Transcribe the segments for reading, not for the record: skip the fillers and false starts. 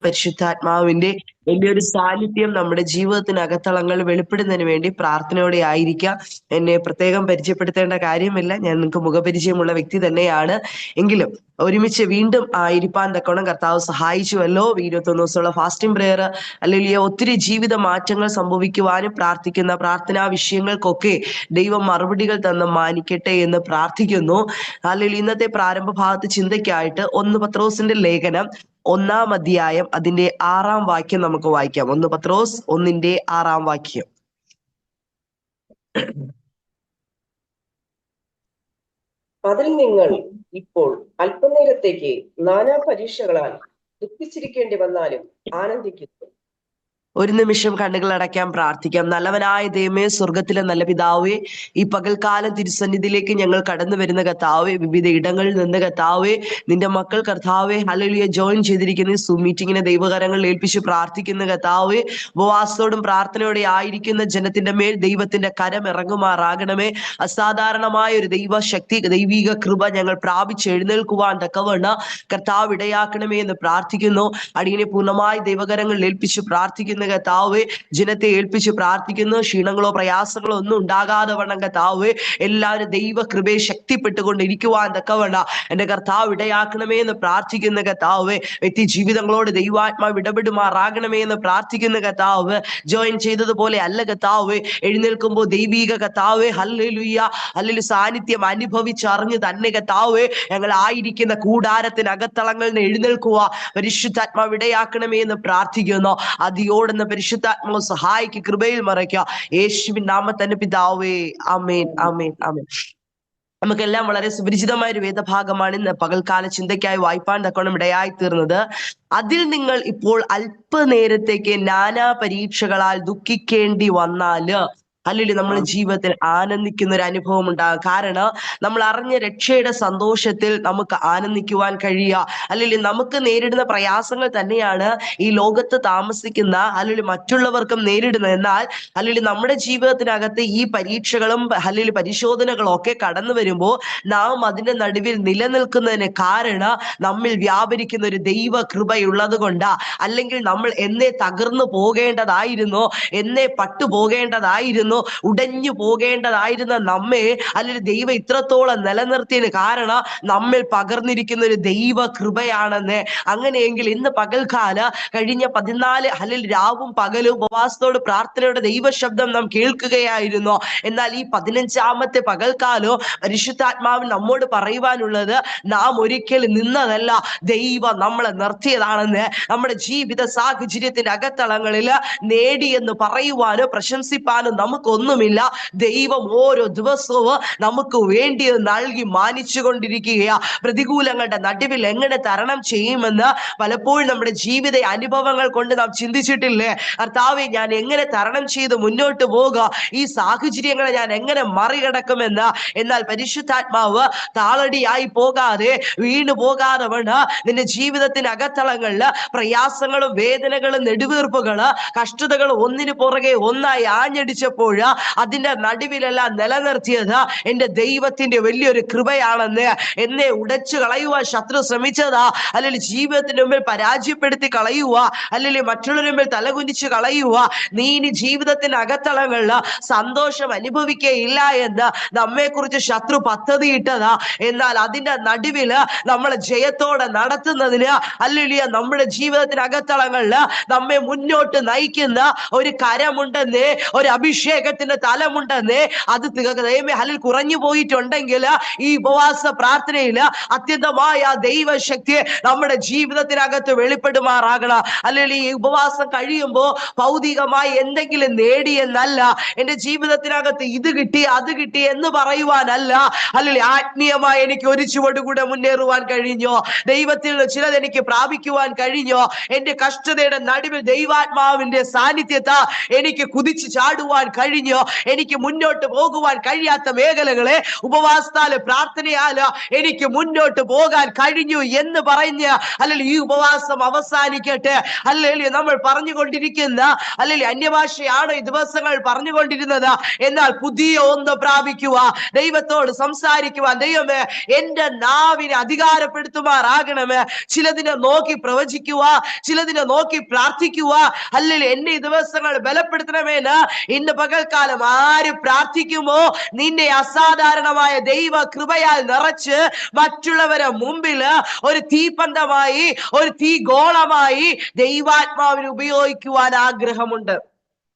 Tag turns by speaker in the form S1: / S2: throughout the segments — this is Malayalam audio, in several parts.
S1: പരിശുദ്ധാത്മാവിന്റെ വലിയൊരു സാന്നിധ്യം നമ്മുടെ ജീവിതത്തിനകത്തളങ്ങൾ വെളിപ്പെടുന്നതിന് വേണ്ടി പ്രാർത്ഥനയോടെ ആയിരിക്കാം. എന്നെ പ്രത്യേകം പരിചയപ്പെടുത്തേണ്ട കാര്യമില്ല, ഞാൻ നിങ്ങൾക്ക് മുഖപരിചയമുള്ള വ്യക്തി തന്നെയാണ്. എങ്കിലും ഒരുമിച്ച് വീണ്ടും ആയിരിക്കാൻ തക്കോണം കർത്താവ് സഹായിച്ചുവല്ലോ. 21 ദിവസമുള്ള ഫാസ്റ്റിംഗ് പ്രെയർ അല്ലെങ്കിൽ ഒത്തിരി ജീവിത മാറ്റങ്ങൾ സംഭവിക്കുവാനും പ്രാർത്ഥിക്കുന്ന പ്രാർത്ഥനാ വിഷയങ്ങൾക്കൊക്കെ ദൈവം മറുപടികൾ തന്ന് മാനിക്കട്ടെ എന്ന് പ്രാർത്ഥിക്കുന്നു. അല്ലെങ്കിൽ ഇന്നത്തെ പ്രാരംഭ ഭാഗത്ത് ചിന്തയ്ക്കായിട്ട് 1 പത്രോസിന്റെ ലേഖനം 1-ാം അധ്യായം അതിന്റെ 6-ാം വാക്യം നമുക്ക് വായിക്കാം. 1 പത്രോസ് 1-ന്റെ 6-ാം വാക്യം.
S2: അതിൽ നിങ്ങൾ ഇപ്പോൾ അല്പനേരത്തേക്ക് നാനാ പരീക്ഷകളാൽ ദുഃഖിച്ചിരിക്കേണ്ടി വന്നാലും ആനന്ദിക്കുന്നു.
S1: ഒരു നിമിഷം കണ്ണുകൾ അടയ്ക്കാൻ പ്രാർത്ഥിക്കാം. നല്ലവനായ ദൈവമേ, സ്വർഗത്തിലെ നല്ല പിതാവേ, ഈ പകൽക്കാലം തിരുസന്നിധിയിലേക്ക് ഞങ്ങൾ കടന്നു വരുന്ന കർത്താവേ, വിവിധ ഇടങ്ങളിൽ നിന്ന് കർത്താവേ, നിന്റെ മക്കൾ കർത്താവേ ഹല്ലേലൂയ ജോയിൻ ചെയ്തിരിക്കുന്ന ഈ സൂം മീറ്റിങ്ങിനെ ദൈവകരങ്ങളിൽ ഏൽപ്പിച്ച് പ്രാർത്ഥിക്കുന്ന കർത്താവേ, ഉപവാസത്തോടും പ്രാർത്ഥനയോടെ ആയിരിക്കുന്ന ജനത്തിന്റെ മേൽ ദൈവത്തിന്റെ കരം ഇറങ്ങുമാറാകണമേ. അസാധാരണമായ ഒരു ദൈവശക്തി, ദൈവിക കൃപ ഞങ്ങൾ പ്രാപിച്ച് എഴുന്നേൽക്കുവാൻ തക്കവണ്ണം കർത്താവ് ഇടയാക്കണമേ എന്ന് പ്രാർത്ഥിക്കുന്നു. അടിയനെ പൂർണ്ണമായി ദൈവകരങ്ങളിൽ ഏൽപ്പിച്ച് പ്രാർത്ഥിക്കുന്ന കർത്താവേ, ജനത്തെ ഏൽപ്പിച്ച് പ്രാർത്ഥിക്കുന്നു. ക്ഷീണങ്ങളോ പ്രയാസങ്ങളോ ഒന്നും ഉണ്ടാകാതെ വണ്ണം കർത്താവേ, എല്ലാവരും ദൈവ കൃപയെ ശക്തിപ്പെട്ടുകൊണ്ടിരിക്കുവാൻ തക്കവണ്ണം എന്റെ കർത്താവ് ഇടയാക്കണമേ എന്ന് പ്രാർത്ഥിക്കുന്ന കർത്താവേ, വ്യക്തി ജീവിതങ്ങളോട് ദൈവാത്മാവ് ഇടപെടുമാറാകണമേ എന്ന് പ്രാർത്ഥിക്കുന്ന കർത്താവ്, ജോയിൻ ചെയ്തതുപോലെ അല്ല കർത്താവേ, എഴുന്നേൽക്കുമ്പോൾ ദൈവീക കർത്താവേ ഹല്ലേലൂയ ഹല്ലേലൂയ സാന്നിധ്യം അനുഭവിച്ചറിഞ്ഞ് തന്നെ കർത്താവേ, ഞങ്ങൾ ആയിരിക്കുന്ന കൂടാരത്തിനകത്തളങ്ങളിൽ എഴുന്നേൽക്കുക പരിശുദ്ധാത്മാവ് ഇടയാക്കണമേ എന്ന് പ്രാർത്ഥിക്കുന്നു. അതിയോടെ പരിശുദ്ധാത്മാവ് സഹായിക്ക്, കൃപയിൽ മറയ്ക്കുക, യേശുവിൻ നാമത്തിൽ പിതാവേ, ആമേൻ ആമേൻ ആമേൻ. നമുക്കെല്ലാം വളരെ സുപരിചിതമായ ഒരു വേദഭാഗമാണ് ഇന്ന് പകൽക്കാല ചിന്തയ്ക്കായി വായിപ്പാൻ തക്കോണം ഇടയായി തീർന്നത്. അതിൽ നിങ്ങൾ ഇപ്പോൾ അല്പനേരത്തേക്ക് നാനാ പരീക്ഷകളാൽ ദുഃഖിക്കേണ്ടി വന്നാല് അല്ലെങ്കിൽ നമ്മുടെ ജീവിതത്തിൽ ആനന്ദിക്കുന്ന ഒരു അനുഭവം ഉണ്ടാകും. കാരണം നമ്മൾ അറിഞ്ഞ രക്ഷയുടെ സന്തോഷത്തിൽ നമുക്ക് ആനന്ദിക്കുവാൻ കഴിയുക. അല്ലെങ്കിൽ നമുക്ക് നേരിടുന്ന പ്രയാസങ്ങൾ തന്നെയാണ് ഈ ലോകത്ത് താമസിക്കുന്ന അല്ലെങ്കിൽ മറ്റുള്ളവർക്കും നേരിടുന്നത്. എന്നാൽ അല്ലെങ്കിൽ നമ്മുടെ ജീവിതത്തിനകത്ത് ഈ പരീക്ഷകളും അല്ലെങ്കിൽ പരിശോധനകളും ഒക്കെ കടന്നു വരുമ്പോൾ നാം അതിന്റെ നടുവിൽ നിലനിൽക്കുന്നതിന് കാരണം നമ്മിൽ വ്യാപരിക്കുന്ന ഒരു ദൈവ കൃപയുള്ളത് കൊണ്ടാ. അല്ലെങ്കിൽ നമ്മൾ എന്നേ തകർന്നു പോകേണ്ടതായിരുന്നു, എന്നേ പട്ടുപോകേണ്ടതായിരുന്നു, ഉടഞ്ഞു പോകേണ്ടതായിരുന്ന നമ്മെ അല്ലെങ്കിൽ ദൈവം ഇത്രത്തോളം നിലനിർത്തിയതിന് കാരണം നമ്മിൽ പകർന്നിരിക്കുന്ന ഒരു ദൈവ കൃപയാണെന്ന്. അങ്ങനെയെങ്കിൽ ഇന്ന് പകൽക്കാല കഴിഞ്ഞ 14 അല്ലെങ്കിൽ രാവും പകലും ഉപവാസത്തോട് പ്രാർത്ഥനയുടെ ദൈവശബ്ദം നാം കേൾക്കുകയായിരുന്നു. എന്നാൽ ഈ 15ാമത്തെ പകൽക്കാലോ പരിശുദ്ധാത്മാവിൽ നമ്മോട് പറയുവാനുള്ളത്, നാം ഒരിക്കലും നിന്നതല്ല, ദൈവം നമ്മളെ നിർത്തിയതാണെന്ന്. നമ്മുടെ ജീവിത സാഹചര്യത്തിന്റെ അകത്തളങ്ങളിൽ നേടിയെന്ന് പറയുവാനോ പ്രശംസിപ്പാനോ നമുക്കൊന്നുമില്ല. ദൈവം ഓരോ ദിവസവും നമുക്ക് വേണ്ടി നൽകി മാനിച്ചു കൊണ്ടിരിക്കുകയാ. പ്രതികൂലങ്ങളുടെ നടുവിൽ എങ്ങനെ തരണം ചെയ്യുമെന്ന് പലപ്പോഴും നമ്മുടെ ജീവിത അനുഭവങ്ങൾ കൊണ്ട് നാം ചിന്തിച്ചിട്ടില്ലേ? കർത്താവേ, ഞാൻ എങ്ങനെ തരണം ചെയ്ത് മുന്നോട്ട് പോകുക, ഈ സാഹചര്യങ്ങളെ ഞാൻ എങ്ങനെ മറികടക്കുമെന്ന്. എന്നാൽ പരിശുദ്ധാത്മാവ് താളടിയായി പോകാതെ, വീണു പോകാതെ വേണം നിന്റെ ജീവിതത്തിന് അകത്തളങ്ങളില് പ്രയാസങ്ങളും വേദനകളും നെടുവീർപ്പുകള് കഷ്ടതകളും ഒന്നിനു പുറകെ ഒന്നായി ആഞ്ഞടിച്ചപ്പോൾ അതിന്റെ നടുവിലെല്ലാം നിലനിർത്തിയത് എന്റെ ദൈവത്തിന്റെ വലിയൊരു കൃപയാണെന്ന്. എന്നെ ഉടച്ചു കളയുവാൻ ശത്രു ശ്രമിച്ചതാ, അല്ലെങ്കിൽ ജീവിതത്തിന് മുമ്പിൽ പരാജയപ്പെടുത്തി കളയുക, അല്ലെങ്കിൽ മറ്റുള്ളവരുടെ മുമ്പിൽ തലകുനിച്ച് കളയുക, നീ ഇനി ജീവിതത്തിന്റെ അകത്തളങ്ങളില് സന്തോഷം അനുഭവിക്കുകയില്ല എന്ന് നമ്മെ കുറിച്ച് ശത്രു പദ്ധതിയിട്ടതാ. എന്നാൽ അതിന്റെ നടുവില് നമ്മളെ ജയത്തോടെ നടത്തുന്നതിന് അല്ലെങ്കിൽ നമ്മുടെ ജീവിതത്തിന് അകത്തളങ്ങളില് നമ്മെ മുന്നോട്ട് നയിക്കുന്ന ഒരു കരമുണ്ടെന്നേ, ഒരു അഭിഷേകത്തിന്റെ തലമുണ്ടെന്നേ. അത് അല്ലെങ്കിൽ കുറഞ്ഞു പോയിട്ടുണ്ടെങ്കിൽ ഈ ഉപവാസ പ്രാർത്ഥനയിൽ അത്യന്തമായ ദൈവശക്തി നമ്മുടെ ജീവിതത്തിനകത്ത് വെളിപ്പെടുമാറാകണം. അല്ലെങ്കിൽ ഈ ഉപവാസം കഴിയുമ്പോൾ ഭൗതികമായി എന്തെങ്കിലും നേടിയെന്നല്ല, എന്റെ ജീവിതത്തിനകത്ത് ഇത് കിട്ടി അത് കിട്ടി എന്ന് പറയുവാനല്ല, അല്ലെങ്കിൽ ആത്മീയമായി എനിക്ക് ഒരു ചുവട് കൂടെ മുന്നേറുവാൻ കഴിഞ്ഞോ, ദൈവത്തിൽ ചിലത് എനിക്ക് പ്രാപിക്കുവാൻ കഴിഞ്ഞോ, എന്റെ കഷ്ടതയുടെ നടുവിൽ ദൈവാത്മാവിന്റെ സാന്നിധ്യത്താ എനിക്ക് കുതിച്ചു ചാടുവാൻ കഴിഞ്ഞു. എനിക്ക് മുന്നോട്ട് പോകുവാൻ കഴിയാത്ത മേഖലകളെ ഉപവാസത്താല് പ്രാർത്ഥനയാല് എനിക്ക് മുന്നോട്ട് പോകാൻ കഴിഞ്ഞു എന്ന് പറഞ്ഞ് അല്ലെങ്കിൽ ഈ ഉപവാസം അവസാനിക്കട്ടെ. അല്ലെങ്കിൽ നമ്മൾ പറഞ്ഞുകൊണ്ടിരിക്കുന്ന അല്ലെങ്കിൽ അന്യഭാഷയാണ് ഈ ദിവസങ്ങൾ പറഞ്ഞുകൊണ്ടിരുന്നത്. എന്നാൽ പുതിയ ഒന്ന് പ്രാപിക്കുക, ദൈവത്തോട് സംസാരിക്കുവാൻ ദൈവമേ എന്റെ നാവിനെ അധികാരപ്പെടുത്തുമാറാകണമേ. ചിലതിനെ നോക്കി പ്രവചിക്കുക, ചിലതിനെ നോക്കി പ്രാർത്ഥിക്കുക. അല്ലെങ്കിൽ എന്നെ ഈ ദിവസങ്ങൾ ബലപ്പെടുത്തണമെന്ന് ഇന്ന് പകൽക്കാലം ആര് പ്രാർത്ഥിക്കുമോ നിന്നെ അസാധാരണമായ ദൈവ കൃപയാൽ നിറച്ച് മറ്റുള്ളവരെ മുമ്പില് ഒരു തീപന്തമായി, ഒരു തീഗോളമായി ദൈവാത്മാവിനെ ഉപയോഗിക്കുവാൻ ആഗ്രഹമുണ്ട്.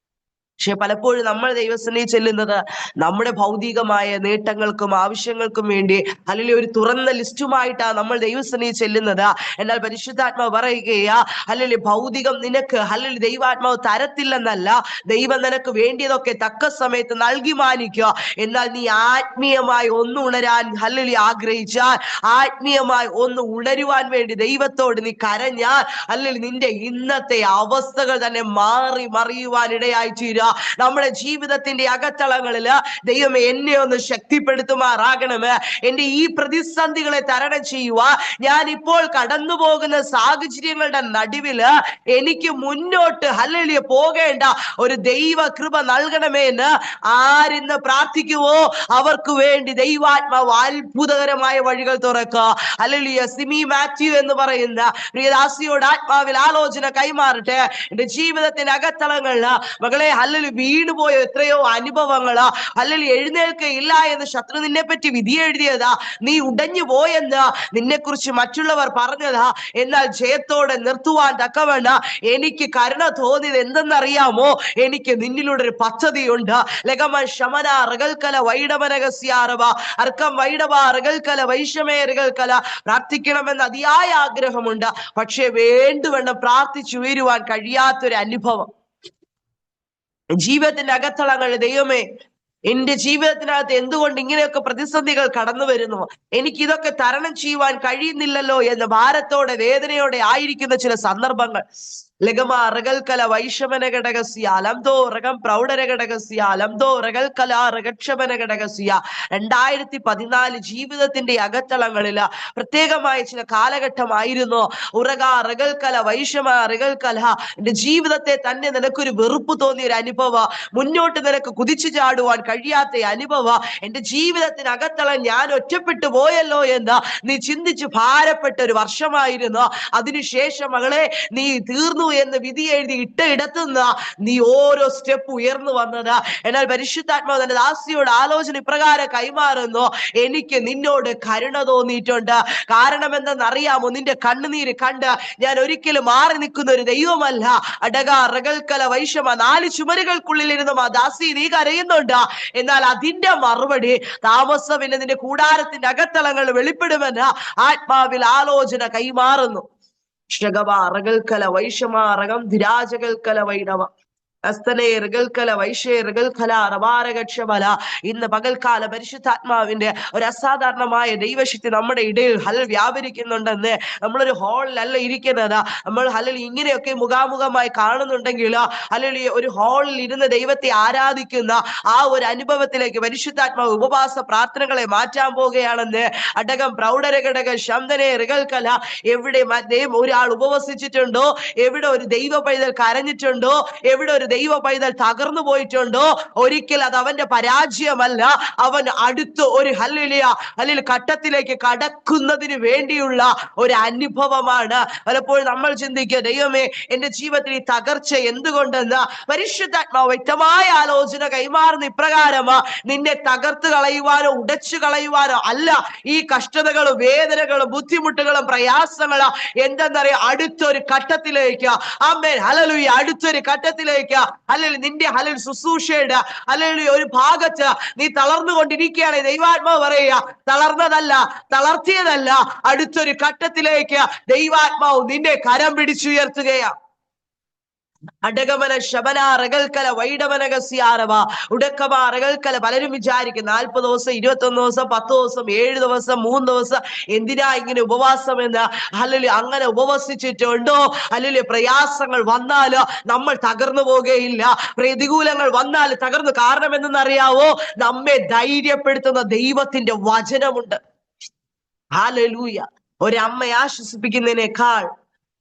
S1: പക്ഷെ പലപ്പോഴും നമ്മൾ ദൈവസന്നിധിയിൽ ചെല്ലുന്നത് നമ്മുടെ ഭൗതികമായ നേട്ടങ്ങൾക്കും ആവശ്യങ്ങൾക്കും വേണ്ടി അല്ലെങ്കിൽ ഒരു തുറന്ന ലിസ്റ്റുമായിട്ടാണ് നമ്മൾ ദൈവസന്നിധിയിൽ ചെല്ലുന്നത്. എന്നാൽ പരിശുദ്ധാത്മാവ് പറയുകയാ, അല്ലെങ്കിൽ ഭൗതികം നിനക്ക് അല്ലെങ്കിൽ ദൈവാത്മാവ് തരത്തില്ലെന്നല്ല, ദൈവം നിനക്ക് വേണ്ടിയതൊക്കെ തക്ക സമയത്ത് നൽകി മാനിക്കുക. എന്നാൽ നീ ആത്മീയമായി ഒന്ന് ഉണരാൻ അല്ലെങ്കിൽ ആഗ്രഹിച്ചാൽ, ആത്മീയമായി ഒന്ന് ഉണരുവാൻ വേണ്ടി ദൈവത്തോട് നീ കരഞ്ഞാൽ, അല്ലെങ്കിൽ നിന്റെ ഇന്നത്തെ അവസ്ഥകൾ തന്നെ മാറി മറിയുവാൻ ഇടയായി തീരുക. നമ്മുടെ ജീവിതത്തിന്റെ അകത്തളങ്ങളില് ദൈവമേ എന്നെ ഒന്ന് ശക്തിപ്പെടുത്തുമാറാകണമേ. എന്റെ ഈ പ്രതിസന്ധികളെ തരണം ചെയ്യുക. ഞാൻ ഇപ്പോൾ കടന്നു പോകുന്ന സാഹചര്യങ്ങളുടെ നടുവില് എനിക്ക് മുന്നോട്ട് ഹല്ലേലൂയ പോകേണ്ട ഒരു ദൈവ കൃപ നൽകണമേ എന്ന് ആരിന്ന് പ്രാർത്ഥിക്കുവോ അവർക്ക് വേണ്ടി ദൈവാത്മാവ് അത്ഭുതകരമായ വഴികൾ തുറക്കുക. ഹല്ലേലൂയ. സിമി മാത്യു എന്ന് പറയുന്ന പ്രിയദാസിയോട് ആത്മാവിൽ ആലോചന കൈമാറട്ടെ. എന്റെ ജീവിതത്തിന്റെ അകത്തളങ്ങളില് മകളെ ഹല്ലേലൂയ വീണുപോയ എത്രയോ അനുഭവങ്ങള്, അല്ലെങ്കിൽ എഴുന്നേൽക്കയില്ല എന്ന് ശത്രു നിന്നെ പറ്റി വിധി എഴുതിയതാ, നീ ഉടഞ്ഞു പോയെന്ന് നിന്നെ കുറിച്ച് മറ്റുള്ളവർ പറഞ്ഞതാ. എന്നാൽ ജയത്തോടെ നിർത്തുവാൻ തക്കവണ്ണം എനിക്ക് കരുണ തോന്നിയത് എന്തെന്നറിയാമോ? എനിക്ക് നിന്നിലൂടെ ഒരു പദ്ധതിയുണ്ട്. ലഗമ ശമന റകൽക്കല വൈഡമനകസ്യാറവ അർക്കം വൈഡവ റകൽക്കല വൈഷമേ റകൽക്കല പ്രാർത്ഥിക്കണമെന്ന് അതിയായ ആഗ്രഹമുണ്ട്. പക്ഷെ വേണ്ടുവണ്ണം പ്രാർത്ഥിച്ചുയരുവാൻ കഴിയാത്തൊരു അനുഭവം ജീവിതത്തിന്റെ അകത്തളങ്ങൾ. ദൈവമേ എന്റെ ജീവിതത്തിനകത്ത് എന്തുകൊണ്ട് ഇങ്ങനെയൊക്കെ പ്രതിസന്ധികൾ കടന്നു വരുന്നു, എനിക്ക് ഇതൊക്കെ തരണം ചെയ്യുവാൻ കഴിയുന്നില്ലല്ലോ എന്ന് ഭാരത്തോടെ വേദനയോടെ ആയിരിക്കുന്ന ചില സന്ദർഭങ്ങൾ. ലഗമ റകൽക്കല വൈഷമന ഘടകസ്യ ലംദോ റകം പ്രൗഢര ഘടകസ്യ ലംദോ റകൽക്കല റകക്ഷമന ഘടകസ്യ. 2014 ജീവിതത്തിന്റെ അകത്തളങ്ങളില് പ്രത്യേകമായ ചില കാലഘട്ടമായിരുന്നു. ഉറക റകൽക്കല വൈഷമ റകൽക്കല. എന്റെ ജീവിതത്തെ തന്നെ നിനക്കൊരു വെറുപ്പ് തോന്നിയ ഒരു അനുഭവം, മുന്നോട്ട് നിനക്ക് കുതിച്ചു ചാടുവാൻ കഴിയാത്ത അനുഭവം, എന്റെ ജീവിതത്തിന് അകത്തളം ഞാൻ ഒറ്റപ്പെട്ടു പോയല്ലോ എന്ന് നീ ചിന്തിച്ച് ഭാരപ്പെട്ട ഒരു വർഷമായിരുന്നു. അതിനുശേഷം മകളെ നീ തീർന്നു എന്ന് വിധി എഴുതി ഇട്ട ഇടത്തുനിന്ന് നീ ഓരോ സ്റ്റെപ്പ് ഉയർന്നു വന്നത്. എന്നാൽ പരിശുദ്ധാത്മാവ് തന്റെ ദാസിയോട് ആലോചന ഇപ്രകാരം കൈമാറുന്നു, എനിക്ക് നിന്നോട് കരുണ തോന്നിയിട്ടുണ്ട്. കാരണം എന്തെന്നറിയാമോ? നിന്റെ കണ്ണുനീര് കണ്ട് ഞാൻ ഒരിക്കലും മാറി നിൽക്കുന്ന ഒരു ദൈവമല്ല. അടക റകൽക്കല വൈഷമ 4 ചുമരുകൾക്കുള്ളിൽ ഇരുന്നും ആ ദാസി നീ കരയുന്നുണ്ട്. എന്നാൽ അതിന്റെ മറുപടി താമസമില്ല, നിന്റെ കൂടാരത്തിന്റെ അകത്തളങ്ങൾ വെളിപ്പെടുമെന്ന് ആത്മാവിൽ ആലോചന കൈമാറുന്നു. ഷഗവ റകൽക്കല വൈഷമ റകം ധിരാജകൽക്കല വൈണവ അസ്തനെ റകൽക്കല വൈഷേ റകൽക്കല റവാരകക്ഷമല. ഇന്ന് പകൽക്കാല പരിശുദ്ധാത്മാവിന്റെ ഒരു അസാധാരണമായ ദൈവശക്തി നമ്മുടെ ഇടയിൽ വ്യാപരിക്കുന്നുണ്ടെന്ന്. നമ്മളൊരു ഹാളിലല്ല ഇരിക്കുന്നത്, നമ്മൾ ഇങ്ങനെയൊക്കെ മുഖാമുഖമായി കാണുന്നുണ്ടെങ്കിൽ അല്ലെങ്കിൽ ഒരു ഹാളിൽ ഇരുന്ന് ദൈവത്തെ ആരാധിക്കുന്ന ആ ഒരു അനുഭവത്തിലേക്ക് പരിശുദ്ധാത്മാവ് ഉപവാസ പ്രാർത്ഥനകളെ മാറ്റാൻ പോകുകയാണെന്ന്. അടകം പ്രൗഢരഘടക ശബ്ദനെ റികൽക്കല. എവിടെ ഒരാൾ ഉപവസിച്ചിട്ടുണ്ടോ, എവിടെ ഒരു ദൈവ പൈതൽ കരഞ്ഞിട്ടുണ്ടോ, എവിടെ ഒരു ദൈവ പൈതൽ തകർന്നു പോയിട്ടുണ്ടോ, ഒരിക്കൽ അത് അവന്റെ പരാജയമല്ല, അവൻ അടുത്ത് ഒരു ഹല്ലേലൂയ ഘട്ടത്തിലേക്ക് കടക്കുന്നതിന് വേണ്ടിയുള്ള ഒരു അനുഭവമാണ്. പലപ്പോഴും നമ്മൾ ചിന്തിക്കുക, ദൈവമേ എന്റെ ജീവിതത്തിൽ ഈ തകർച്ച എന്തുകൊണ്ടെന്ന്. പരിശുദ്ധാത്മാവ് വ്യക്തമായ ആലോചന കൈമാറുന്ന ഇപ്രകാരമാ, നിന്നെ തകർത്ത് കളയുവാനോ ഉടച്ചു കളയുവാനോ അല്ല. ഈ കഷ്ടതകളും വേദനകളും ബുദ്ധിമുട്ടുകളും പ്രയാസങ്ങളും എന്തെന്നറിയാം, അടുത്തൊരു ഘട്ടത്തിലേക്ക്, ആമേൻ ഹല്ലേലൂയ, അടുത്തൊരു ഘട്ടത്തിലേക്ക് അല്ലെങ്കിൽ നിന്റെ ശുശ്രൂഷയുടെ അല്ലെങ്കിൽ ഒരു ഭാഗത്ത് നീ തളർന്നുകൊണ്ടിരിക്കുകയാണ്. ദൈവാത്മാവ് പറയുക, തളർന്നതല്ല, തളർത്തിയതല്ല, അടുത്തൊരു ഘട്ടത്തിലേക്ക് ദൈവാത്മാവ് നിന്നെ കരം പിടിച്ചുയർത്തുകയാണ്. അടകമന ശബനാറകൽക്കല വൈഡമനകസ്യാരവ ഉടക്കമാറകൽക്കല. പലരും വിചാരിക്കും 40 ദിവസം, 21 ദിവസം, 10 ദിവസം, 7 ദിവസം, 3 ദിവസം എന്തിനാ ഇങ്ങനെ ഉപവാസം എന്ന്. അല്ലെങ്കിൽ അങ്ങനെ ഉപവസിച്ചിട്ടുണ്ടോ? അല്ലെങ്കിൽ പ്രയാസങ്ങൾ വന്നാൽ നമ്മൾ തകർന്നു പോകുകയില്ല. പ്രതികൂലങ്ങൾ വന്നാൽ തകർന്നു. കാരണം എന്തെന്നറിയാവോ? നമ്മെ ധൈര്യപ്പെടുത്തുന്ന ദൈവത്തിന്റെ വചനമുണ്ട്. ഹല്ലേലൂയ. ഒരമ്മയെ ആശ്വസിപ്പിക്കുന്നതിനേക്കാൾ,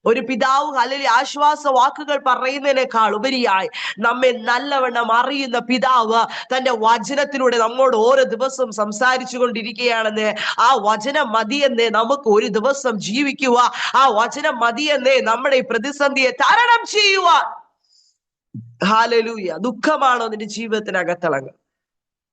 S1: ഒരു പിതാവ് അല്ലെങ്കിൽ ആശ്വാസ വാക്കുകൾ പറയുന്നതിനേക്കാൾ ഉപരിയായി നമ്മെ നല്ലവണ്ണം അറിയുന്ന പിതാവ് തന്റെ വചനത്തിലൂടെ നമ്മോട് ഓരോ ദിവസവും സംസാരിച്ചു കൊണ്ടിരിക്കുകയാണെന്ന്. ആ വചനം മതിയെന്നേ നമുക്ക് ഒരു ദിവസം ജീവിക്കുക. ആ വചനം മതിയെന്നേ നമ്മുടെ ഈ പ്രതിസന്ധിയെ തരണം ചെയ്യുവാൻ. ഹല്ലേലൂയ. ദുഃഖമാണോ നിന്റെ ജീവിതത്തിനകത്തളങ്ങൾ?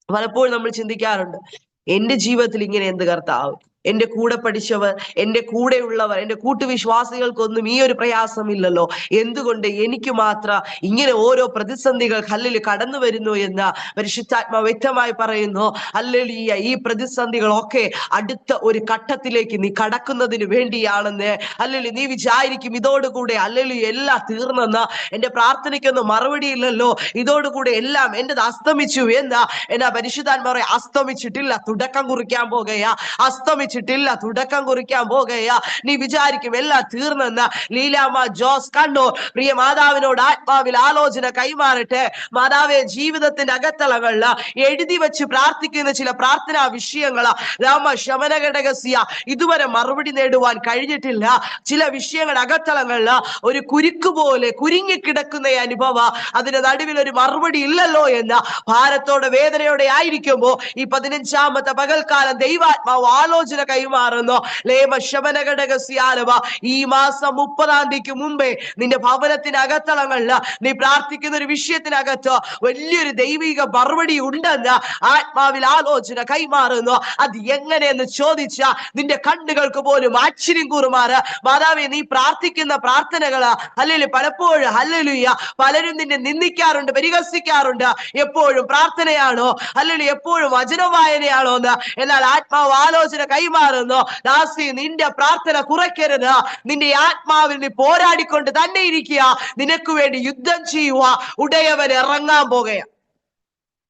S1: പലപ്പോഴും നമ്മൾ ചിന്തിക്കാറുണ്ട്, എന്റെ ജീവിതത്തിൽ ഇങ്ങനെ എന്ത് കർത്താവ്, എന്റെ കൂടെ പഠിച്ചവർ, എന്റെ കൂടെയുള്ളവർ, എന്റെ കൂട്ടുവിശ്വാസികൾക്കൊന്നും ഈ ഒരു പ്രയാസമില്ലല്ലോ, എന്തുകൊണ്ട് എനിക്ക് മാത്രം ഇങ്ങനെ ഓരോ പ്രതിസന്ധികൾ ഹല്ലേലൂയ കടന്നു വരുന്നു എന്ന് പരിശുദ്ധാത്മാവ് വ്യക്തമായി പറയുന്നു. ഹല്ലേലൂയ. ഈ പ്രതിസന്ധികളൊക്കെ അടുത്ത ഒരു ഘട്ടത്തിലേക്ക് നീ കടക്കുന്നതിന് വേണ്ടിയാണെന്ന്. ഹല്ലേലൂയ. നീ വിചാരിക്കും ഇതോടുകൂടെ ഹല്ലേലൂയ എല്ലാം തീർന്നെന്ന്, എന്റെ പ്രാർത്ഥനയ്ക്കൊന്നും മറുപടി ഇല്ലല്ലോ, ഇതോടുകൂടെ എല്ലാം എന്റേത് അസ്തമിച്ചു എന്ന്. എന്നാ പരിശുദ്ധാത്മാവ് അസ്തമിച്ചിട്ടില്ല, തുടക്കം കുറിക്കാൻ പോകുകയാ. അസ്തമിച്ചിട്ടില്ല, തുടക്കം കുറിക്കാൻ പോകുകയാ. നീ വിചാരിക്കും എല്ലാം തീർന്നെന്ന്. ലീലാമ്മ ജോസ് കണ്ണൂർ പ്രിയ മാതാവിനോട് ആത്മാവിൽ ആലോചന കൈമാറട്ടെ. മാതാവെ, ജീവിതത്തിന്റെ അകത്തളങ്ങളിൽ എഴുതി വെച്ച് പ്രാർത്ഥിക്കുന്ന ചില പ്രാർത്ഥനാ വിഷയങ്ങൾ രാമ ശമനഘടകസ്യ ഇതുവരെ മറുപടി നേടുവാൻ കഴിഞ്ഞിട്ടില്ല. ചില വിഷയങ്ങളുടെ അകത്തളങ്ങളിൽ ഒരു കുരുക്ക് പോലെ കുരുങ്ങിക്കിടക്കുന്ന അനുഭവം, അതിന്റെ നടുവിൽ ഒരു മറുപടി ഇല്ലല്ലോ എന്ന് ഭാരത്തോടെ വേദനയോടെ ആയിരിക്കുമ്പോ ഈ 15ാമത്തെ പകൽക്കാലം ദൈവാത്മാവ് ആലോചന കൈമാറുന്നു. ലേമ ശമനഘടകസ്യാരവ. ഈ മാസം 30-ാം തീയതിക്ക് മുമ്പേ നിന്റെ ഭവനത്തിന് അകത്തളങ്ങളിൽ നീ പ്രാർത്ഥിക്കുന്ന ഒരു വിഷയത്തിനകത്ത് വലിയൊരു ദൈവിക മറുപടി ഉണ്ടെന്ന് ആത്മാവിൽ ആലോചന കൈമാറുന്നു. അത് എങ്ങനെയെന്ന് ചോദിച്ച നിന്റെ കണ്ണുകൾക്ക് പോലും ആശ്ചര്യം കൂറുമാറ്. മാതാവേ, നീ പ്രാർത്ഥിക്കുന്ന പ്രാർത്ഥനകള് അല്ലെങ്കിൽ പലപ്പോഴും ഹല്ലേലൂയ പലരും നിന്നെ നിന്ദിക്കാറുണ്ട്, പരിഹസിക്കാറുണ്ട്. എപ്പോഴും പ്രാർത്ഥനയാണോ അല്ലെങ്കിൽ എപ്പോഴും വചന വായനയാണോ എന്ന്. എന്നാൽ ആത്മാവ് ആലോചന കൈമാറുന്നു. ദാസി, നിന്റെ പ്രാർത്ഥന കുറയ്ക്കരുത്. നിന്റെ ആത്മാവിൽ നീ പോരാടിക്കൊണ്ട് തന്നെ ഇരിക്കുക. നിനക്ക് വേണ്ടി യുദ്ധം ചെയ്യുക. ഉടയവൻ ഇറങ്ങാൻ പോകുക.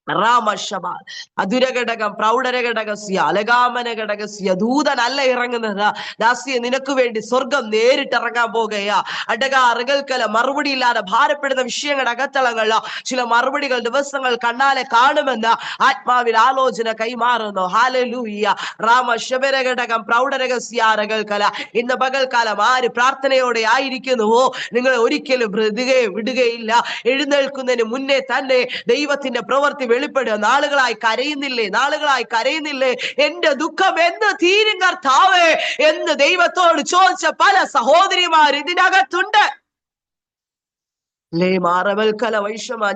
S1: രാമശബാൽ അധുരഘടകം പ്രൗഢരഘടകസ്യ അലകാമനഘടകസ്യ. ദൂതനല്ല ഇറങ്ങുന്നത്. ദാസിയെ, നിനക്ക് വേണ്ടി സ്വർഗം നേരിട്ട് ഇറങ്ങാൻ പോകുകയാ. അടക അറുകൽക്കല മറുപടി ഇല്ലാതെ ഭാരപ്പെടുന്ന വിഷയങ്ങളുടെ അകത്തളങ്ങളിൽ ചില മറുപടികൾ ദിവസങ്ങൾ കണ്ണാലെ കാണുമെന്ന് ആത്മാവിൽ ആലോചന കൈമാറുന്നു. ഹല്ലേലൂയ. രാമശബരഘടകം പ്രൗഢരഹസ്യ അറകൽക്കല. ഇന്ന് പകൽക്കാലം ആര് പ്രാർത്ഥനയോടെ ആയിരിക്കുന്നുവോ നിങ്ങളെ ഒരിക്കലും വിടുകയില്ല. എഴുന്നേൽക്കുന്നതിന് മുന്നേ തന്നെ ദൈവത്തിന്റെ പ്രവൃത്തി വെളിപ്പെടുക. നാളുകളായി കരയുന്നില്ലേ, എന്റെ ദുഃഖം എന്ന് തീരും കർത്താവേ എന്ന് ദൈവത്തോട് ചോദിച്ച പല സഹോദരിമാർ ഇതിനകത്തുണ്ട്.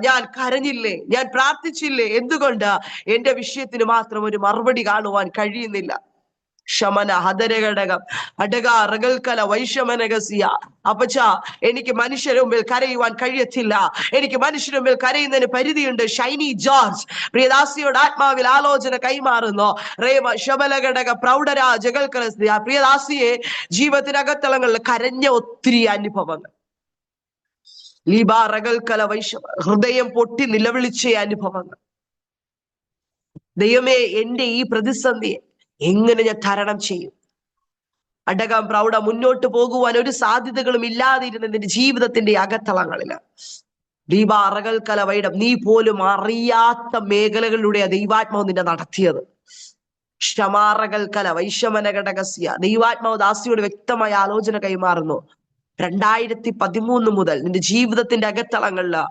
S1: ഞാൻ കരഞ്ഞില്ലേ, ഞാൻ പ്രാർത്ഥിച്ചില്ലേ, എന്തുകൊണ്ട് എന്റെ വിഷയത്തിന് മാത്രം ഒരു മറുപടി കാണുവാൻ കഴിയുന്നില്ല? ശമന ഹദരഘടകം അടക റകൽക്കല വൈഷമനകസിയ. അപ്പച്ച, എനിക്ക് മനുഷ്യരുടെ മുമ്പിൽ കരയുവാൻ കഴിയത്തില്ല. എനിക്ക് മനുഷ്യരുടെ മുമ്പിൽ കരയുന്നതിന് പരിധിയുണ്ട്. ഷൈനി ജോർജ് പ്രിയദാസിയോട് ആത്മാവിൽ ആലോചന കൈമാറുന്നു. റേമ ശബലഘടക പ്രൗഢരാ ജഗൽക്കലസ്യ. പ്രിയദാസിയെ, ജീവിതത്തിനകത്തളങ്ങളിൽ കരഞ്ഞ ഒത്തിരി അനുഭവങ്ങൾ. ലീബ റകൽക്കല വൈഷമ. ഹൃദയം പൊട്ടി നിലവിളിച്ച അനുഭവങ്ങൾ. ദൈവമേ, എന്റെ ഈ പ്രതിസന്ധിയെ എങ്ങനെ ഞാൻ തരണം ചെയ്യും? അടകം പ്രൗഢ മുന്നോട്ട് പോകുവാൻ ഒരു സാധ്യതകളും ഇല്ലാതിരുന്ന നിന്റെ ജീവിതത്തിന്റെ അകത്തളങ്ങളില് ദീപ അറകൽക്കല വൈഡം, നീ പോലും അറിയാത്ത മേഖലകളിലൂടെ ദൈവാത്മാവ് നിന്നെ നടത്തിയത്. ക്ഷമാറകൽക്കല വൈഷമനഘടകസ്യ. ദൈവാത്മാവ് ദാസിയോട് വ്യക്തമായ ആലോചന കൈമാറുന്നു. 2013 മുതൽ നിന്റെ ജീവിതത്തിന്റെ അകത്തളങ്ങളില്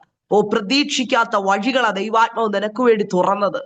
S1: പ്രതീക്ഷിക്കാത്ത വഴികളാ ദൈവാത്മാവ് നിനക്ക് വേണ്ടി തുറന്നത്.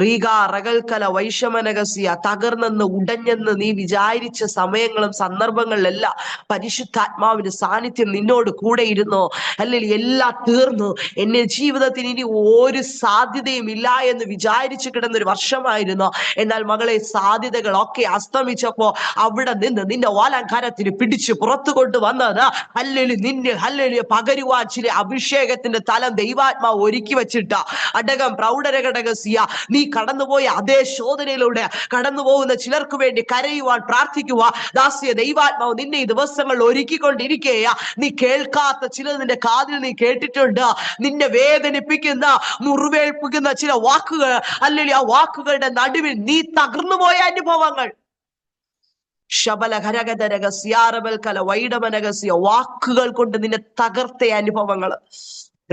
S1: റീഗ റകൽക്കല വൈഷമനകസ്യ. തകർന്നെന്ന് ഉടഞ്ഞെന്ന് നീ വിചാരിച്ച സമയങ്ങളും സന്ദർഭങ്ങളിലെല്ലാം പരിശുദ്ധാത്മാവിന്റെ സാന്നിധ്യം നിന്നോട് കൂടെ ഇരുന്നോ. അല്ലെങ്കിൽ എല്ലാം തീർന്നു, എന്നെ ജീവിതത്തിന് ഇനി ഒരു സാധ്യതയും ഇല്ല എന്ന് വിചാരിച്ചു കിടന്നൊരു വർഷമായിരുന്നു. എന്നാൽ മകളെ, സാധ്യതകളൊക്കെ അസ്തമിച്ചപ്പോ അവിടെ നിന്ന് നിന്റെ ഓലങ്കാരത്തിന് പിടിച്ച് പുറത്തു കൊണ്ടുവന്നത് അല്ലെങ്കിൽ നിന്നെ പകരുവാൻ ചില അഭിഷേകത്തിന്റെ തല സ്ഥലം ദൈവാത്മാവ് ഒരുക്കി വെച്ചിട്ട അടകം പ്രൗഢരഘടകസിയ നീ കടന്നുപോയ അതേ ശോധനയിലൂടെ കടന്നുപോകുന്ന ചിലർക്ക് വേണ്ടി കരയുവാൻ പ്രാർത്ഥിക്കുക. ദാസിയ ദൈവാത്മാവ് നിന്നെ ഈ ദിവസങ്ങളിൽ ഒരുക്കിക്കൊണ്ടിരിക്കുക. നീ കേൾക്കാത്ത ചിലത് നിന്റെ കാതിൽ നീ കേട്ടിട്ടുണ്ട്. നിന്നെ വേദനിപ്പിക്കുന്ന മുറിവേൽപ്പിക്കുന്ന ചില വാക്കുകൾ, അല്ലെങ്കിൽ ആ വാക്കുകളുടെ നടുവിൽ നീ തകർന്നുപോയ അനുഭവങ്ങൾ, ശബലഹരകരകസ്യാറബൽക്കല വൈഡമനകസ്യ വാക്കുകൾ കൊണ്ട് നിന്നെ തകർത്ത അനുഭവങ്ങൾ,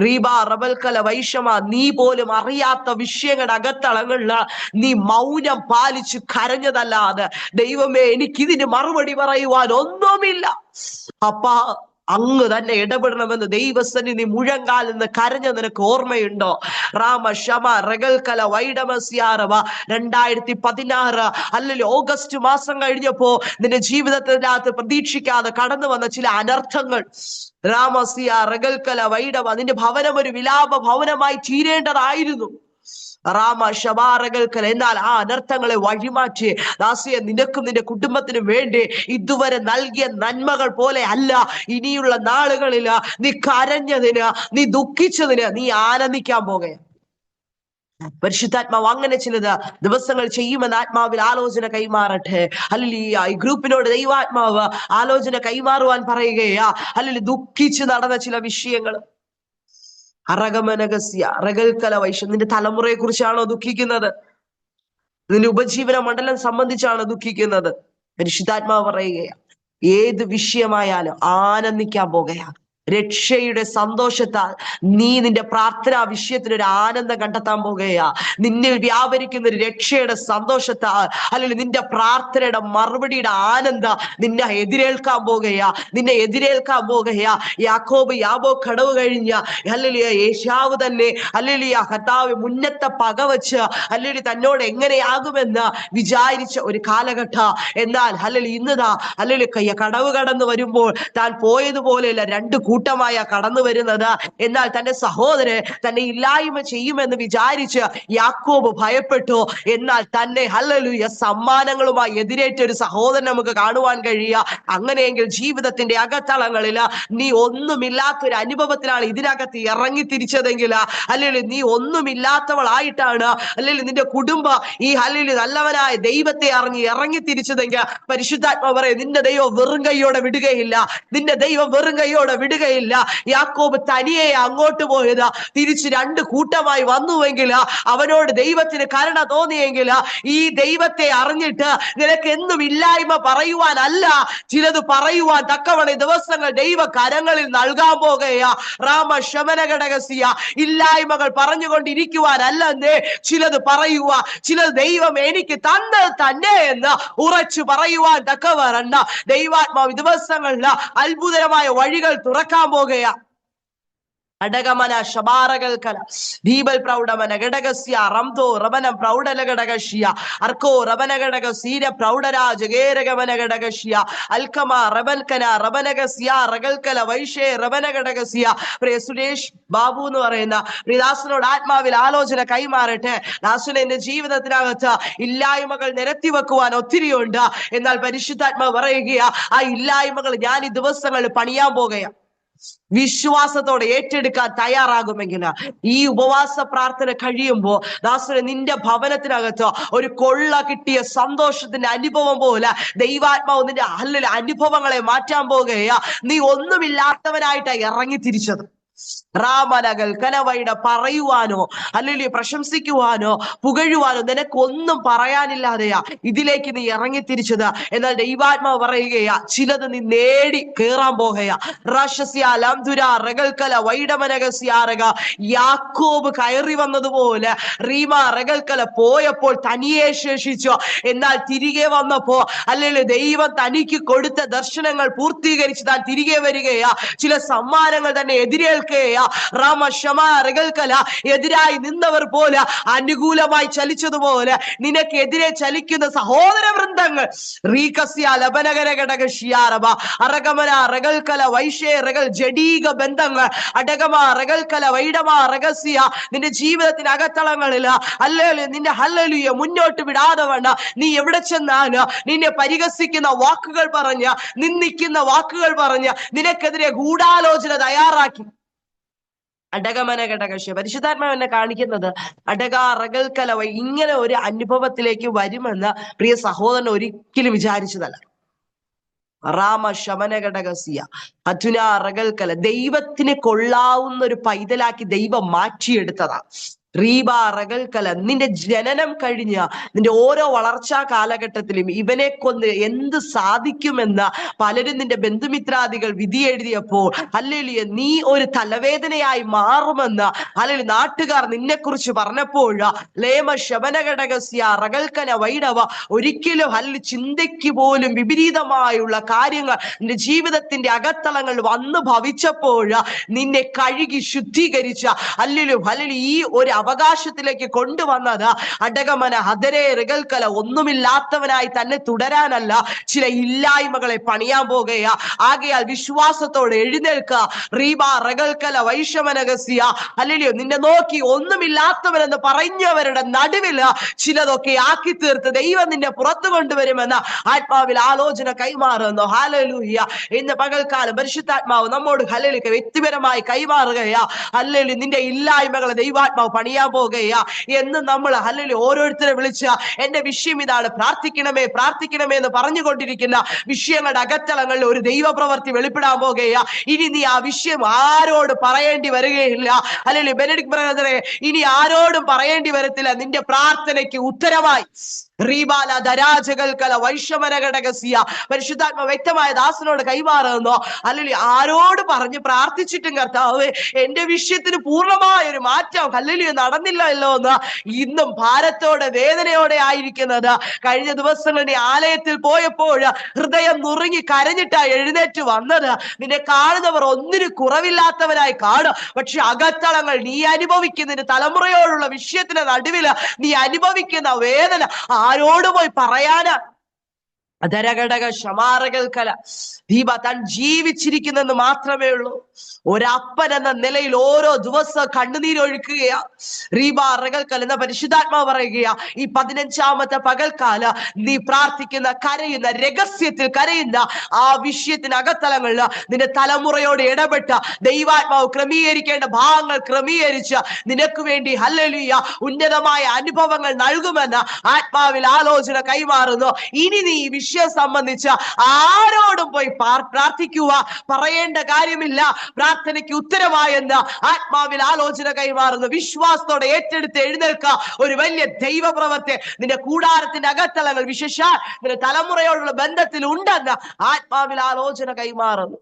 S1: റീബ റബൽക്കല വൈഷമ നീ പോലും അറിയാത്ത വിഷയങ്ങളുടെ അകത്തളങ്ങളില് നീ മൗനം പാലിച്ചു കരഞ്ഞതല്ലാതെ ദൈവമേ എനിക്കിതിന് മറുപടി പറയുവാൻ ഒന്നുമില്ല, അപ്പാ അങ്ങ് തന്നെ ഇടപെടണമെന്ന് ദൈവസന്നിധി മുഴങ്കാൽ നിന്ന് കരഞ്ഞ നിനക്ക് ഓർമ്മയുണ്ടോ? റാമ ഷമ റഗൽക്കല വൈഡമസ്യാറവ 2016 അല്ലെങ്കിൽ ഓഗസ്റ്റ് മാസം കഴിഞ്ഞപ്പോ നിന്റെ ജീവിതത്തിനകത്ത് പ്രതീക്ഷിക്കാതെ കടന്നു വന്ന ചില അനർത്ഥങ്ങൾ, രാമസിയ റഗൽക്കല വൈഡവ നിന്റെ ഭവനം ഒരു വിലാപ ഭവനമായി തീരേണ്ടതായിരുന്നു. റാമ ശബാറകൾക്കൽ എന്നാൽ ആ അനർത്ഥങ്ങളെ വഴിമാറ്റി ദാസിയെ നിനക്കും നിന്റെ കുടുംബത്തിനും വേണ്ടി ഇതുവരെ നൽകിയ നന്മകൾ പോലെ അല്ല ഇനിയുള്ള നാളുകളിൽ നീ കരഞ്ഞതിന്, നീ ദുഃഖിച്ചതിന് നീ ആനന്ദിക്കാൻ പോകുകയാണ്. പരിശുദ്ധാത്മാവ് അങ്ങനെ ചിലത് ദിവസങ്ങൾ ചെയ്യുമെന്ന് ആത്മാവിൽ ആലോചന കൈമാറട്ടെ. അല്ലെങ്കിൽ ഈ ഗ്രൂപ്പിനോട് ദൈവാത്മാവ് ആലോചന കൈമാറുവാൻ പറയുകയാ. അല്ലെങ്കിൽ ദുഃഖിച്ച് നടന്ന ചില വിഷയങ്ങൾ, അറകമനകസ്യ റഗൽക്കല വൈഷം നിന്റെ തലമുറയെ കുറിച്ചാണോ ദുഃഖിക്കുന്നത്? നിന്റെ ഉപജീവന മണ്ഡലം സംബന്ധിച്ചാണോ ദുഃഖിക്കുന്നത്? പരിശുദ്ധാത്മാവ് പറയുകയാ ഏത് വിഷയമായാലും ആനന്ദിക്കാൻ പോകുകയാ. രക്ഷയുടെ സന്തോഷത്താൽ നീ നിന്റെ പ്രാർത്ഥനാ വിഷയത്തിനൊരു ആനന്ദം കണ്ടെത്താൻ പോകുകയാ. നിന്നിൽ വ്യാപരിക്കുന്ന ഒരു രക്ഷയുടെ സന്തോഷത്താൽ അല്ലെങ്കിൽ നിന്റെ പ്രാർത്ഥനയുടെ മറുപടിയുടെ ആനന്ദം നിന്നെ എതിരേൽക്കാൻ പോകുകയാ, നിന്നെ എതിരേൽക്കാൻ പോകുകയാ. യാക്കോബ് യാബോ കടവ് കഴിഞ്ഞ അല്ലെങ്കിൽ യേശാവ് തന്നെ അല്ലെങ്കിൽ കർത്താവ് മുന്നത്തെ പകവച്ച് അല്ലെങ്കിൽ തന്നോട് എങ്ങനെയാകുമെന്ന് വിചാരിച്ച ഒരു കാലഘട്ട. എന്നാൽ അല്ലെങ്കിൽ ഇന്നതാ അല്ലെങ്കിൽ കടവ് കടന്നു വരുമ്പോൾ താൻ പോയതുപോലെയല്ല രണ്ട് കൂട്ടമായ കടന്നു വരുന്നത്. എന്നാൽ തന്റെ സഹോദരൻ തന്നെ ഇല്ലായ്മ ചെയ്യുമെന്ന് വിചാരിച്ച് യാക്കോബ് ഭയപ്പെട്ടു. എന്നാൽ തന്നെ ഹല്ലേലൂയ സമ്മാനങ്ങളുമായി എതിരേറ്റ ഒരു സഹോദരൻ നമുക്ക് കാണുവാൻ കഴിയുക. അങ്ങനെയെങ്കിൽ ജീവിതത്തിന്റെ അകത്തളങ്ങളിൽ നീ ഒന്നുമില്ലാത്തൊരു അനുഭവത്തിലാണ് ഇതിനകത്ത് ഇറങ്ങി തിരിച്ചതെങ്കിൽ, അല്ലെങ്കിൽ നീ ഒന്നുമില്ലാത്തവളായിട്ടാണ് അല്ലെങ്കിൽ നിന്റെ കുടുംബം ഈ അല്ലെങ്കിൽ നല്ലവനായ ദൈവത്തെ അറിഞ്ഞ് ഇറങ്ങി തിരിച്ചതെങ്കിൽ പരിശുദ്ധാത്മാവ് പറയും നിന്റെ ദൈവം വെറും കൈയോടെ വിടുകയില്ല, നിന്റെ ദൈവം വെറും കൈയോടെ വിടുകയില്ല. യാക്കോബ് തനിയെ അങ്ങോട്ട് പോയത് തിരിച്ച് രണ്ട് കൂട്ടമായി വന്നുവെങ്കിൽ, അവനോട് ദൈവത്തിന് കരുണ തോന്നിയെങ്കിൽ, ഈ ദൈവത്തെ അറിഞ്ഞിട്ട് നിനക്ക് എന്നും ഇല്ലായ്മ പറയുവാനല്ല, ചിലത് പറയുവാൻ തക്കവണ ദിവസങ്ങൾ ദൈവ കരങ്ങളിൽ നൽകാൻ പോകുകയാ. റാമ ശമനഘടകസിയ ഇല്ലായ്മകൾ പറഞ്ഞുകൊണ്ടിരിക്കുവാനല്ലെന്നേ ചിലത് പറയുക, ചിലത് ദൈവം എനിക്ക് തന്നത് തന്നെ എന്ന് ഉറച്ചു പറയുവാൻ തക്കവരണ്ട ദൈവാത്മാവ് ദിവസങ്ങളിൽ അത്ഭുതകരമായ വഴികൾ തുറക്കാൻ പോകുകയാ. അടകമന ശബാരകൽക്കല ദീപൽ പ്രൗഢമന ഘടകസ്യ റംതോ റബനം പ്രൗഢല ഘടകശ്യ അർക്കോ റബന ഘടകസീര പ്രൗഢരാജ ഗേരഗമന ഘടകശ്യ അൽക്കമ റബൽക്കന റബനകസ്യ റഗൽക്കല വൈഷേ റബന ഘടകസ്യ. പ്രിയ സുരേഷ് ബാബു എന്ന് പറയുന്ന പ്രിയദാസനോട് ആത്മാവിൽ ആലോചന കൈമാറട്ടെ. ദാസന് എന്റെ ജീവിതത്തിനകത്ത് ഇല്ലായ്മകൾ നിരത്തി വെക്കുവാൻ ഒത്തിരിയുണ്ട്. എന്നാൽ പരിശുദ്ധാത്മാവ് പറയുകയാ ആ ഇല്ലായ്മകൾ ഞാൻ ഈ ദിവസങ്ങളിൽ പണിയാൻ പോകുകയാ. വിശ്വാസത്തോടെ ഏറ്റെടുക്കാൻ തയ്യാറാകുമെങ്കിൽ ഈ ഉപവാസ പ്രാർത്ഥന കഴിയുമ്പോൾ ദാസന് നിന്റെ ഭവനത്തിനകത്ത് ഒരു കൊള്ള കിട്ടിയ സന്തോഷത്തിന്റെ അനുഭവം പോലെ ദൈവാത്മാവ് നിന്റെ അനുഭവങ്ങളെ മാറ്റാൻ പോകുകയാ. നീ ഒന്നുമില്ലാത്തവനായിട്ടാണ് ഇറങ്ങി തിരിച്ചത്. റാമനകൾ കനവൈഡ പറയുവാനോ അല്ലെങ്കിൽ പ്രശംസിക്കുവാനോ പുകഴുവാനോ നിനക്കൊന്നും പറയാനില്ലാതെയാ ഇതിലേക്ക് നീ ഇറങ്ങി തിരിച്ചത്. എന്നാൽ ദൈവാത്മാവ് പറയുകയാ ചിലത് നീ നേടി കേറാൻ പോകുകയാ. യാക്കോബ് കയറി വന്നതുപോലെ റീമ റഗൽക്കല പോയപ്പോൾ തനിയെ ശേഷിച്ചു. എന്നാൽ തിരികെ വന്നപ്പോ അല്ലെങ്കിൽ ദൈവം തനിക്ക് കൊടുത്ത ദർശനങ്ങൾ പൂർത്തീകരിച്ച് താൻ തിരികെ വരികയാ. ചില സമ്മാനങ്ങൾ തന്നെ എതിരേൽക്കുകയാ. റാമ ഷമ റഗൽക്കല എതിരായി നിന്നവർ പോലെ അനുകൂലമായി ചലിച്ചതുപോലെ നിനക്കെതിരെ ചലിക്കുന്ന സഹോദര വൃന്ദങ്ങൾ റീകസ്യ ലബനഗര ഘടകശ്യാരവ അറഗമന റഗൽക്കല വൈഷേ റഗൽ ജഡീക ബന്ധങ്ങൾ അടകമ റഗൽക്കല വൈഡമ റഗസ്യ നിന്റെ ജീവിതത്തിന് അകത്തളങ്ങളിൽ അല്ലെങ്കിൽ നിന്റെ ഹല്ലേലൂയ മുന്നോട്ട് വിടാതെ വേണ്ട. നീ എവിടെ ചെന്നാലും നിന്നെ പരിഹസിക്കുന്ന വാക്കുകൾ പറഞ്ഞ് നിന്ദിക്കുന്ന വാക്കുകൾ പറഞ്ഞ് നിനക്കെതിരെ ഗൂഢാലോചന തയ്യാറാക്കി അടകമന ഘടകശ പരിശുദ്ധാത്മാവ് എന്നെ കാണിക്കുന്നത് അടക അറകൽക്കല ഇങ്ങനെ ഒരു അനുഭവത്തിലേക്ക് വരുമെന്ന് പ്രിയ സഹോദരൻ ഒരിക്കലും വിചാരിച്ചതല്ല. റാമ ശമന ഘടകസിയ അധുന അറകൽക്കല ദൈവത്തിന് കൊള്ളാവുന്ന ഒരു പൈതലാക്കി ദൈവം മാറ്റിയെടുത്തതാ. റീബ അറകൽക്കല നിന്റെ ജനനം കഴിഞ്ഞ നിന്റെ ഓരോ വളർച്ചാ കാലഘട്ടത്തിലും ഇവനെ കൊണ്ട് എന്ത് സാധിക്കുമെന്ന് പലരും നിന്റെ ബന്ധുമിത്രാദികൾ വിധി എഴുതിയപ്പോൾ ഹല്ലേലൂയ നീ ഒരു തലവേദനയായി മാറുമെന്ന് ഹല്ലേലൂയ നാട്ടുകാർ നിന്നെ കുറിച്ച് പറഞ്ഞപ്പോൾ ലേമ ശമനഘടകസ്യ അറകൽക്കല വൈഡവ ഒരിക്കലും ചിന്തയ്ക്ക് പോലും വിപരീതമായുള്ള കാര്യങ്ങൾ നിന്റെ ജീവിതത്തിന്റെ അകത്തളങ്ങൾ വന്നു ഭവിച്ചപ്പോൾ നിന്നെ കഴുകി ശുദ്ധീകരിച്ച ഹല്ലേലൂയ ഈ ഒരു അവകാശത്തിലേക്ക് കൊണ്ടുവന്നത് അടകമന ഹദരേ റിഗൽക്കല ഒന്നുമില്ലാത്തവനായി തന്നെ തുടരാനല്ല, ചില ഇല്ലായ്മകളെ പണിയാൻ പോകുകയാ. ആകയാൽ വിശ്വാസത്തോടെ എഴുന്നേൽക്കുക. റീബ റഗൽക്കല വൈഷമനഗസിയ ഹല്ലേലൂയ നിന്നെ നോക്കി ഒന്നുമില്ലാത്തവനെന്ന് പറഞ്ഞവരുടെ നടുവില് ചിലതൊക്കെ ആക്കി തീർത്ത് ദൈവം നിന്നെ പുറത്തു കൊണ്ടുവരുമെന്ന് ആത്മാവിൽ ആലോചന കൈമാറുന്നു. ഹല്ലേലൂയ ഇന്ന് പകൽക്കാലം പരിശുദ്ധാത്മാവ് നമ്മോട് ഹല്ലേലൂയ വ്യക്തിപരമായി കൈമാറുകയാ. ഹല്ലേലൂയ നിന്റെ ഇല്ലായ്മകളെ ദൈവാത്മാവ് പണിയാൻ പോകുകയാ എന്ന് നമ്മൾ ഹല്ലേലൂയ ഓരോരുത്തരെ വിളിച്ച എന്റെ വിഷയം ഇതാണ്, പ്രാർത്ഥിക്കണമേ പ്രാർത്ഥിക്കണമേ എന്ന് പറഞ്ഞുകൊണ്ടിരിക്കുന്ന വിഷയങ്ങളുടെ അകത്തളങ്ങളിൽ ഒരു ദൈവപ്രവൃത്തി വെളിപ്പെടാൻ പോകുകയാ. ഇനി നീ ആ വിഷയം ആരോട് പറയേണ്ടി വരികയില്ല. ഹല്ലേലൂയ ബെനഡിക്ട് ബ്രദറെ ഇനി ആരോടും പറയേണ്ടി വരത്തില്ല. നിന്റെ പ്രാർത്ഥനയ്ക്ക് ഉത്തരമായി റീബാല ധരാജകൽക്കല വൈഷമനഘടകസിയ പരിശുദ്ധാത്മ വ്യക്തമായ ദാസനോട് കൈമാറുന്നു. ഹല്ലേലൂയ ആരോട് പറഞ്ഞ് പ്രാർത്ഥിച്ചിട്ടും കർത്താവ് എന്റെ വിഷയത്തിന് പൂർണ്ണമായ ഒരു മാറ്റം ഹല്ലേലൂയ നടന്നില്ലല്ലോ എന്ന് ഇന്നും ഭാരത്തോടെ വേദനയോടെ ആയിരിക്കുന്നത്. കഴിഞ്ഞ ദിവസങ്ങളിൽ ആലയത്തിൽ പോയപ്പോൾ ഹൃദയം നുറുങ്ങി കരഞ്ഞിട്ടാ എഴുന്നേറ്റ് വന്നത്. നിന്നെ കാണുന്നവർ ഒന്നിനും കുറവില്ലാത്തവരായി കാണും. പക്ഷെ അകത്തളങ്ങൾ നീ അനുഭവിക്കുന്നതിന് തലമുറയോടുള്ള വിഷയത്തിന്റെ നടുവില് നീ അനുഭവിക്കുന്ന വേദന ആരോട് പോയി പറയാനാ? അധരഘടക ശമാരകൽക്കല ദീപ താൻ ജീവിച്ചിരിക്കുന്നെന്ന് മാത്രമേ ഉള്ളൂ. ഒരപ്പൻ എന്ന നിലയിൽ ഓരോ ദിവസം കണ്ണുനീരൊഴുക്കുകയാ. റീബ റഗൽക്കൽ എന്ന പരിശുദ്ധാത്മാവ് പറയുകയാ ഈ 15ാമത്തെ പകൽക്കാല നീ പ്രാർത്ഥിക്കുന്ന കരയുന്ന രഹസ്യത്തിൽ കരയുന്ന ആ വിഷയത്തിനകത്തലങ്ങളിൽ നിന്റെ തലമുറയോട് ഇടപെട്ട ദൈവാത്മാവ് ക്രമീകരിക്കേണ്ട ഭാഗങ്ങൾ ക്രമീകരിച്ച് നിനക്ക് വേണ്ടി ഹല്ലേലൂയ ഉന്നതമായ അനുഭവങ്ങൾ നൽകുമെന്ന് ആത്മാവിൽ ആലോചന കൈമാറുന്നു. ഇനി നീ ഈ വിഷയം സംബന്ധിച്ച് ആരോടും പോയി പ്രാർത്ഥിക്കുക, പറയേണ്ട കാര്യമില്ല. പ്രാർത്ഥനയ്ക്ക് ഉത്തരമായെന്ന് ആത്മാവിൽ ആലോചന കൈമാറുന്നു. വിശ്വാസത്തോടെ ഏറ്റെടുത്ത് എഴുന്നേൽക്കുക. ഒരു വലിയ ദൈവപ്രവൃത്തി നിന്റെ കൂടാരത്തിന്റെ അകത്തളങ്ങൾ വിശേഷ നിന്റെ തലമുറയോടുള്ള ബന്ധത്തിൽ ഉണ്ടെന്ന് ആത്മാവിൽ ആലോചന കൈമാറുന്നു.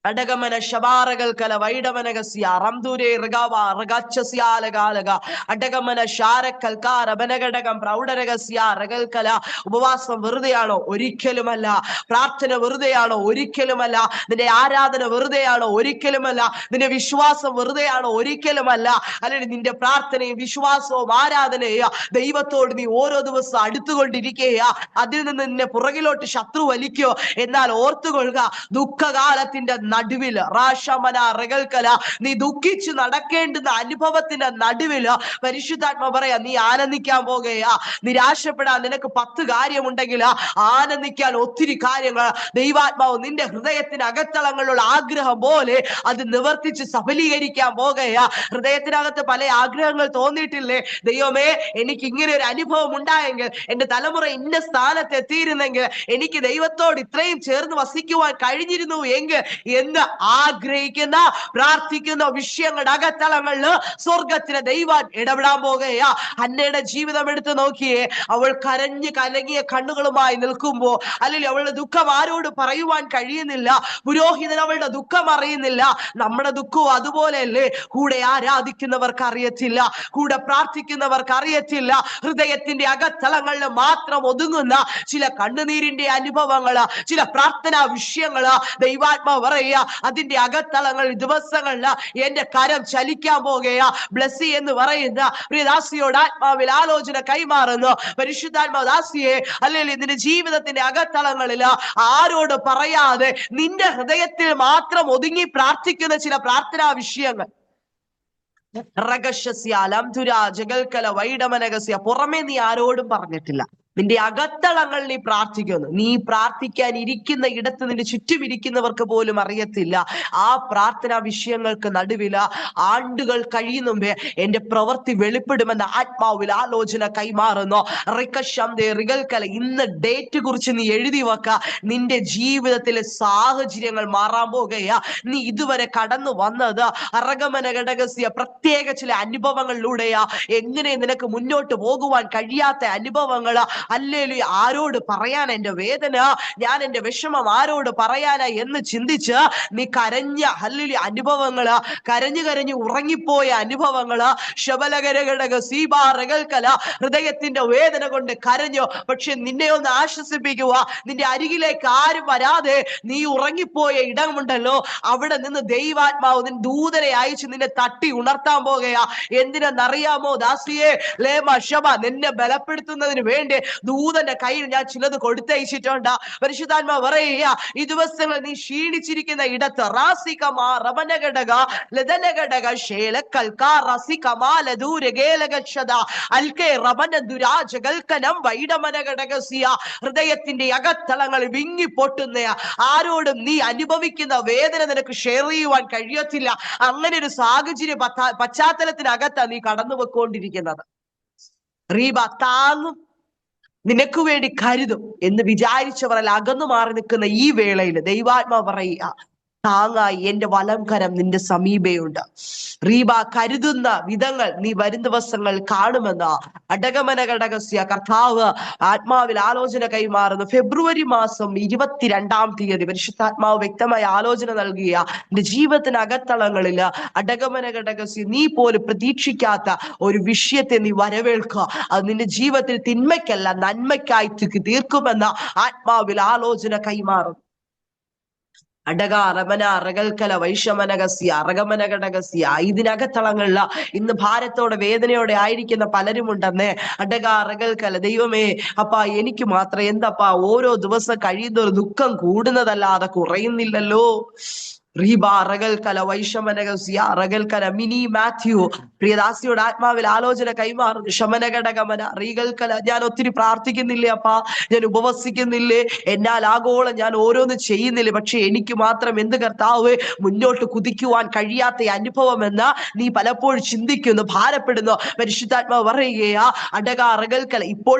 S1: അടകമന ശബാരകൽക്കല വൈഡമനഗസ്യ റംദൂരേ ഋഗവ ഋഗച്ഛസ്യാലകാലക അടകമന ശാരക്കൽക്കാര ബനഘടകം പ്രൗഢരഹസ്യ റഗൽക്കല ഉപവാസം വെറുതെയാണോ? ഒരിക്കലുമല്ല. പ്രാർത്ഥന വെറുതെയാണോ? ഒരിക്കലുമല്ല. നിന്റെ ആരാധന വെറുതെയാണോ? ഒരിക്കലുമല്ല. നിന്റെ വിശ്വാസം വെറുതെയാണോ? ഒരിക്കലുമല്ല. അല്ലെങ്കിൽ നിന്റെ പ്രാർത്ഥനയും വിശ്വാസവും ആരാധനയും ദൈവത്തോട് നീ ഓരോ ദിവസം അടുത്തുകൊണ്ടിരിക്കുക. അതിൽ നിന്ന് നിന്നെ പുറകിലോട്ട് ശത്രു വലിക്കോ? എന്നാൽ ഓർത്തുകൊള്ളുക, ദുഃഖകാലത്തിന്റെ നടുവില് റാഷമന റഗൽക്കല നീ ദുഃഖിച്ചു നടക്കേണ്ടുന്ന അനുഭവത്തിന്റെ നടുവില് പരിശുദ്ധാത്മ പറയാ നീ ആനന്ദിക്കാൻ പോകുകയാ. നിരാശപ്പെടാൻ നിനക്ക് 10 കാര്യമുണ്ടെങ്കിൽ ആനന്ദിക്കാൻ ഒത്തിരി കാര്യങ്ങൾ ദൈവാത്മാവ് നിന്റെ ഹൃദയത്തിന് അകത്തളങ്ങളിലുള്ള ആഗ്രഹം പോലെ അത് നിവർത്തിച്ച് സഫലീകരിക്കാൻ പോകുകയാ. ഹൃദയത്തിനകത്ത് പല ആഗ്രഹങ്ങൾ തോന്നിയിട്ടില്ലേ? ദൈവമേ എനിക്ക് ഇങ്ങനെ ഒരു അനുഭവം ഉണ്ടായെങ്കിൽ, എന്റെ തലമുറ ഇന്ന സ്ഥാനത്ത് എത്തിയിരുന്നെങ്കിൽ, എനിക്ക് ദൈവത്തോട് ഇത്രയും ചേർന്ന് വസിക്കുവാൻ കഴിഞ്ഞിരുന്നു എങ്കിൽ എന്ന് ആഗ്രഹിക്കുന്ന പ്രാർത്ഥിക്കുന്ന വിഷയങ്ങളുടെ അകത്തളങ്ങളിൽ സ്വർഗത്തിലെ ദൈവം ഇടപെടാൻ പോകുകയാ. ഹന്നയുടെ ജീവിതം എടുത്തു നോക്കിയേ. അവൾ കരഞ്ഞു കലങ്ങിയ കണ്ണുകളുമായി നിൽക്കുമ്പോ അല്ലെങ്കിൽ അവളുടെ ദുഃഖം ആരോട് പറയുവാൻ കഴിയുന്നില്ല. പുരോഹിതൻ അവളുടെ ദുഃഖം അറിയുന്നില്ല. നമ്മുടെ ദുഃഖവും അതുപോലെയല്ലേ? കൂടെ ആരാധിക്കുന്നവർക്ക് അറിയത്തില്ല, കൂടെ പ്രാർത്ഥിക്കുന്നവർക്ക് അറിയത്തില്ല. ഹൃദയത്തിന്റെ അകത്തളങ്ങളിൽ മാത്രം ഒതുങ്ങുന്ന ചില കണ്ണുനീരിന്റെ അനുഭവങ്ങള്, ചില പ്രാർത്ഥനാ വിഷയങ്ങള് ദൈവാത്മാവ് പറയുക അതിന്റെ അകത്തളങ്ങളിൽ ദിവസങ്ങളിൽ എന്റെ കരം ചലിക്കാൻ പോകുകയാ. ബ്ലസ്സി എന്ന് പറയുന്ന പ്രിയദാസിയോട് ആത്മാവിൽ ആലോചന കൈമാറുന്നു. പരിശുദ്ധാത്മാവ് ദാസിയെ അല്ലെങ്കിൽ നിന്റെ ജീവിതത്തിന്റെ അകത്തളങ്ങളിൽ ആരോട് പറയാതെ നിന്റെ ഹൃദയത്തിൽ മാത്രം ഒതുങ്ങി പ്രാർത്ഥിക്കുന്ന ചില പ്രാർത്ഥനാ വിഷയങ്ങൾ പുറമേ നീ ആരോടും പറഞ്ഞിട്ടില്ല. നിന്റെ അകത്തളങ്ങൾ നീ പ്രാർത്ഥിക്കുന്നു. നീ പ്രാർത്ഥിക്കാൻ ഇരിക്കുന്ന ഇടത്ത് നിന്റെ ചുറ്റും ഇരിക്കുന്നവർക്ക് പോലും അറിയത്തില്ല. ആ പ്രാർത്ഥനാ വിഷയങ്ങൾക്ക് നടുവില ആണ്ടുകൾ കഴിയും മുമ്പേ എന്റെ പ്രവൃത്തി വെളിപ്പെടുമെന്ന ആത്മാവിൽ ആലോചന കൈമാറുന്നു. ഇന്ന് ഡേറ്റ് കുറിച്ച് നീ എഴുതി വെക്ക. നിന്റെ ജീവിതത്തിലെ സാഹചര്യങ്ങൾ മാറാൻ പോകുകയാ. നീ ഇതുവരെ കടന്നു വന്നത് അറഗമന ഘടകസ്യ പ്രത്യേക ചില അനുഭവങ്ങളിലൂടെയാ. എങ്ങനെ നിനക്ക് മുന്നോട്ട് പോകുവാൻ കഴിയാത്ത അനുഭവങ്ങൾ. ഹല്ലേലൂയ. ആരോട് പറയാൻ എന്റെ വേദന, ഞാൻ എന്റെ വിഷമം ആരോട് പറയാനാ എന്ന് ചിന്തിച്ച് നീ കരഞ്ഞ ഹല്ലേലൂയ അനുഭവങ്ങള്, കരഞ്ഞു ഉറങ്ങിപ്പോയ അനുഭവങ്ങള്, ശബലകരഘടക സീബാറകൽക്കല ഹൃദയത്തിന്റെ വേദന കൊണ്ട് കരഞ്ഞു. പക്ഷെ നിന്നെ ഒന്ന് ആശ്വസിപ്പിക്കുക, നിന്റെ അരികിലേക്ക് ആരും വരാതെ നീ ഉറങ്ങിപ്പോയ ഇടമുണ്ടല്ലോ, അവിടെ നിന്ന് ദൈവാത്മാവ് നിൻ ദൂതനെ അയച്ച് നിന്നെ തട്ടി ഉണർത്താൻ പോകുകയാ. എന്തിനെന്നറിയാമോ ദാസിയെ, ലേമ ശബ, നിന്നെ ബലപ്പെടുത്തുന്നതിന് വേണ്ടി ദൂതന്റെ കയ്യിൽ ഞാൻ ചിലത് കൊടുത്തയച്ചിട്ടുണ്ട്. പരിശുദ്ധാത്മാ പറയുക, ഈ ദിവസങ്ങൾ നീ ക്ഷീണിച്ചിരിക്കുന്ന ഇടത്ത് റാസികമാ റമനഘടക ലതനഘടക ശേലക്കൽക്കാ റസികമാലദൂരഗേലഗക്ഷദ അൽകെ റമന ദുരാജകൽക്കനം വൈഡമനഘടകസിയ ഹൃദയത്തിന്റെ അകത്തളങ്ങൾ വിങ്ങിപ്പൊട്ടുന്ന ആരോടും നീ അനുഭവിക്കുന്ന വേദന നിനക്ക് ഷെയർ ചെയ്യുവാൻ കഴിയത്തില്ല. അങ്ങനെ ഒരു സാഹചര്യ പശ്ചാത്തലത്തിനകത്താണ് നീ കടന്നു പോയിക്കൊണ്ടിരിക്കുന്നത്. റീബ താങ്ങും, നിനക്ക് വേണ്ടി കരുതും എന്ന് വിചാരിച്ചവരല്ല അകന്നു മാറി നിൽക്കുന്ന ഈ വേളയിൽ ദൈവാത്മാവ് പറയുക, താങ്ങായി എന്റെ വലം കരം നിന്റെ സമീപയുണ്ട്. റീബ, കരുതുന്ന വിധങ്ങൾ നീ വരും ദിവസങ്ങൾ കാണുമെന്ന് അടകമന ഘടകസ്യ കർത്താവ് ആത്മാവിൽ ആലോചന കൈമാറുന്നു. ഫെബ്രുവരി മാസം 22-ാം തീയതി പരിശുദ്ധാത്മാവ് വ്യക്തമായ ആലോചന നൽകിയ നിന്റെ ജീവിതത്തിന് അകത്തളങ്ങളില് അടകമന ഘടകസ്യ നീ പോലും പ്രതീക്ഷിക്കാത്ത ഒരു വിഷയത്തെ നീ വരവേൽക്കുക. അത് നിന്റെ ജീവിതത്തിൽ തിന്മയ്ക്കല്ല നന്മയ്ക്കായി തീർക്കുമെന്ന ആത്മാവിൽ ആലോചന കൈമാറും. അടക അറമന അറകൽക്കല വൈഷമനകസ്യ അറഗമനഘടകസ്യ ഇതിനകത്തളങ്ങളില ഇന്ന് ഭാരത്തോടെ വേദനയോടെ ആയിരിക്കുന്ന പലരുമുണ്ടെന്നേ. അടക അറകൽക്കല, ദൈവമേ അപ്പാ എനിക്ക് മാത്രം എന്തപ്പാ ഓരോ ദിവസം കഴിയുന്ന ഒരു ദുഃഖം കൂടുന്നതല്ലാതെ കുറയുന്നില്ലല്ലോ. റീബ അറകൽക്കല വൈഷമനകസ്യ അറകൽക്കല മിനി മാത്യു പ്രിയദാസിയുടെ ആത്മാവിൽ ആലോചന കൈമാറുന്നു. ശമനഘടകമന റീകൽക്കല, ഞാൻ ഒത്തിരി പ്രാർത്ഥിക്കുന്നില്ലേ അപ്പാ, ഞാൻ ഉപവസിക്കുന്നില്ലേ, എന്നാൽ ആഗോളം ഞാൻ ഓരോന്ന് ചെയ്യുന്നില്ലേ, പക്ഷെ എനിക്ക് മാത്രം എന്ത് കർത്താവ് മുന്നോട്ട് കുതിക്കുവാൻ കഴിയാത്ത അനുഭവം എന്ന് നീ പലപ്പോഴും ചിന്തിക്കുന്നു, ഭാരപ്പെടുന്നു. പരിശുദ്ധാത്മാവ് പറയുകയാ, അടക അറകൽക്കല, ഇപ്പോൾ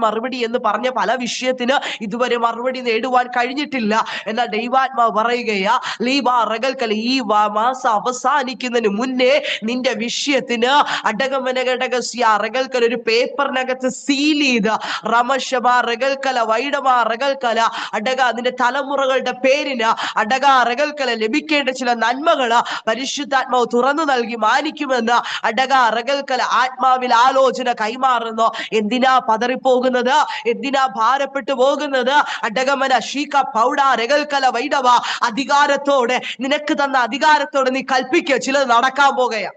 S1: മറുപടി എന്ന് പറഞ്ഞ പല വിഷയത്തിന് ഇതുവരെ മറുപടി നേടുവാൻ കഴിഞ്ഞിട്ടില്ല. എന്നാൽ ദൈവാത്മാവ് പറയുകയാ, ലീബ അറകൽക്കല, ഈ മാസം അവസാനിക്കുന്നതിന് മുന്നേ നിന്റെ വിഷയത്തിന് അടകമന ഘടകസ്യ അറകൽക്കല ഒരു പേപ്പറിനകത്ത് സീൽ ചെയ്ത് റമശമ അറകൽക്കല വൈഡമ അറകൽക്കല അടക നിന്റെ തലമുറകളുടെ പേരിന് അടക അറകൽക്കല ലഭിക്കേണ്ട ചില നന്മകള് പരിശുദ്ധാത്മാവ് തുറന്നു നൽകി മാനിക്കുമെന്ന് അടക അറകൽക്കല ആത്മാവിൽ ആലോചന കൈമാറുന്നു. എന്തിനാ പതറിപ്പോകുന്നത്, എന്തിനാ ഭാരപ്പെട്ടു പോകുന്നത്? അടകമന ഷീക പൗഡ അറകൽക്കല വൈഡവ അധികാരത്തോടെ, നിനക്ക് തന്ന അധികാരത്തോടെ നീ കൽപ്പിക്കുക, ചിലത് നടക്കാൻ പോകുകയാ.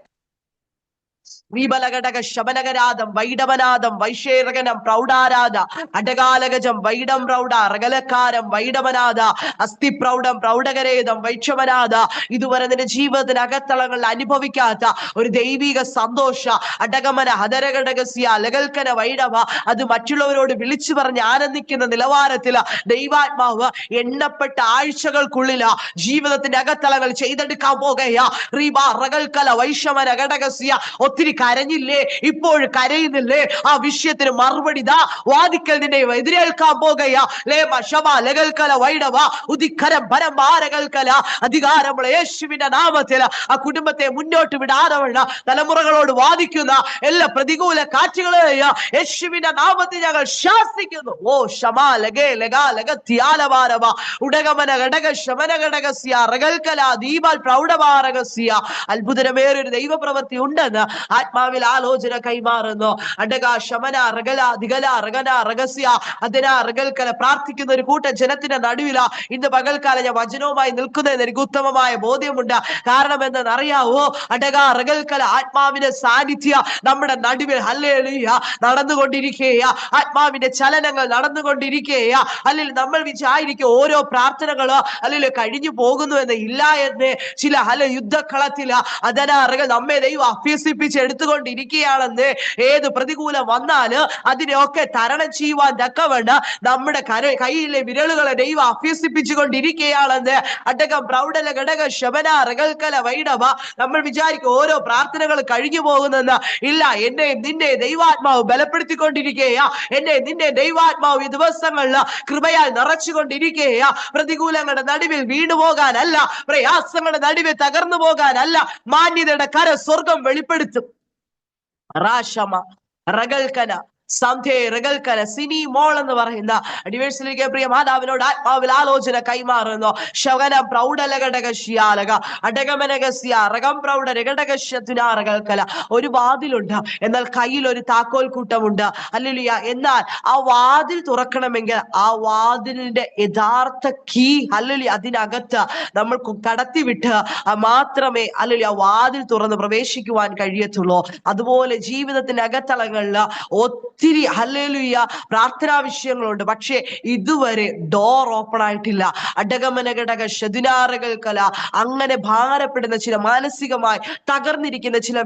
S1: വിബലഘടക ശബനകരാധം വൈഡവനാദം വൈശേരകനം പ്രൗഢാരാധ അടകാലഗജം വൈഡം പ്രൗഢ റകലക്കാരം വൈഡവനാഥ അസ്ഥി പ്രൗഢം പ്രൗഢകരേതം വൈക്ഷമനാഥ. ഇതുവരെ നിന്റെ ജീവിതത്തിന് അകത്തളങ്ങളിൽ അനുഭവിക്കാത്ത ഒരു ദൈവിക സന്തോഷ അടകമന ഹതരഘടകസ്യ ലകൽക്കന വൈഡവ, അത് മറ്റുള്ളവരോട് വിളിച്ചു പറഞ്ഞ് ആനന്ദിക്കുന്ന നിലവാരത്തില് ദൈവാത്മാവ് എണ്ണപ്പെട്ട ആഴ്ചകൾക്കുള്ളില ജീവിതത്തിന്റെ അകത്തളങ്ങൾ ചെയ്തെടുക്കാൻ പോകുകയാ. റീബ റകൽക്കല വൈഷമന ഘടകസ്യ, ഒത്തിരി കരഞ്ഞില്ലേ, ഇപ്പോൾ കരയുന്നില്ലേ, ആ വിഷയത്തിന് മറുപടി ദാ വാദിക്കൽ നിന്നെ എതിരേൽക്കാൻ പോകുകയാ. ലകൽക്കല വൈഡവ ഉദിക്കരം പരമാരകൽക്കല അധികാരമുള്ള യേശുവിന്റെ നാമത്തിൽ ആ കുടുംബത്തെ മുന്നോട്ട് വിടാതവണ്ണ തലമുറകളോട് വാദിക്കുന്ന എല്ലാ പ്രതികൂല കാറ്റുകളെയും യേശുവിന്റെ നാമത്തിൽ ഞങ്ങൾ ശാസിക്കുന്നു. ഓ ശമാ ലഗേ ലഗാ ലഗത്യാലവാരവ ഉടകമന ഘടക ശമന ഘടകസ്യ റകൽക്കല ദീപാൽ പ്രൗഢമാരകസ്യ. അത്ഭുതമേറൊരു ദൈവപ്രവൃത്തി ഉണ്ടെന്ന് ആത്മാവിൽ ആലോചന കൈമാറുന്നു. അടക ശമന റഗല ദിഗല റഗന റഗസ്യ അതിന റഗൽക്കല പ്രാർത്ഥിക്കുന്ന ഒരു കൂട്ടം ജനത്തിന്റെ നടുവില ഇന്ന് പകൽക്കാലം ഞാൻ വചനവുമായി നിൽക്കുന്നതിന് എനിക്ക് ഉത്തമമായ ബോധ്യമുണ്ട്. കാരണം എന്തെന്നറിയാവോ, അടക റഗൽക്കല ആത്മാവിന്റെ സാന്നിധ്യ നമ്മുടെ നടുവിൽ ഹല്ലേലൂയ നടന്നുകൊണ്ടിരിക്കുക, ആത്മാവിന്റെ ചലനങ്ങൾ നടന്നുകൊണ്ടിരിക്കുക. അല്ലെങ്കിൽ നമ്മൾ വിചാരിക്കും ഓരോ പ്രാർത്ഥനകളോ അല്ലെങ്കിൽ കഴിഞ്ഞു പോകുന്നു എന്ന്, ഇല്ല എന്ന് ചില യുദ്ധക്കളത്തില അതന റഗൽ നമ്മെ ദൈവം അഭ്യസിപ്പിച്ച് എടുത്തുകൊണ്ടിരിക്കുകയാണെന്ന്. ഏത് പ്രതികൂലം വന്നാല് അതിനെയൊക്കെ തരണം ചെയ്യുവാൻ തക്കവണ്ണം നമ്മുടെ കയ്യിലെ വിരലുകളെ ദൈവം അഭ്യസിപ്പിച്ചുകൊണ്ടിരിക്കുകയാണെന്ന്. അടകം പ്രൗഢല ഘടക ശബന റകൽക്കല വൈഡവ. നമ്മൾ വിചാരിക്കും ഓരോ പ്രാർത്ഥനകൾ കഴിഞ്ഞു പോകുന്നെന്ന്. ഇല്ല, എന്നെ നിന്നെ ദൈവാത്മാവ് ബലപ്പെടുത്തിക്കൊണ്ടിരിക്കുകയാ. എന്നെ നിന്നെ ദൈവാത്മാവ് ഈ ദിവസങ്ങളിൽ കൃപയാൽ നിറച്ചുകൊണ്ടിരിക്കുകയാ. പ്രതികൂലങ്ങളുടെ നടുവിൽ വീണുപോകാനല്ല, പ്രയാസങ്ങളുടെ നടുവിൽ തകർന്നു പോകാനല്ല, മാന്യതയുടെ കര സ്വർഗം വെളിപ്പെടുത്തും. റാഷമ റകൽക്കന സന്ധ്യ റകൽക്കല സിനി മോൾ എന്ന് പറയുന്ന ഡിവേഴ്സിലേക്ക് പ്രിയ മാതാവിനോട് ആത്മാവിൽ ആലോചന കൈമാറുന്നു. ശവനം പ്രൗഢലഘടകശ്യാലക അടകമനകസ്യ റകം പ്രൗഢരഘടകശ്യതുനാറകൽക്കല. ഒരു വാതിലുണ്ട്, എന്നാൽ കയ്യിൽ ഒരു താക്കോൽ കൂട്ടമുണ്ട്. ഹല്ലേലൂയ. എന്നാൽ ആ വാതിൽ തുറക്കണമെങ്കിൽ ആ വാതിലിന്റെ യഥാർത്ഥ കീ ഹല്ലേലൂയ അതിനകത്ത് നമ്മൾ കടത്തിവിട്ട് മാത്രമേ ഹല്ലേലൂയ ആ വാതിൽ തുറന്ന് പ്രവേശിക്കുവാൻ കഴിയത്തുള്ളൂ. അതുപോലെ ജീവിതത്തിന്റെ അകത്തളങ്ങളിൽ ഒത്തിരി ഹല്ലേലൂയ പ്രാർത്ഥനാ വിഷയങ്ങളുണ്ട്, പക്ഷേ ഇതുവരെ ഡോർ ഓപ്പൺ ആയിട്ടില്ല. അടകമനഘടക ശതുനാറകൽക്കല. അങ്ങനെ ഭാരപ്പെടുന്ന ചില മാനസികമായി തകർന്നിരിക്കുന്ന ചില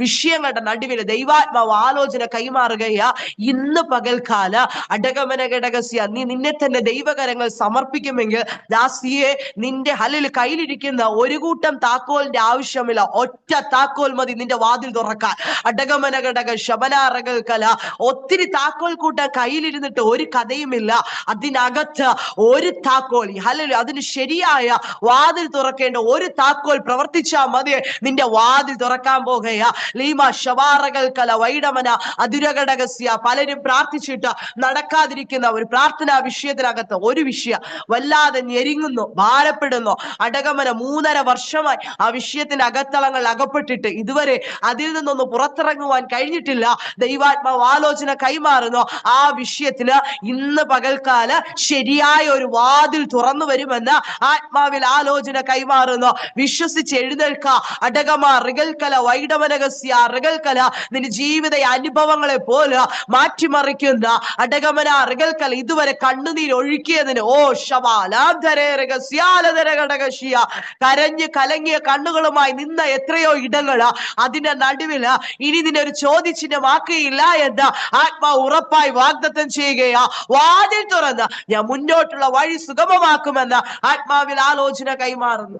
S1: വിഷയങ്ങളുടെ നടുവില് ദൈവാത്മാവ് ആലോചന കൈമാറുകയാ. ഇന്ന് പകൽക്കാല അടകമനഘടകസ്യ നീ നിന്നെ തന്നെ ദൈവകരങ്ങൾ സമർപ്പിക്കുമെങ്കിൽ ദാസിയെ, നിന്റെ ഹല്ലേലൂയ കയ്യിലിരിക്കുന്ന ഒരു കൂട്ടം താക്കോലിന്റെ ആവശ്യമില്ല, ഒറ്റ താക്കോൽ മതി നിന്റെ വാതിൽ തുറക്കാൻ. അടകമനഘടക ശബനാറകൽക്കല. ഒത്തിരി താക്കോൽ കൂട്ടം കയ്യിലിരുന്നിട്ട് ഒരു കഥയുമില്ല. അതിനകത്ത് ഒരു താക്കോൽ ഹല്ലേലൂയ അതിന് ശരിയായ വാതിൽ തുറക്കേണ്ട ഒരു താക്കോൽ പ്രവർത്തിച്ചാൽ മതി, നിന്റെ വാതിൽ തുറക്കാൻ പോകുകയാ. ലീമ ശവാറകൽക്കല വൈഡമന അതുരഘടകസ്യ. പലരും പ്രാർത്ഥിച്ചിട്ട് നടക്കാതിരിക്കുന്ന ഒരു പ്രാർത്ഥനാ വിഷയത്തിനകത്ത് ഒരു വിഷയം വല്ലാതെ ഞെരുങ്ങുന്നു, ഭാരപ്പെടുന്നു. അടകമന 3.5 വർഷമായി ആ വിഷയത്തിന്റെ അകത്തളങ്ങൾ അകപ്പെട്ടിട്ട് ഇതുവരെ അതിൽ നിന്നൊന്ന് പുറത്തിറങ്ങുവാൻ കഴിഞ്ഞിട്ടില്ല. ദൈവാത്മാവ് ആലോചന കൈമാറുന്നു. ആ വിഷയത്തിന് ഇന്ന് പകൽക്കാല ശരിയായ ഒരു വാതിൽ തുറന്നു വരുമെന്ന് ആത്മാവിൽ ആലോചന കൈമാറുന്നു. വിശ്വസിച്ച് എഴുന്നേൽക്ക. അടകമ റികൽക്കല വൈഡമനകസ്യ റികൽക്കല. നിന്റെ ജീവിത അനുഭവങ്ങളെ പോലെ മാറ്റിമറിക്കുന്ന അടകമന റികൽക്കല. ഇതുവരെ കണ്ണുനീർ ഒഴുക്കിയതിന് ഓ ശവാലാധരകസ്യാലധരഘടകശിയ കരഞ്ഞ് കലങ്ങിയ കണ്ണുകളുമായി നിന്ന എത്രയോ ഇടങ്ങള് അതിന്റെ നടുവില് ഇനി നിന്നെ ഒരു ചോദ്യചിഹ്നമാക്കുകയില്ല എന്ന് ആത്മാവ് ഉറപ്പായി വാഗ്ദത്തം ചെയ്യുകയാ. വാതിൽ തുറന്ന് ഞാൻ മുന്നോട്ടുള്ള വഴി സുഗമമാക്കുമെന്ന് ആത്മാവിൽ ആലോചന കൈമാറുന്നു.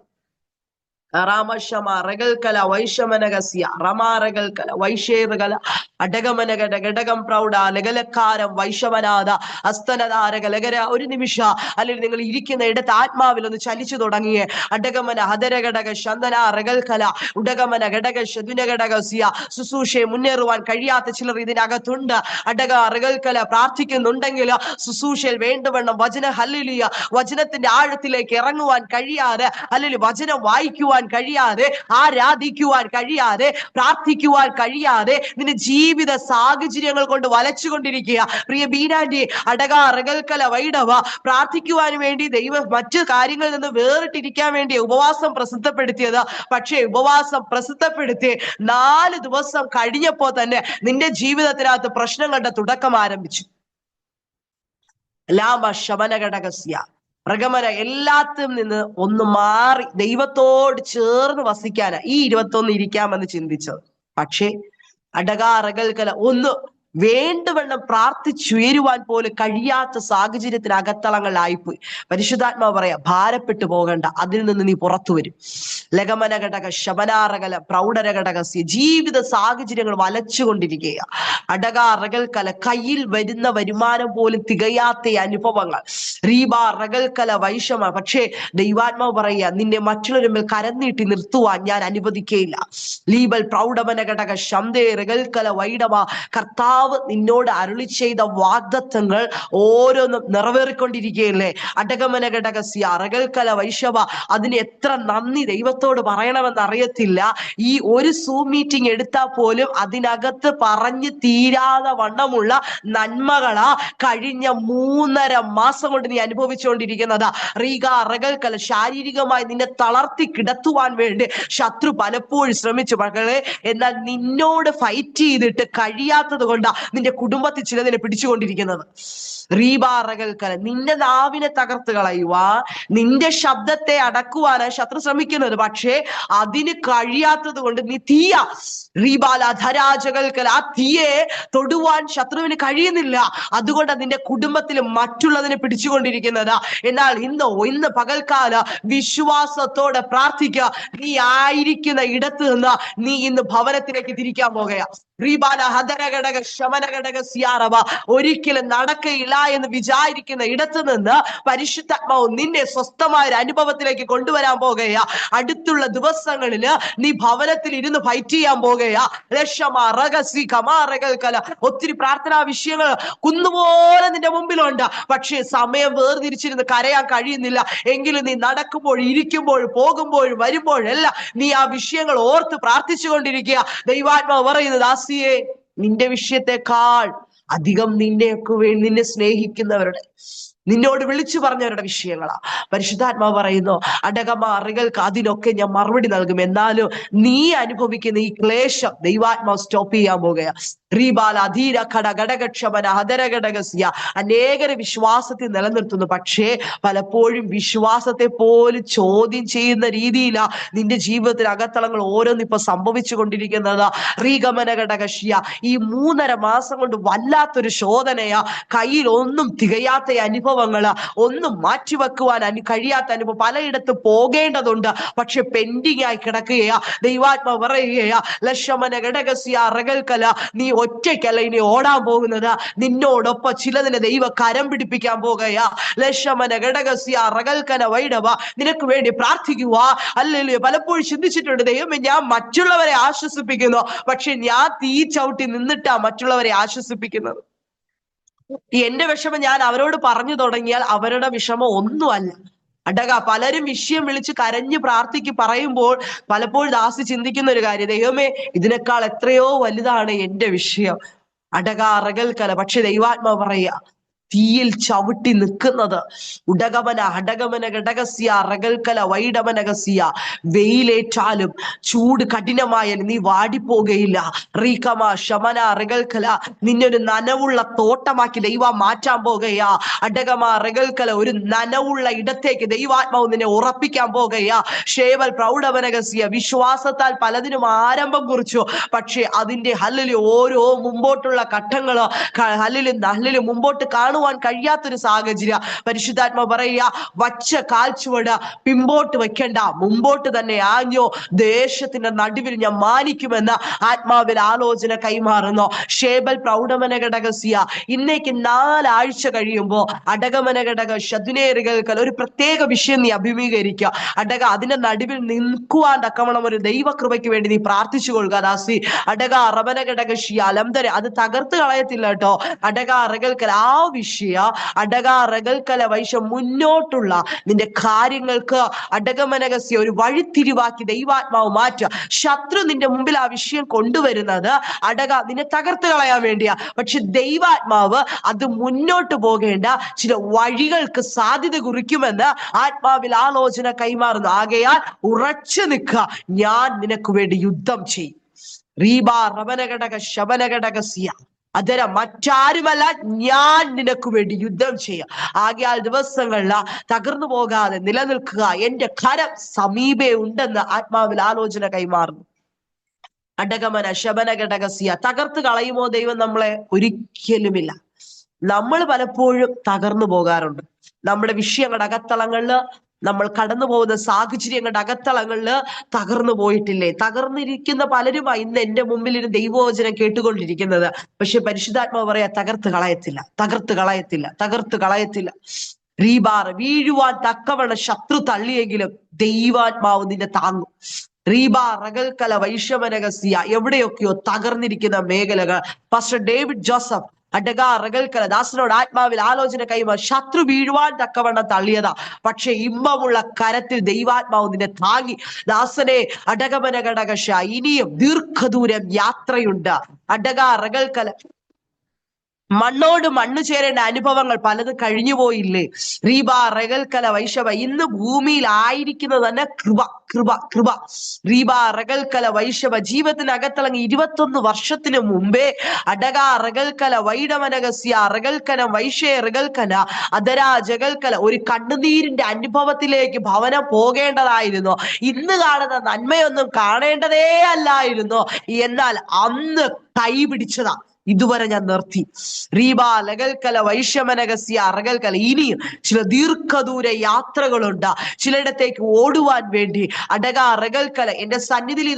S1: ರಾಮಶಮ ರಗಲ್ಕಲ ವೈಷಮನಗಸ್ಯ ರಮಾರಗಲ್ಕಲ ವೈಶೇರಗಲ അടകമനകട ഘടകം പ്രൗഢ ലഗലക്കാരം വൈഷമനാഥ ഹസ്തനധാരകലകര. ഒരു നിമിഷം അല്ലെങ്കിൽ നിങ്ങൾ ഇരിക്കുന്ന ഇടത്ത് ആത്മാവിൽ ഒന്ന് ചലിച്ചു തുടങ്ങിയേ. അടകമന ഹതരഘടക ശന്തന റഗൽകല ഉടകമന ഘടക ശതുനഘടകസ്യ. ശുശ്രൂഷയെ മുന്നേറുവാൻ കഴിയാത്ത ചിലർ ഇതിനകത്തുണ്ട്. അടക റഗൽകല പ്രാർത്ഥിക്കുന്നുണ്ടെങ്കിൽ ശുശ്രൂഷയിൽ വേണ്ടവണ്ണം ഹല്ലേലൂയ വചനത്തിന്റെ ആഴത്തിലേക്ക് ഇറങ്ങുവാൻ കഴിയാതെ, അല്ലെങ്കിൽ വചനം വായിക്കുവാൻ കഴിയാതെ, ആരാധിക്കുവാൻ കഴിയാതെ, പ്രാർത്ഥിക്കുവാൻ കഴിയാതെ നിന്റെ ജീവിത സാഹചര്യങ്ങൾ കൊണ്ട് വലച്ചുകൊണ്ടിരിക്കുക. പ്രിയ ബീനാന്റി, അടക റഗൽക്കല വൈഡവ. പ്രാർത്ഥിക്കുവാൻ വേണ്ടി ദൈവം മറ്റു കാര്യങ്ങളിൽ നിന്ന് വേറിട്ടിരിക്കാൻ വേണ്ടി ഉപവാസം പ്രസിദ്ധപ്പെടുത്തിയത്. പക്ഷേ ഉപവാസം പ്രസിദ്ധപ്പെടുത്തി 4 ദിവസം കഴിഞ്ഞപ്പോ തന്നെ നിന്റെ ജീവിതത്തിനകത്ത് പ്രശ്നങ്ങളുടെ തുടക്കം ആരംഭിച്ചു. ലാമ ശമനഘടകസ്യ പ്രഗമന. എല്ലാത്തിൽ നിന്ന് ഒന്ന് മാറി ദൈവത്തോട് ചേർന്ന് വസിക്കാനാ ഈ 21 ഇരിക്കാമെന്ന് ചിന്തിച്ചത്. പക്ഷേ അടകാറകൽക്കല ഒന്ന് വേണ്ടവണ്ണം പ്രാർത്ഥിച്ചുയരുവാൻ പോലും കഴിയാത്ത സാഹചര്യത്തിന് അകത്തളങ്ങളിലായിപ്പോയി. പരിശുദ്ധാത്മാവ് പറയാ, ഭാരപ്പെട്ടു പോകണ്ട, അതിൽ നിന്ന് നീ പുറത്തു വരും. ലഗമന ഘടക ശബനാറകല പ്രൗഢരഘടകസ്യ. ജീവിത സാഹചര്യങ്ങൾ വലച്ചുകൊണ്ടിരിക്കുക. അടകാറകൽക്കല കയ്യിൽ വരുന്ന വരുമാനം പോലും തികയാത്ത അനുഭവങ്ങൾ. റീബ റകൽക്കല വൈഷമ. പക്ഷേ ദൈവാത്മാവ് പറയുക, നിന്നെ മറ്റുള്ളവരുമ്പോൾ കരം നീട്ടി നിർത്തുവാൻ ഞാൻ അനുവദിക്കയില്ല. ലീബൽ പ്രൗഢമന ഘടക ശന്തേ റകൽക്കല വൈഡവ. കർത്താവ് നിന്നോട് അരുളി ചെയ്ത വാഗ്ദത്തങ്ങൾ ഓരോന്നും നിറവേറിക്കൊണ്ടിരിക്കുകയല്ലേ. അടകമന ഘടകസ്യ റകൽക്കല വൈഷവ. അതിന് എത്ര നന്ദി ദൈവത്തോട് പറയണമെന്ന് അറിയത്തില്ല. ഈ ഒരു സൂം മീറ്റിംഗ് എടുത്താൽ പോലും അതിനകത്ത് പറഞ്ഞു തീരാതെ വണ്ണമുള്ള നന്മകളാ കഴിഞ്ഞ 3.5 മാസം കൊണ്ട് നീ അനുഭവിച്ചുകൊണ്ടിരിക്കുന്നത്. റീഗ റകൽക്കല. ശാരീരികമായി നിന്നെ തളർത്തി കിടത്തുവാൻ വേണ്ടി ശത്രു പലപ്പോഴും ശ്രമിച്ചു മകളെ. എന്നാൽ നിന്നോട് ഫൈറ്റ് ചെയ്തിട്ട് കഴിയാത്തത് കൊണ്ട് നിന്റെ കുടുംബത്തിൽ ചിലതിനെ പിടിച്ചുകൊണ്ടിരിക്കുന്നത്. റീബാറകൽക്കല നിന്റെ നാവിനെ തകർത്ത് കളയുവാ, നിന്റെ ശബ്ദത്തെ അടക്കുവാനാണ് ശത്രു ശ്രമിക്കുന്നത്. പക്ഷേ അതിന് കഴിയാത്തത് കൊണ്ട് നീ തീയ റീബാല ധരാജകൽക്കല ആ തീയെ തൊടുവാൻ ശത്രുവിന് കഴിയുന്നില്ല. അതുകൊണ്ട് നിന്റെ കുടുംബത്തിൽ മറ്റുള്ളതിനെ പിടിച്ചുകൊണ്ടിരിക്കുന്നത്. എന്നാൽ ഇന്ന് പകൽക്കാല വിശ്വാസത്തോടെ പ്രാർത്ഥിക്കുക. നീ ആയിരിക്കുന്ന ഇടത്ത് നിന്ന് നീ ഇന്ന് ഭവനത്തിലേക്ക് തിരിക്കാൻ പോകുക. ഒരിക്കലും നടക്കയില്ല എന്ന് വിചാരിക്കുന്ന ഇടത്ത് നിന്ന് പരിശുദ്ധാത്മാവ് നിന്നെ സ്വസ്ഥമായ ഒരു അനുഭവത്തിലേക്ക് കൊണ്ടുവരാൻ പോകുകയാ. അടുത്തുള്ള ദിവസങ്ങളിൽ നീ ഭവനത്തിൽ ഇരുന്ന് ഫൈറ്റ് ചെയ്യാൻ പോകുകയാ. ഒത്തിരി പ്രാർത്ഥനാ വിഷയങ്ങൾ കുന്നുപോലെ നിന്റെ മുമ്പിലുണ്ട്. പക്ഷേ സമയം വേർതിരിച്ചിരുന്ന് കരയാൻ കഴിയുന്നില്ല. എങ്കിലും നീ നടക്കുമ്പോൾ, ഇരിക്കുമ്പോൾ, പോകുമ്പോഴും വരുമ്പോഴെല്ലാം നീ ആ വിഷയങ്ങൾ ഓർത്ത് പ്രാർത്ഥിച്ചുകൊണ്ടിരിക്കുക. ദൈവാത്മാവ് പറയുന്നത്, ദാസിയെ, നിന്റെ വിഷയത്തെക്കാൾ അധികം നിന്നെ സ്നേഹിക്കുന്നവരുടെ, നിന്നോട് വിളിച്ചു പറഞ്ഞവരുടെ വിഷയങ്ങളാ. പരിശുദ്ധാത്മാവ് പറയുന്നു, അടകമാറികൾക്ക് അതിനൊക്കെ ഞാൻ മറുപടി നൽകും. എന്നാലും നീ അനുഭവിക്കുന്ന ഈ ക്ലേശം ദൈവാത്മാവ് സ്റ്റോപ്പ് ചെയ്യാൻ പോകുക. റീബാല അധീര ഘട ഘടകക്ഷമന ഹതരഘടകസ്യ അനേകരെ വിശ്വാസത്തിൽ നിലനിർത്തുന്നു. പക്ഷേ പലപ്പോഴും വിശ്വാസത്തെ പോലും ചോദ്യം ചെയ്യുന്ന രീതിയിലാ നിന്റെ ജീവിതത്തിൽ അകത്തളങ്ങൾ ഓരോന്നിപ്പോ സംഭവിച്ചു കൊണ്ടിരിക്കുന്നത്. റീഗമന ഘടകശ്യ ഈ 3.5 മാസം കൊണ്ട് വല്ലാത്തൊരു ശോധനയാ. കയ്യിൽ ഒന്നും തികയാത്ത അനുഭവങ്ങള്, ഒന്നും മാറ്റിവെക്കുവാൻ കഴിയാത്ത അനുഭവം, പലയിടത്ത് പോകേണ്ടതുണ്ട് പക്ഷെ പെൻഡിങ് ആയി കിടക്കുകയാ. ദൈവാത്മാവ് പറയുകയാ, ലക്ഷമന ഘടകസ്യ അറകൽക്കല, നീ ഒറ്റയ്ക്കല്ല ഇനി ഓടാൻ പോകുന്നത്, നിന്നോടൊപ്പം ചിലതിനെ ദൈവ കരം പിടിപ്പിക്കാൻ പോകുകയാ. ലക്ഷമന ഘടകസ്യ അറകൽക്കന വൈഡവ, നിനക്ക് വേണ്ടി പ്രാർത്ഥിക്കുക. അല്ലെങ്കിൽ പലപ്പോഴും ചിന്തിച്ചിട്ടുണ്ട്, ദൈവമേ ഞാൻ മറ്റുള്ളവരെ ആശ്വസിപ്പിക്കുന്നു, പക്ഷെ ഞാൻ തീ ചവിട്ടി നിന്നിട്ടാ മറ്റുള്ളവരെ ആശ്വസിപ്പിക്കുന്നത്. എന്റെ വിഷമം ഞാൻ അവരോട് പറഞ്ഞു തുടങ്ങിയാൽ അവരുടെ വിഷമം ഒന്നുമല്ല. പലരും വിഷയം വിളിച്ച് കരഞ്ഞ് പറയുമ്പോൾ പലപ്പോഴും ദാസി ചിന്തിക്കുന്ന ഒരു കാര്യം, ദൈവമേ ഇതിനേക്കാൾ എത്രയോ വലുതാണ് എന്റെ വിഷയം. അറകൽക്കല. പക്ഷെ ദൈവാത്മാവ് പറയാ, തീയിൽ ചവിട്ടി നിൽക്കുന്നത് ഉടകമന ഹടകമന ഘടകസ്യ അറകൽക്കല വൈഡമനകസ്യ, വെയിലേറ്റാലും ചൂട് കഠിനമായാലും നീ വാടിപ്പോകയില്ല. റീകമ ശമന അറകൽക്കല, നിന്നൊരു നനവുള്ള തോട്ടമാക്കി ദൈവം മാറ്റാൻ പോകുകയാ. അടകമ അറകൽക്കല, ഒരു നനവുള്ള ഇടത്തേക്ക് ദൈവാത്മാവ് നിന്നെ ഉറപ്പിക്കാൻ പോകുകയാ. ഷേവൽ പ്രൗഢമനകസ്യ, വിശ്വാസത്താൽ പലതിനും ആരംഭം കുറിച്ചു, പക്ഷെ അതിന്റെ ഹല്ലില് ഓരോ മുമ്പോട്ടുള്ള ഘട്ടങ്ങള് ഹല്ലില് മുമ്പോട്ട് കാണുവാൻ കഴിയാത്തൊരു സാഹചര്യം. പരിശുദ്ധാത്മാവ് പറയുക, വച്ച കാൽച്ചുവട് പിമ്പോട്ട് വെക്കണ്ട, മുമ്പോട്ട് തന്നെ ആഞ്ഞോ, ദേശത്തിന്റെ നടുവിൽ ഞാൻ മാനിക്കുമെന്ന് ആത്മാവിൽ ആലോചന കൈമാറുന്നു. ഷേബൽ പ്രൗഢമന ഘടകസ്യ, ഇന്നേക്ക് 4 ആഴ്ച കഴിയുമ്പോ അടകമന ഘടക ശതുനേറുകൾക്ക് ഒരു പ്രത്യേക വിഷയം നീ അഭിമുഖീകരിക്കുക. അതിന്റെ നടുവിൽ നിൽക്കുവാൻ തക്കവണ്ണം ഒരു ദൈവകൃപയ്ക്ക് വേണ്ടി നീ പ്രാർത്ഥിച്ചു കൊള്ളുക. ദാസി അറബന ഘടക അലംതര, അത് തകർത്ത് കളയത്തില്ല കേട്ടോ. അറകൽക്കൽ ആ വിഷയ അറകൽക്കല വൈശ മുന്നോട്ടുള്ള നിന്റെ കാര്യങ്ങൾക്ക് അടകമനകസ്യ ഒരു വഴിത്തിരിവാക്കി ദൈവാത്മാവ് മാറ്റുക. ശത്രു നിന്റെ മുമ്പിൽ ആ വിഷയം കൊണ്ടുവരുന്നത് നിന്നെ തകർത്ത് കളയാൻ വേണ്ടിയാ. പക്ഷെ ദൈവാത്മാവ് അത് മുന്നോട്ട് പോകേണ്ട ചില വഴികൾക്ക് സാധ്യത കുറിക്കുമെന്ന് ആത്മാവിൽ ആലോചന കൈമാറുന്നു. ആകയാൽ ഉറച്ചു നിൽക്കുക, ഞാൻ നിനക്ക് വേണ്ടി യുദ്ധം ചെയ്യും. റീബാ റവനഘടക ശബനഘടകസ്യ, അതര മറ്റാരുമല്ല, ഞാൻ നിനക്ക് വേണ്ടി യുദ്ധം ചെയ്യാം. ആകയാൽ ദിവസങ്ങളിൽ തകർന്നു പോകാതെ നിലനിൽക്കുക, എന്റെ കരം സമീപേ ഉണ്ടെന്ന് ആത്മാവിൽ ആലോചന കൈമാറുന്നു. അടകമന ശബനഘടകസ്യ, തകർത്ത് കളയുമോ ദൈവം നമ്മളെ? ഒരിക്കലുമില്ല. നമ്മൾ പലപ്പോഴും തകർന്നു പോകാറുണ്ട്. നമ്മുടെ വിഷയങ്ങളുടെ അകത്തളങ്ങളില്, നമ്മൾ കടന്നു പോകുന്ന സാഹചര്യങ്ങളുടെ അകത്തളങ്ങളില് തകർന്നു പോയിട്ടില്ലേ? തകർന്നിരിക്കുന്ന പലരുമായി ഇന്ന് എന്റെ മുമ്പിൽ ഒരു ദൈവവചനം കേട്ടുകൊണ്ടിരിക്കുന്നത്. പക്ഷെ പരിശുദ്ധാത്മാവ് പറയാ, തകർത്ത് കളയത്തില്ല, തകർത്ത് കളയത്തില്ല, തകർത്ത് കളയത്തില്ല. റീബാർ, വീഴുവാൻ തക്കവണ്ണം ശത്രു തള്ളിയെങ്കിലും ദൈവാത്മാവ് നിന്നെ താങ്ങും. റീബാ റകൽക്കല വൈഷമനകസ്യ, എവിടെയൊക്കെയോ തകർന്നിരിക്കുന്ന മേഖലകൾ. പാസ്റ്റർ ഡേവിഡ് ജോസഫ് അടകൽക്കല ദാസനോട് ആത്മാവിൽ ആലോചന കൈമാ, ശത്രു വീഴുവാൻ തക്കവണ്ണം തള്ളിയതാ, പക്ഷെ ഇമ്പമുള്ള കരത്തിൽ ദൈവാത്മാവ് നിന്നെ താങ്ങി. ദാസനെ അടകമന ഘടകശ, ഇനിയും ദീർഘദൂരം യാത്രയുണ്ട്. അടകൽക്കല മണ്ണോട് മണ്ണ് ചേരേണ്ട അനുഭവങ്ങൾ പലത് കഴിഞ്ഞു പോയില്ലേ? റീബ റഗൽക്കല വൈഷവ, ഇന്ന് ഭൂമിയിൽ ആയിരിക്കുന്നത് തന്നെ കൃപ കൃപ കൃപ. റീബ റഗൽക്കല വൈഷവ, ജീവിതത്തിനകത്തിളങ്ങി 21 വർഷത്തിന് മുമ്പേ അടക റഗൽക്കല വൈഡമനഗസ്യ റഗൽക്കല വൈഷേ റഗൽക്കല അതരാ ജഗൽക്കല ഒരു കണ്ണുനീരിന്റെ അനുഭവത്തിലേക്ക് ഭവനം പോകേണ്ടതായിരുന്നു. ഇന്ന് കാണുന്ന നന്മയൊന്നും കാണേണ്ടതേ അല്ലായിരുന്നു. എന്നാൽ അന്ന് കൈ പിടിച്ചതാ. ഇതുവരെ ഞാൻ നിർത്തി. റീബ ലഗൽക്കല വൈഷമനഗസ്യ അറകൽക്കല. ഇനിയും ചില ദീർഘദൂര യാത്രകളുണ്ട്, ചിലയിടത്തേക്ക് ഓടുവാൻ വേണ്ടി. അടക അറകൽക്കല, എന്റെ സന്നിധിയിൽ ഈ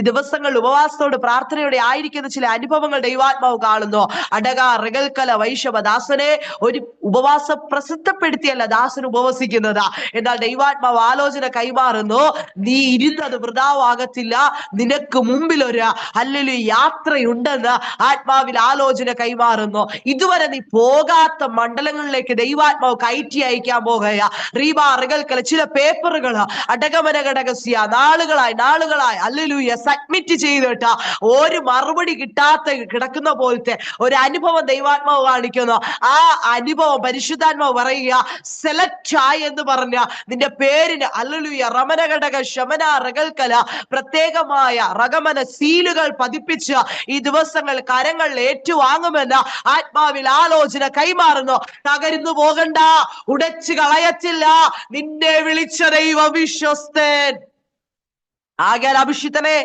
S1: ദിവസങ്ങൾ ഉപവാസത്തോട് പ്രാർത്ഥനയോടെ ആയിരിക്കുന്ന ചില അനുഭവങ്ങൾ ദൈവാത്മാവ് കാണുന്നു. അടക അറകൽക്കല വൈഷവ, ദാസനെ ഒരു ഉപവാസം പ്രസിദ്ധപ്പെടുത്തിയല്ല ദാസൻ ഉപവസിക്കുന്നത്. എന്നാൽ ദൈവാത്മാവ് ആലോചന കൈമാറുന്നു, നീ ഇരുന്നത് വൃഥാവാകത്തില്ല, നിനക്ക് മുമ്പിൽ ഒരു ഹല്ലേലൂയ യാത്രയുണ്ടെന്ന് ആത്മാവിൽ ആലോചന കൈമാറുന്നു. ഇതുവരെ നീ പോകാത്ത മണ്ഡലങ്ങളിലേക്ക് ദൈവാത്മാവ് കയറ്റി അയക്കാൻ പോകുക. റീബ അറകൽക്കല, ചില പേപ്പറുകൾ അടകമനഘടകസ്യ നാളുകളായി ഹല്ലേലൂയ സബ്മിറ്റ് ചെയ്തിട്ട് ഒരു മറുപടി കിട്ടാത്ത കിടക്കുന്ന പോലത്തെ ഒരു അനുഭവം ദൈവാത്മാവ് കാണിക്കുന്നു. ആ അനുഭവം പരിശുദ്ധാത്മാവ് പറയുക, സെലക്ട് ആയി എന്ന് പറഞ്ഞ നിന്റെ പേരിന് ഹല്ലേലൂയ റമനഘടക ശമന റഗൽക്കല പ്രത്യേകമായ റഗമന സീലുകൾ പതിപ്പിച്ച് ഈ ദിവസങ്ങൾ കരങ്ങൾ ഏറ്റുവാങ്ങുമെന്ന് ആത്മാവിൽ ആലോചന കൈമാറുന്നു. തകരുന്നു പോകണ്ട, ഉടച്ചു കളയത്തില്ല. നിന്നെ വിളിച്ച ദൈവം വിശ്വസ്തൻ. ആകയാൽ അഭിഷിക്തനെ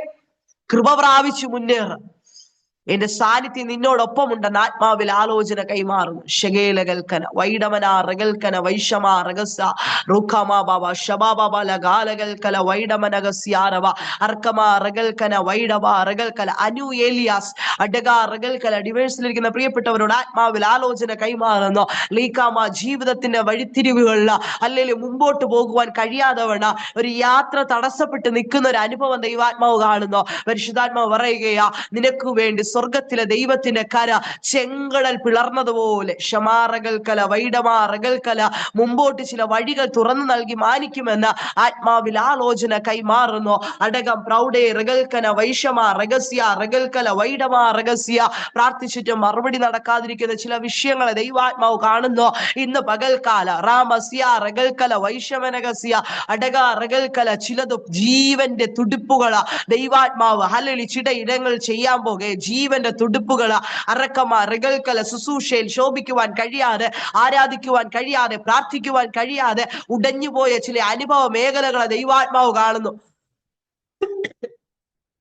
S1: കൃപ പ്രാപിച്ചു മുന്നേറ്. എന്റെ സാന്നിധ്യം നിന്നോടൊപ്പം ഉണ്ടെന്ന് ആത്മാവിൽ ആലോചന കൈമാറുന്നു. ഷഗേലകൽക്കന വൈഡമന റഗൽക്കന വൈഷമ റഗസ റുഖമ ബാബ ഷബാബ ലഗാലകൽക്കല വൈഡമനഗസ്യാരവ അർക്കമ റഗൽക്കന വൈഡബ റഗൽക്കല അനു ഏലിയാസ് അഡഗ റഗൽക്കല. ഡിവേഴ്സിലിരിക്കുന്ന പ്രിയപ്പെട്ടവരോട് ആത്മാവിൽ ആലോചന കൈമാറുന്നു. ലീക്കാമ ജീവിതത്തിന്റെ വഴിത്തിരിവുകളിൽ അല്ലെങ്കിൽ മുമ്പോട്ട് പോകുവാൻ കഴിയാതെ വേണ ഒരു യാത്ര തടസ്സപ്പെട്ട് നിൽക്കുന്ന ഒരു അനുഭവം ദൈവാത്മാവ് കാണുന്നു. പരിശുദ്ധാത്മാവ് പറയുകയാ, നിനക്ക് വേണ്ടി സ്വർഗത്തിലെ ദൈവത്തിന്റെ കര ചെങ്കടൽ പിളർന്നതുപോലെ ഷമാറകൽക്കല വൈഡമാറകൽക്കല മുമ്പോട്ട് ചില വഴികൾ തുറന്നു നൽകി മാനിക്കുമെന്ന് ആത്മാവിൽ ആലോചന കൈമാറുന്നു. അടകം പ്രൗഢേ റഗൽക്കന വൈഷമ റഗസ്യ റഗൽക്കല വൈഡമാ റഗസ്യ. പ്രാർത്ഥിച്ചിട്ട് മറുപടി നടക്കാതിരിക്കുന്ന ചില വിഷയങ്ങളെ ദൈവാത്മാവ് കാണുന്നു. ഇന്ന് പകൽക്കാല റാമസ്യ റഗൽക്കല വൈഷമനഗസ്യ അടക റഗൽക്കല ചിലത് ജീവന്റെ തുടിപ്പുകള് ദൈവാത്മാവ് ഹല്ലേലൂയ ചില ഇടങ്ങൾ ചെയ്യാൻ പോകെ. ജീവന്റെ തുടിപ്പുകള് അറക്കമ റഗൽക്കല ശുശ്രൂഷയിൽ ശോഭിക്കുവാൻ കഴിയാതെ, ആരാധിക്കുവാൻ കഴിയാതെ, പ്രാർത്ഥിക്കുവാൻ കഴിയാതെ ഉടഞ്ഞുപോയ ചില അനുഭവ മേഖലകളെ ദൈവാത്മാവ് കാണുന്നു.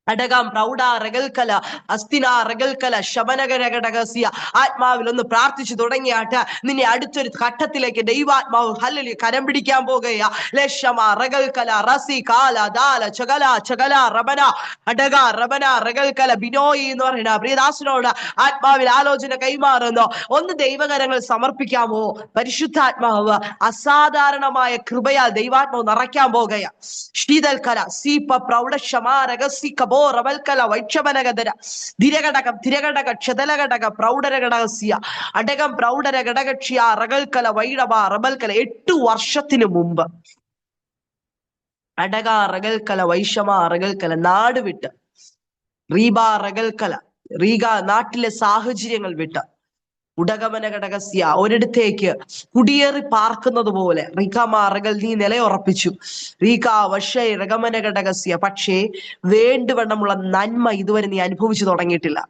S1: അടകം പ്രൗഢ റഗൽക്കല അസ്തിന റഗൽക്കല ശബനഗരഘടകസ്യ. ആത്മാവിൽ ഒന്ന് പ്രാർത്ഥിച്ചു തുടങ്ങിയാട്ട് നിന്നെ അടുത്തൊരു ഘട്ടത്തിലേക്ക് ദൈവാത്മാവ് ഹല്ലേലൂയ കരം പിടിക്കാൻ പോകുകയാ. ലക്ഷമ റഗൽക്കല റസി കാല ദാല ചകല ചകല റബന അടക റബന റഗൽക്കല ബിനോയി എന്ന് പറയുന്ന പ്രിയദാസനോട് ആത്മാവിൽ ആലോചന കൈമാറുന്നു. ഒന്ന് ദൈവകരങ്ങൾ സമർപ്പിക്കാമോ? പരിശുദ്ധാത്മാവ് അസാധാരണമായ കൃപയാൽ ദൈവാത്മാവ് നിറയ്ക്കാൻ പോകുകയാ. ശീതൽക്കല സീപ പ്രൗഢ ക്ഷമാരകസിക്ക റവൽക്കല വൈക്ഷമനഗദര ധിരഘടകം ധിരഘടക ക്ഷതലഘടക പ്രൗഢരഘടകസ്യ അടകം പ്രൗഢരഘടകക്ഷ്യ റഗൽക്കല വൈഡബ റബൽക്കല. 8 വർഷത്തിന് മുമ്പ് അടക റഗൽക്കല വൈഷമ റഗൽക്കല നാട് വിട്ട് റീബ റഗൽക്കല റീഗ നാട്ടിലെ സാഹചര്യങ്ങൾ വിട്ട് ഉടകമന ഘടകസ്യ ഒരിടത്തേക്ക് കുടിയേറി പാർക്കുന്നത് പോലെ റിഖമാറകൾ നീ നിലയുറപ്പിച്ചു. റീക വഷൈ റഗമന ഘടകസ്യ. പക്ഷേ വേണ്ടുവണ്ണമുള്ള നന്മ ഇതുവരെ നീ അനുഭവിച്ചു തുടങ്ങിയിട്ടില്ല.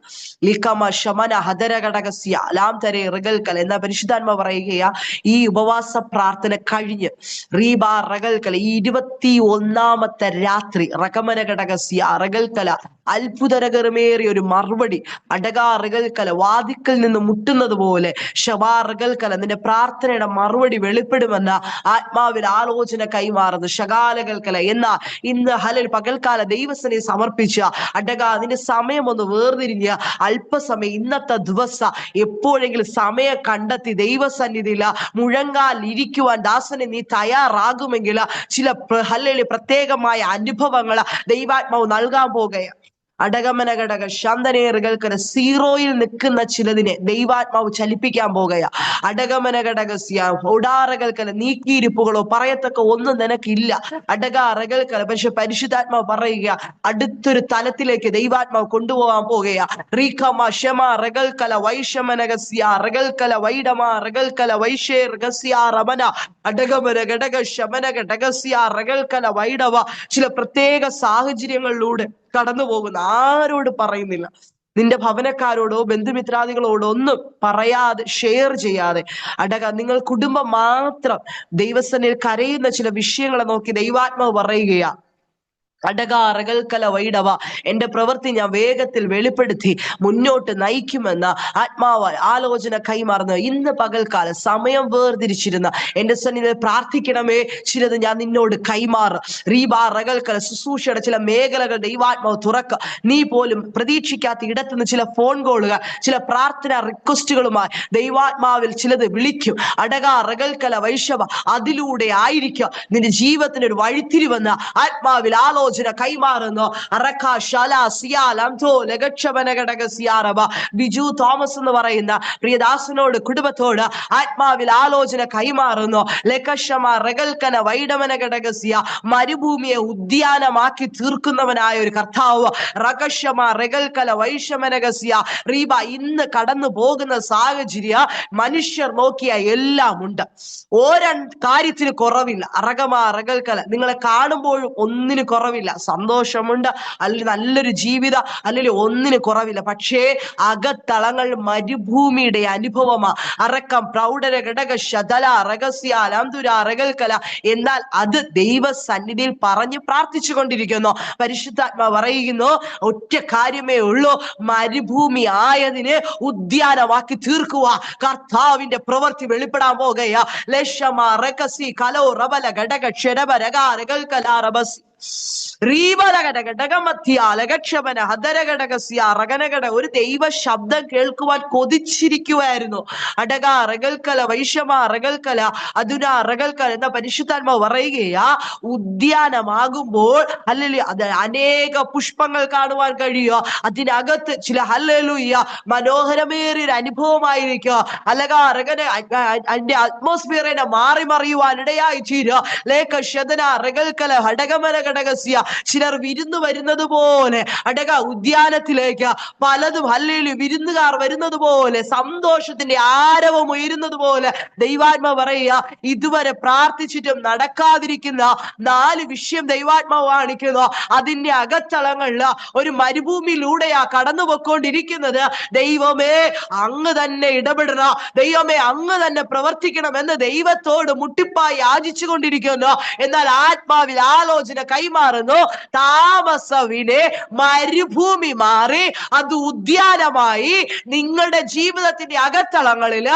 S1: ലിഖമ ശമന ഹദര ഘടകസ്യ ലാം തരെ റഗൽക്കൽ എന്ന പരിശുദ്ധാത്മ പറയുകയാ. ഈ ഉപവാസ പ്രാർത്ഥന കഴിഞ്ഞ് റീബ റഗൽക്കല ഈ 21ാമത്തെ രാത്രി റഗമന ഘടകസ്യ റഗൽക്കല അത്ഭുതകരമേറിയ ഒരു മറുപടി അടക റഗൽക്കല വാതിക്കൽ നിന്ന് മുട്ടുന്നത് പോലെ ഷബാറകൽക്കല നിന്റെ പ്രാർത്ഥനയുടെ മറുപടി വെളിപ്പെടുമെന്ന ആത്മാവിൽ ആലോചന കൈമാറുന്നു. ഷകാലകൽക്കല എന്ന ഇന്ന് ഹലൽ പകൽക്കാല ദൈവസനെ സമർപ്പിച്ച അടക നിന്റെ സമയം ഒന്ന് വേർതിരിഞ്ഞ് അല്പസമയം ഇന്നത്തെ ദിവസം എപ്പോഴെങ്കിലും സമയം കണ്ടെത്തി ദൈവസന്നിധിയിൽ മുഴങ്കാൽ ഇരിക്കുവാൻ ദാസനെ നീ തയ്യാറാകുമെങ്കിൽ ചില ഹല്ലേലൂയ പ്രത്യേകമായ അനുഭവങ്ങൾ ദൈവാത്മാവ് നൽകാൻ പോകുകയാണ്. അടകമനഘടക ശാന്തനേറുകൾക്കര സീറോയിൽ നിൽക്കുന്ന ചിലതിനെ ദൈവാത്മാവ് ചലിപ്പിക്കാൻ പോകുകയാ. അടകമനഘടകസ്യ ഒടാറകൾക്കല നീക്കിയിരിപ്പുകളോ പറയത്തക്ക ഒന്നും നിനക്കില്ല. അടകാറകൾക്കല. പക്ഷെ പരിശുദ്ധാത്മാവ് പറയുക അടുത്തൊരു തലത്തിലേക്ക് ദൈവാത്മാവ് കൊണ്ടുപോകാൻ പോകുകയാ. റീഖമ ഷമ റകൽക്കല വൈഷമനകസ്യ റകൽക്കല വൈഡമ റകൽക്കല വൈഷേ രഹസ്യ റമന അടകമന ഘടക ശമന ഘടകസ്യ റകൽക്കല വൈഡവ. ചില പ്രത്യേക സാഹചര്യങ്ങളിലൂടെ കടന്നു പോകുന്ന ആരോട് പറയുന്നില്ല. നിന്റെ ഭവനക്കാരോടോ ബന്ധുമിത്രാദികളോടോ ഒന്നും പറയാതെ ഷെയർ ചെയ്യാതെ നിങ്ങൾ കുടുംബം മാത്രം ദൈവസന്നിധിയിൽ കരയുന്ന ചില വിഷയങ്ങളെ നോക്കി ദൈവാത്മാവ് പറയുകയാ. അടകാറകൽക്കല വൈഡവ. എന്റെ പ്രവൃത്തി ഞാൻ വേഗത്തിൽ വെളിപ്പെടുത്തി മുന്നോട്ട് നയിക്കുമെന്ന് ആത്മാവ് ആലോചന കൈമാറുന്നു. ഇന്ന് പകൽക്കാലം സമയം വേർതിരിച്ചിരുന്ന എന്റെ സന്നിധിയിൽ പ്രാർത്ഥിക്കണമേ, ചിലത് ഞാൻ നിന്നോട് കൈമാറും. റീബാ റകൽക്കല ശുശ്രൂഷയുടെ ചില മേഖലകൾ ദൈവാത്മാവ് തുറക്കുക. നീ പോലും പ്രതീക്ഷിക്കാത്ത ഇടത്തുനിന്ന് ചില ഫോൺ കോളുകൾ, ചില പ്രാർത്ഥന റിക്വസ്റ്റുകളുമായി ദൈവാത്മാവിൽ ചിലത് വിളിക്കും. അടകാ റകൽക്കല വൈഷവ. അതിലൂടെ ആയിരിക്കും നിന്റെ ജീവിതത്തിന് ഒരു വഴിത്തിരിവെന്ന് ആത്മാവിൽ ആലോചന കൈമാറുന്നു. ബിജു തോമസ് എന്ന് പറയുന്ന പ്രിയദാസനോട് കുടുംബത്തോട് ആത്മാവിൽ ആലോചന കൈമാറുന്നു. മരുഭൂമിയെ ഉദ്യാനമാക്കി തീർക്കുന്നവനായ ഒരു കർത്താവ്. ഇന്ന് കടന്നു പോകുന്ന സാഹചര്യ മനുഷ്യർ നോക്കിയ എല്ലാം ഉണ്ട്. ഓരോ കാര്യത്തിന് കുറവില്ല. നിങ്ങളെ കാണുമ്പോഴും ഒന്നിന് കുറവില്ല. സന്തോഷമുണ്ട്, അല്ലെങ്കിൽ നല്ലൊരു ജീവിതം, അല്ലെങ്കിൽ ഒന്നിന് കുറവില്ല. പക്ഷേ അകത്തളങ്ങൾ മരുഭൂമിയുടെ അനുഭവമാ. അറക്കം പ്രൗഢര ഘടക ശതല രഹസ്യ അലാംതുര റകൽക്കല. എന്നാൽ അത് ദൈവ സന്നിധിയിൽ പറഞ്ഞ് പ്രാർത്ഥിച്ചു കൊണ്ടിരിക്കുന്നു. പരിശുദ്ധാത്മാ പറയുന്നു ഒറ്റ കാര്യമേ ഉള്ളൂ, മരുഭൂമി ആയതിന് ഉദ്യാനമാക്കി തീർക്കുക. കർത്താവിന്റെ പ്രവൃത്തി വെളിപ്പെടാൻ പോകുകയാ. ലക്ഷമ റകസി കലോ റബല ഘടക ക്ഷരബ രകാ രകൽക്കല റബസി ഒരു ദൈവ ശബ്ദം കേൾക്കുവാൻ കൊതിച്ചിരിക്കുവായിരുന്നു. അടക റകൽക്കല വൈഷമ റകൽക്കല അതുന റകൽക്കല എന്ന പരിശുദ്ധാത്മാവ് പറയുകയാ. ഉദ്യാനമാകുമ്പോൾ അല്ലെങ്കിൽ അത് അനേക പുഷ്പങ്ങൾ കാണുവാൻ കഴിയുക. അതിനകത്ത് ചില ഹല്ലേലൂയ മനോഹരമേറിയൊരു അനുഭവമായിരിക്കുക. അല്ലക റകന അതിന്റെ അറ്റ്മോസ്ഫിയറിനെ മാറി മറിയുവാൻ ഇടയായി തീരുക. ലേഖ ശതന റകൽക്കല ഹടകമന ഘടകസ്യ. ചിലർ വിരുന്ന് വരുന്നത് പോലെ അടക ഉദ്യാനത്തിലേക്ക് പലതും ഹല്ലേലൂയ വിരുന്നുകാർ വരുന്നത് പോലെ, സന്തോഷത്തിന്റെ ആരവം ഉയരുന്നത് പോലെ ദൈവാത്മാവ് പറയുക. ഇതുവരെ പ്രാർത്ഥിച്ചിട്ടും നടക്കാതിരിക്കുന്ന 4 വിഷയം ദൈവാത്മാവ് കാണിക്കുന്നു. അതിന്റെ അകത്തളങ്ങളിൽ ഒരു മരുഭൂമിയിലൂടെയാ കടന്നു പൊയ്ക്കൊണ്ടിരിക്കുന്നത്. ദൈവമേ അങ്ങ് തന്നെ ഇടപെടണം, ദൈവമേ അങ്ങ് തന്നെ പ്രവർത്തിക്കണം എന്ന് ദൈവത്തോട് മുട്ടിപ്പായി യാചിച്ചു കൊണ്ടിരിക്കുന്നു. എന്നാൽ ആത്മാവിൽ ആലോചന കൈമാറുന്നു. താമസവിനെ മരുഭൂമി മാറി അത് ഉദ്യാനമായി നിങ്ങളുടെ ജീവിതത്തിന്റെ അകത്തളങ്ങളിൽ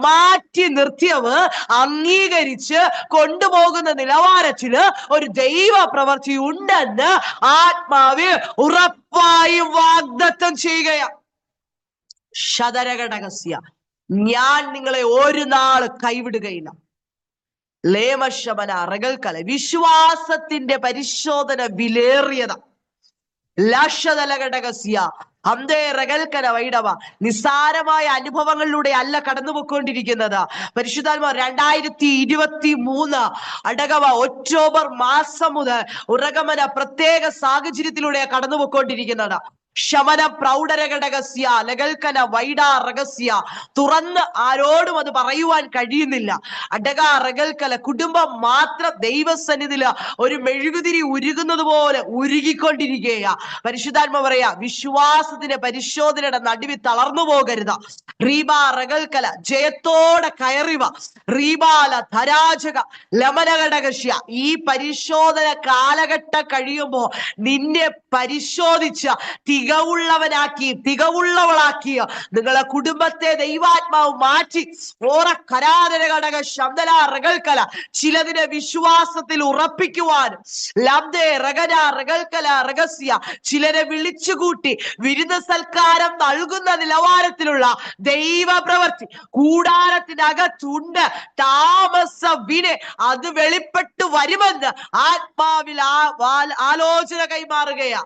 S1: മാറ്റി നിർത്തിയവ് അംഗീകരിച്ച് കൊണ്ടുപോകുന്ന നിലവാരത്തില് ഒരു ദൈവ പ്രവൃത്തി ഉണ്ടെന്ന് ആത്മാവിൽ ഉറപ്പായും വാഗ്ദത്തം ചെയ്യുകയാണ്. ശതരഘടകസ്യ. ഞാൻ നിങ്ങളെ ഒരു നാൾ കൈവിടുകയില്ല. ലേമശമന റകൽക്കല. വിശ്വാസത്തിന്റെ പരിശോധന വിലേറിയത. ലക്ഷതലഘടകസ്യ അന്തേ റകൽക്കല വൈഡവ. നിസ്സാരമായ അനുഭവങ്ങളിലൂടെ അല്ല കടന്നുപോയിക്കൊണ്ടിരിക്കുന്നത്. പരിശുദ്ധാത്മാവ് 2023 അടകവ ഒക്ടോബർ മാസം മുതൽ ഉറഗമന പ്രത്യേക സാഹചര്യത്തിലൂടെ കടന്നുപോയിക്കൊണ്ടിരിക്കുന്നത്. ശമന പ്രൗഢരഘടകസ്യ ലകൽക്കന വൈഡ രഹസ്യ. തുറന്ന് ആരോടും അത് പറയുവാൻ കഴിയുന്നില്ല. അടക റകൽക്കല. കുടുംബം മാത്രം ദൈവസന്നിധിയിൽ ഒരു മെഴുകുതിരി ഉരുകുന്നത് പോലെ ഉരുകിക്കൊണ്ടിരിക്കുകയാ. പരിശുദ്ധാത്മ പറയാ വിശ്വാസത്തിന്റെ പരിശോധനയുടെ നടുവിൽ തളർന്നു പോകരുത്. റീബ റകൽക്കല. ജയത്തോടെ കയറിവ. റീബാല ധരാജക ലമനഘടകശ്യ. ഈ പരിശോധന കാലഘട്ടം കഴിയുമ്പോ നിന്നെ പരിശോധിച്ച തികവുള്ളവളാക്കിയ നിങ്ങളെ കുടുംബത്തെ ദൈവാത്മാവ് മാറ്റി ഓറ കരാതര ഘടക ശബ്ദല റകൽക്കല. ചിലതിനെ വിശ്വാസത്തിൽ ഉറപ്പിക്കുവാനും ലബ്ദേ റഗന റകൽക്കല രഹസ്യ. ചിലരെ വിളിച്ചുകൂട്ടി വിരുന്ന സൽക്കാരം നൽകുന്ന നിലവാരത്തിലുള്ള ദൈവ പ്രവൃത്തി കൂടാരത്തിനകത്തുണ്ട്. താമസവിനെ അത് വെളിപ്പെട്ടു വരുമെന്ന് ആത്മാവിൽ ആലോചന കൈമാറുകയാ.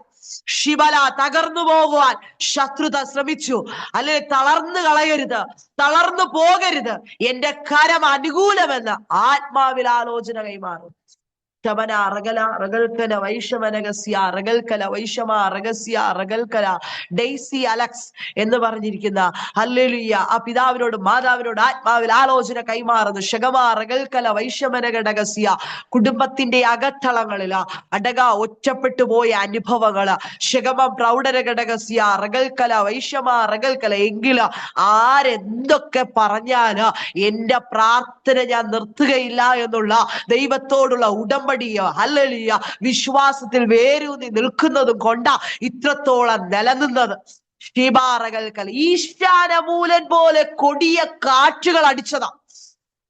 S1: ശിബല തകർന്നു പോകുവാൻ ശത്രുത ശ്രമിച്ചു. അല്ലെങ്കിൽ തളർന്നു കളയരുത്, തളർന്നു പോകരുത്, എന്റെ കരം അനുകൂലമെന്ന് ആത്മാവിൽ ആലോചന കൈമാറും. ശമന അറകല അറകൽക്കല വൈഷമനഗസ്യ അറകൽക്കല വൈഷമ അറഗസ്യ അറകൽക്കല ഡെയ്സി അലക്സ് എന്ന് പറഞ്ഞിരിക്കുന്ന ഹല്ലേലൂയ ആ പിതാവിനോട് മാതാവിനോട് ആത്മാവിൽ ആലോചന കൈമാറുന്നു. ശഗമ അറകൽക്കല വൈഷമനഘടകസ്യ കുടുംബത്തിന്റെ അകത്തളങ്ങളില് ഒറ്റപ്പെട്ടു പോയ അനുഭവങ്ങള് ശഗമം പ്രൗഢരഘടകസ്യ അറകൽക്കല വൈഷമ അറകൽക്കല എങ്കില് ആരെന്തൊക്കെ പറഞ്ഞാല് എന്റെ പ്രാർത്ഥന ഞാൻ നിർത്തുകയില്ല എന്നുള്ള ദൈവത്തോടുള്ള ഉടമ്പടി ഹല്ലേലൂയ വിശ്വാസത്തിൽ വേരൂന്നി നിൽക്കുന്നതും കൊണ്ടാ ഇത്രത്തോളം നിലനിന്നത്. ഷീബാറകൽക്കൽ ഈശാനമൂലൻ പോലെ കൊടിയ കാറ്റുകൾ അടിച്ചതാ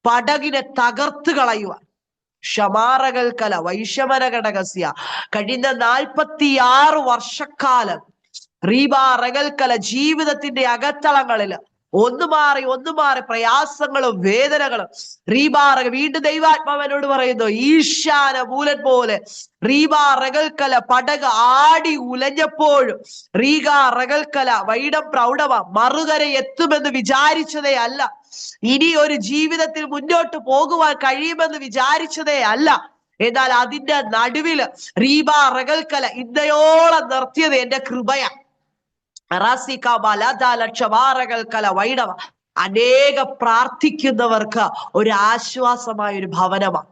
S1: പടകിനെ തകർത്ത് കളയുവാൻ. ഷമാറകൽക്കല വൈഷമനഘടകസ്യ കഴിഞ്ഞ 46 വർഷക്കാലം റീബാറകൽക്കല ജീവിതത്തിന്റെ അകത്തളങ്ങളില് ഒന്ന് മാറി പ്രയാസങ്ങളും വേദനകളും റീബാറക വീണ്ടും ദൈവാത്മാവനോട് പറയുന്നു ഈശാന മൂലൻ പോലെ റീബാ റകൽക്കല പടക് ആടി ഉലഞ്ഞപ്പോഴും റീഗാ റകൽക്കല വൈഡം പ്രൗഢവ മറുകര എത്തുമെന്ന് വിചാരിച്ചതേ അല്ല, ഇനി ഒരു ജീവിതത്തിൽ മുന്നോട്ട് പോകുവാൻ കഴിയുമെന്ന് വിചാരിച്ചതേ അല്ല. എന്നാൽ അതിന്റെ നടുവില് റീബാ റകൽക്കല ഇന്നയോളം നിർത്തിയത് എന്റെ കൃപയാ. വൈഡവ അനേക പ്രാർത്ഥിക്കുന്നവർക്ക് ഒരു ആശ്വാസമായ ഒരു ഭവനമാണ്.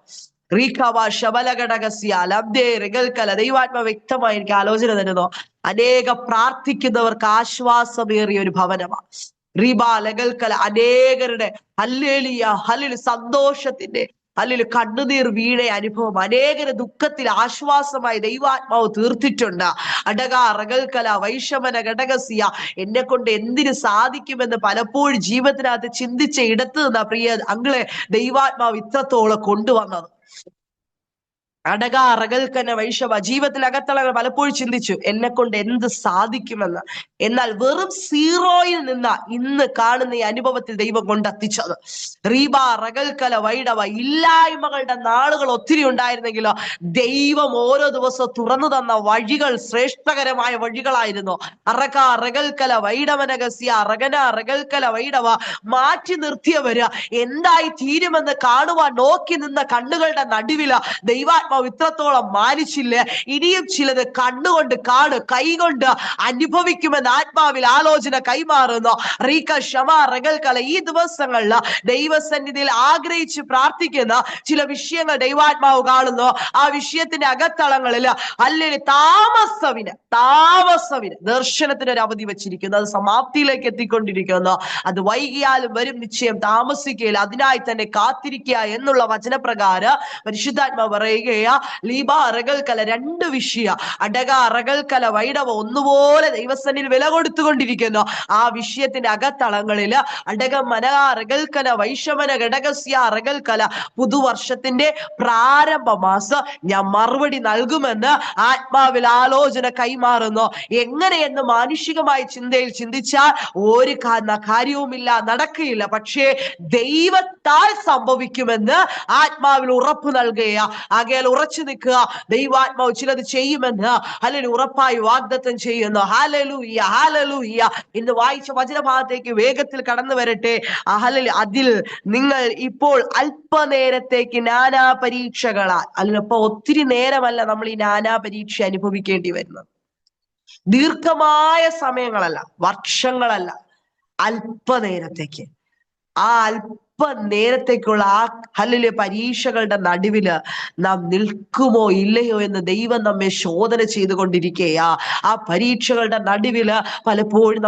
S1: ദൈവാത്മ വ്യക്തമായി എനിക്ക് ആലോചന തരുന്നു. അനേക പ്രാർത്ഥിക്കുന്നവർക്ക് ആശ്വാസമേറിയ ഒരു ഭവനമാണ് റീബാ ലഗൽക്കല. അനേകരുടെ ഹല്ലേലൂയ ഹല്ലേലൂയ സന്തോഷത്തിന്റെ അല്ലെങ്കിൽ കണ്ണുനീർ വീണ അനുഭവം അനേകര ദുഃഖത്തിൽ ആശ്വാസമായി ദൈവാത്മാവ് തീർത്തിട്ടുണ്ട്. അടക റകൽക്കല വൈഷമന ഘടകസിയ എന്നെ കൊണ്ട് എന്തിന് സാധിക്കുമെന്ന് പലപ്പോഴും ജീവിതത്തിനകത്ത് ചിന്തിച്ച ഇടത്ത് നിന്നാ പ്രിയ അങ്ങളെ ദൈവാത്മാവ് ഇത്രത്തോളം കൊണ്ടുവന്നത്. അടക റകൽക്കന വൈഷവ ജീവിതത്തിൽ അകത്തളകൾ പലപ്പോഴും ചിന്തിച്ചു എന്നെ കൊണ്ട് എന്ത് സാധിക്കുമെന്ന്. എന്നാൽ വെറും സീറോയിൽ നിന്ന് ഇന്ന് കാണുന്ന ഈ അനുഭവത്തിൽ ദൈവം കൊണ്ടെത്തിച്ചത്. റീബ റകൽക്കല വൈഡവ ഇല്ലായ്മകളുടെ നാളുകൾ ഒത്തിരി ഉണ്ടായിരുന്നെങ്കിലോ ദൈവം ഓരോ ദിവസവും തുറന്നു തന്ന വഴികൾ ശ്രേഷ്ഠകരമായ വഴികളായിരുന്നു. അറക റകൽക്കല വൈഡവനഗസ്യ അറകന റകൽക്കല വൈഡവ മാറ്റി നിർത്തിയവര് എന്തായി തീരുമെന്ന് കാണുവാൻ നോക്കി നിന്ന കണ്ണുകളുടെ നടുവില് ദൈവാത്മാവ് ഇത്രത്തോളം മാനിച്ചില്ലേ. ഇനിയും ചിലത് കണ്ണുകൊണ്ട് കാണു കൈകൊണ്ട് അനുഭവിക്കുമെന്ന് ആത്മാവിൽ ആലോചന കൈമാറുന്നു. റീക ഷമ റകൽക്കല ഈ ദിവസങ്ങളിൽ ദൈവസന്നിധിയിൽ ആഗ്രഹിച്ച് പ്രാർത്ഥിക്കുന്ന ചില വിഷയങ്ങൾ ദൈവാത്മാവ് കാണുന്നു. ആ വിഷയത്തിന്റെ അകത്തളങ്ങളിൽ അല്ലെങ്കിൽ താമസവിന് ദർശനത്തിന് ഒരു അവധി വെച്ചിരിക്കുന്നു. അത് സമാപ്തിയിലേക്ക് എത്തിക്കൊണ്ടിരിക്കുന്നു. അത് വൈകിയാലും വരും നിശ്ചയം താമസിക്കുകയില്ല, അതിനായി തന്നെ കാത്തിരിക്കുക എന്നുള്ള വചനപ്രകാരം പരിശുദ്ധാത്മാവ് പറയുകയാ. ലീബാ റകൽക്കല രണ്ട് വിഷയ അടക റകൽക്കല വൈഡവ ഒന്നുപോലെ ദൈവസന്നിധിയിൽ വില കൊടുത്തുകൊണ്ടിരിക്കുന്നു. ആ വിഷയത്തിന്റെ അകത്തളങ്ങളില് അടക മനക റകൽക്കല വൈഷമന ഘടകസ്യ റകൽക്കല പുതുവർഷത്തിന്റെ പ്രാരംഭ മാസം ഞാൻ മറുപടി നൽകുമെന്ന് ആത്മാവിൽ ആലോചന കൈമാറുന്നു. എങ്ങനെയെന്ന് മാനുഷികമായ ചിന്തയിൽ ചിന്തിച്ചാൽ ഒരു കാര്യവുമില്ല, നടക്കുകയില്ല. പക്ഷേ ദൈവത്താൽ സംഭവിക്കുമെന്ന് ആത്മാവിൽ ഉറപ്പ് നൽകുക. ആകയാൽ ഉറച്ചു നിൽക്കുക. ദൈവാത്മാവ് ചിലത് ചെയ്യുമെന്ന് അല്ലെങ്കിൽ ഉറപ്പായി വാഗ്ദത്തം ചെയ്യുന്നു. Hallelujah hallelujah. ഇന്ന് വായിച്ച വചനഭാഗത്തേക്ക് വേഗത്തിൽ കടന്നു വരട്ടെ. അതിൽ നിങ്ങൾ ഇപ്പോൾ അല്പനേരത്തേക്ക് നാനാ പരീക്ഷകളാൽ അല്ലപ്പോ ഒത്തിരി നേരമല്ല നമ്മൾ ഈ നാനാ പരീക്ഷ അനുഭവിക്കേണ്ടി വരുന്നത്. ദീർഘമായ സമയങ്ങളല്ല, വർഷങ്ങളല്ല, അല്പനേരത്തേക്ക്. ആ നേരത്തേക്കുള്ള ആ ഹല്ലേലൂയ പരീക്ഷകളുടെ നടുവില് നാം നിൽക്കുമോ ഇല്ലയോ എന്ന് ദൈവം നമ്മെ ശോധന ചെയ്തുകൊണ്ടിരിക്കുകയാ. ആ പരീക്ഷകളുടെ നടുവില് പലപ്പോഴും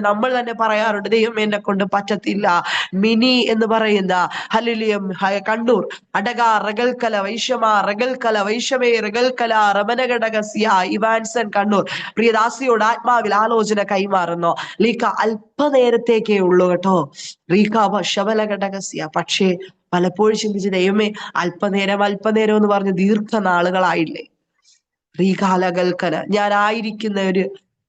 S1: നമ്മൾ തന്നെ പറയാറുണ്ട് ദൈവം എന്നെ കൊണ്ട് പറ്റത്തില്ല. മിനി എന്ന് പറയുന്ന ഹല്ലേലൂയ കണ്ണൂർ അടക റകൽക്കല വൈഷമ റകൽക്കല വൈഷമേ റകൽക്കല റമനഘടകസ്യ ഇവാൻസൺ കണ്ണൂർ പ്രിയദാസിയോട് ആത്മാവിൽ ആലോചന കൈമാറുന്നു. ലീക്ക അല്പനേരത്തേക്കേ ഉള്ളൂ കേട്ടോ. റീകാവ ശബലഘടകസ്യ. പക്ഷേ പലപ്പോഴും ചിന്തിച്ച് ദൈവമേ അല്പനേരം എന്ന് പറഞ്ഞ് ദീർഘനാളുകളായില്ലേ. റീകാലകൽക്കല ഞാൻ ആയിരിക്കുന്ന ഒരു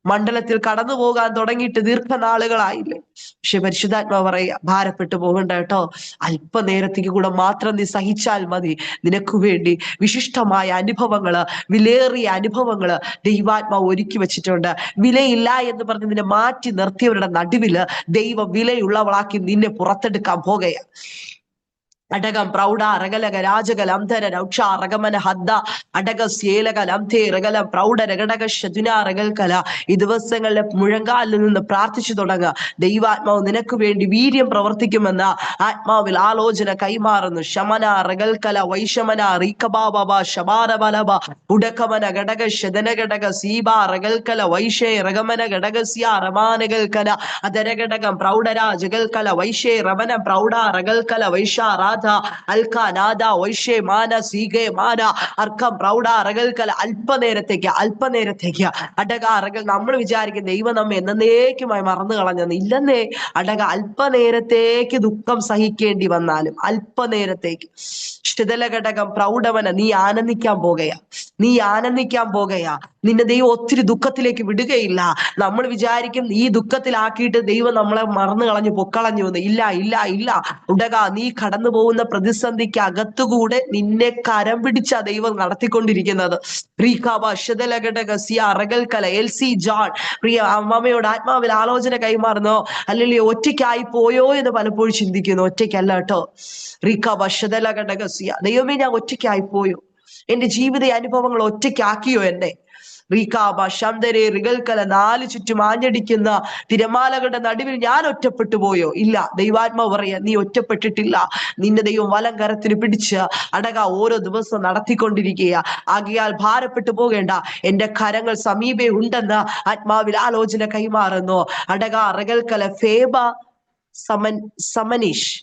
S1: മണ്ഡലത്തിൽ കടന്നു പോകാൻ തുടങ്ങിയിട്ട് ദീർഘനാളുകളായില്ലേ? പക്ഷെ പരിശുദ്ധാത്മാവ് പറയുക, ഭാരപ്പെട്ടു പോകണ്ട കേട്ടോ. അല്പനേരത്തേക്ക് കൂടെ മാത്രം നീ സഹിച്ചാൽ മതി. നിനക്ക് വേണ്ടി വിശിഷ്ടമായ അനുഭവങ്ങള്, വിലയേറിയ അനുഭവങ്ങള് ദൈവാത്മാവ് ഒരുക്കി വെച്ചിട്ടുണ്ട്. വിലയില്ല എന്ന് പറഞ്ഞ് നിന്നെ മാറ്റി നിർത്തിയവരുടെ നടുവില് ദൈവം വിലയുള്ളവളാക്കി നിന്നെ പുറത്തെടുക്കാൻ പോകുകയാ. അടകം പ്രൗഢ റഗലക രാജകൽ അംധര രൗക്ഷ റഗമന ഹദ്ദ അടക സ്യേലകൽ അംധേ റഗലം പ്രൗഢ രഗടക ശതുന റഗൽകല. ഈ ദിവസങ്ങളിലെ മുഴങ്കാലിൽ നിന്ന് പ്രാർത്ഥിച്ചു തുടങ്ങുക. ദൈവാത്മാവ് നിനക്ക് വേണ്ടി വീര്യം പ്രവർത്തിക്കുമെന്ന ആത്മാവിൽ ആലോചന കൈമാറുന്നു. ശമന റഗൽകല വൈഷമന റീകബാബ ശബാരബലബ ഉടകമന ഘടക ശതന ഘടക സീബ റഗൽകല വൈഷേ റഗമന ഘടകസ്യ റമാനകൽകല അതരഘടകം പ്രൗഢരാജകൽകല വൈഷേ റമന പ്രൗഢ റഗൽകല വൈഷ അല്പനേരത്തേക്ക് അടക അറകൾ. നമ്മൾ വിചാരിക്കും ദൈവം നമ്മെ എന്നേക്കുമായി മറന്നു കളഞ്ഞെന്ന്. ഇല്ലെന്നേ. അടക അല്പനേരത്തേക്ക് ദുഃഖം സഹിക്കേണ്ടി വന്നാലും അല്പനേരത്തേക്ക് ശിഥിലഘടകം പ്രൗഢവന നീ ആനന്ദിക്കാൻ പോകുകയാ. നീ ആനന്ദിക്കാൻ പോകുകയാ. നിന്നെ ദൈവം ഒത്തിരി ദുഃഖത്തിലേക്ക് വിടുകയില്ല. നമ്മൾ വിചാരിക്കും ഈ ദുഃഖത്തിലാക്കിയിട്ട് ദൈവം നമ്മളെ മറന്നു കളഞ്ഞു പൊക്കളഞ്ഞു എന്ന്. ഇല്ല ഇല്ല ഇല്ല. ഉടക നീ കടന്നു പോകുന്ന പ്രതിസന്ധിക്ക് അകത്തുകൂടെ നിന്നെ കരം പിടിച്ച ദൈവം നടത്തിക്കൊണ്ടിരിക്കുന്നത്. ജോൺ പ്രിയ അമ്മയോട് ആത്മാവിൽ ആലോചന കൈമാറുന്നോ? അല്ലെങ്കിൽ ഒറ്റയ്ക്കായി പോയോ എന്ന് പലപ്പോഴും ചിന്തിക്കുന്നു. ഒറ്റയ്ക്കല്ല കേട്ടോ. ദൈവമേ, ഞാൻ ഒറ്റയ്ക്കായി പോയോ? എന്റെ ജീവിത അനുഭവങ്ങൾ ഒറ്റയ്ക്കാക്കിയോ എന്നെ? നാല് ചുറ്റും ആഞ്ഞടിക്കുന്ന തിരമാലകളുടെ നടുവിൽ ഞാൻ ഒറ്റപ്പെട്ടു പോയോ? ഇല്ല. ദൈവാത്മാവ് പറയാ, നീ ഒറ്റപ്പെട്ടിട്ടില്ല. നിന്റെ ദൈവം വലം കരത്തിന് പിടിച്ച് അടക ഓരോ ദിവസവും നടത്തിക്കൊണ്ടിരിക്കുക. ആകയാൽ ഭാരപ്പെട്ടു പോകേണ്ട, എന്റെ കരങ്ങൾ സമീപേ ഉണ്ടെന്ന് ആത്മാവിൽ ആലോചന കൈമാറുന്നു. അടക റഗൽക്കല ഫേബ സമനീഷ്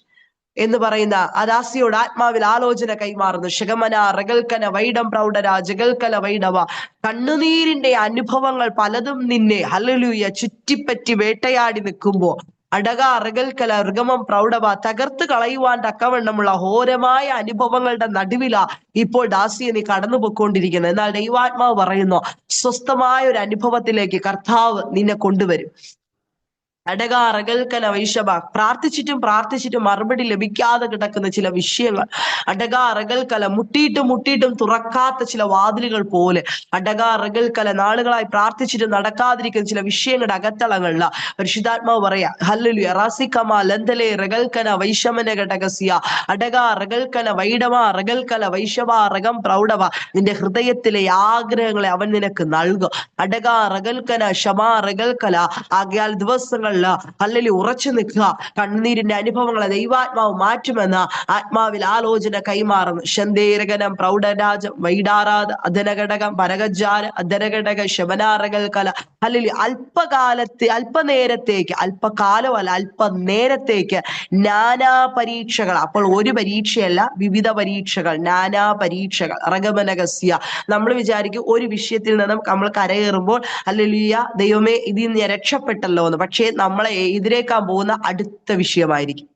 S1: എന്ന് പറയുന്ന അദാസിയോട് ആത്മാവിൽ ആലോചന കൈമാറുന്നു. ശകമന റഗൽക്കന വൈഡം പ്രൗഢര ജഗൽക്കല വൈഡവ. കണ്ണുനീരിന്റെ അനുഭവങ്ങൾ പലതും നിന്നെ ഹല്ലേലൂയ ചുറ്റിപ്പറ്റി വേട്ടയാടി നിൽക്കുമ്പോ അടക അറകൽക്കല ഋഗമം പ്രൗഢവ തകർത്ത് കളയുവാൻ തക്കവണ്ണമുള്ള ഘോരമായ അനുഭവങ്ങളുടെ നടുവിലാ ഇപ്പോൾ ദാസിയെ നീ കടന്നു പൊയ്ക്കൊണ്ടിരിക്കുന്നത്. എന്നാൽ ദൈവാത്മാവ് പറയുന്നു, സ്വസ്ഥമായ ഒരു അനുഭവത്തിലേക്ക് കർത്താവ് നിന്നെ കൊണ്ടുവരും. അടക അറകൽക്കല വൈഷഭ. പ്രാർത്ഥിച്ചിട്ടും മറുപടി ലഭിക്കാതെ കിടക്കുന്ന ചില വിഷയങ്ങൾ. അടക അറകൽക്കല മുട്ടിയിട്ടും തുറക്കാത്ത ചില വാതിലുകൾ പോലെ. അടക അറകൽക്കല നാളുകളായി പ്രാർത്ഥിച്ചിട്ടും നടക്കാതിരിക്കുന്ന ചില വിഷയങ്ങളുടെ അകത്തളങ്ങളില പരിശുദ്ധാത്മാവ് പറയാ, ഹല്ലേലൂയ റാസിക്കമ ലന്തലെ റഗൽക്കന വൈഷമന ഘടകസ്യ അടക റഗൽക്കല വൈഡമ റഗൽക്കല വൈഷവ റഗം പ്രൗഢവ. നിന്റെ ഹൃദയത്തിലെ ആഗ്രഹങ്ങളെ അവൻ നിനക്ക് നൽകും. അടക റഗൽക്കന ഷമാ റഗൽക്കല. ആകയാൽ ദിവസങ്ങൾ അല്ലെങ്കിൽ ഉറച്ചു നിൽക്കുക. കണ്ണുനീരിന്റെ അനുഭവങ്ങളെ ദൈവാത്മാവ് മാറ്റുമെന്ന് ആത്മാവിൽ ആലോചന കൈമാറുന്നു. ശന്തേരകനം പ്രൗഢരാജ വൈഡാരാധ അധനഘടകം പരകജാര അധനഘടക ശബനാറകൽ കല. അല്ലെങ്കിൽ അല്പനേരത്തേക്ക്, അല്പകാലമല്ല അല്പനേരത്തേക്ക് നാനാ പരീക്ഷകൾ. അപ്പോൾ ഒരു പരീക്ഷയല്ല, വിവിധ പരീക്ഷകൾ, നാനാ പരീക്ഷകൾ. റഗമനഗസ്യ. നമ്മൾ വിചാരിക്കും ഒരു വിഷയത്തിൽ നിന്നും നമ്മൾ കരകയറുമ്പോൾ ഹല്ലേലൂയ ദൈവമേ ഇതിൽ നിന്ന് രക്ഷപ്പെട്ടല്ലോ എന്ന്. പക്ഷേ നമ്മളെ എതിരേക്കാൻ പോകുന്ന അടുത്ത വിഷയമായിരിക്കും.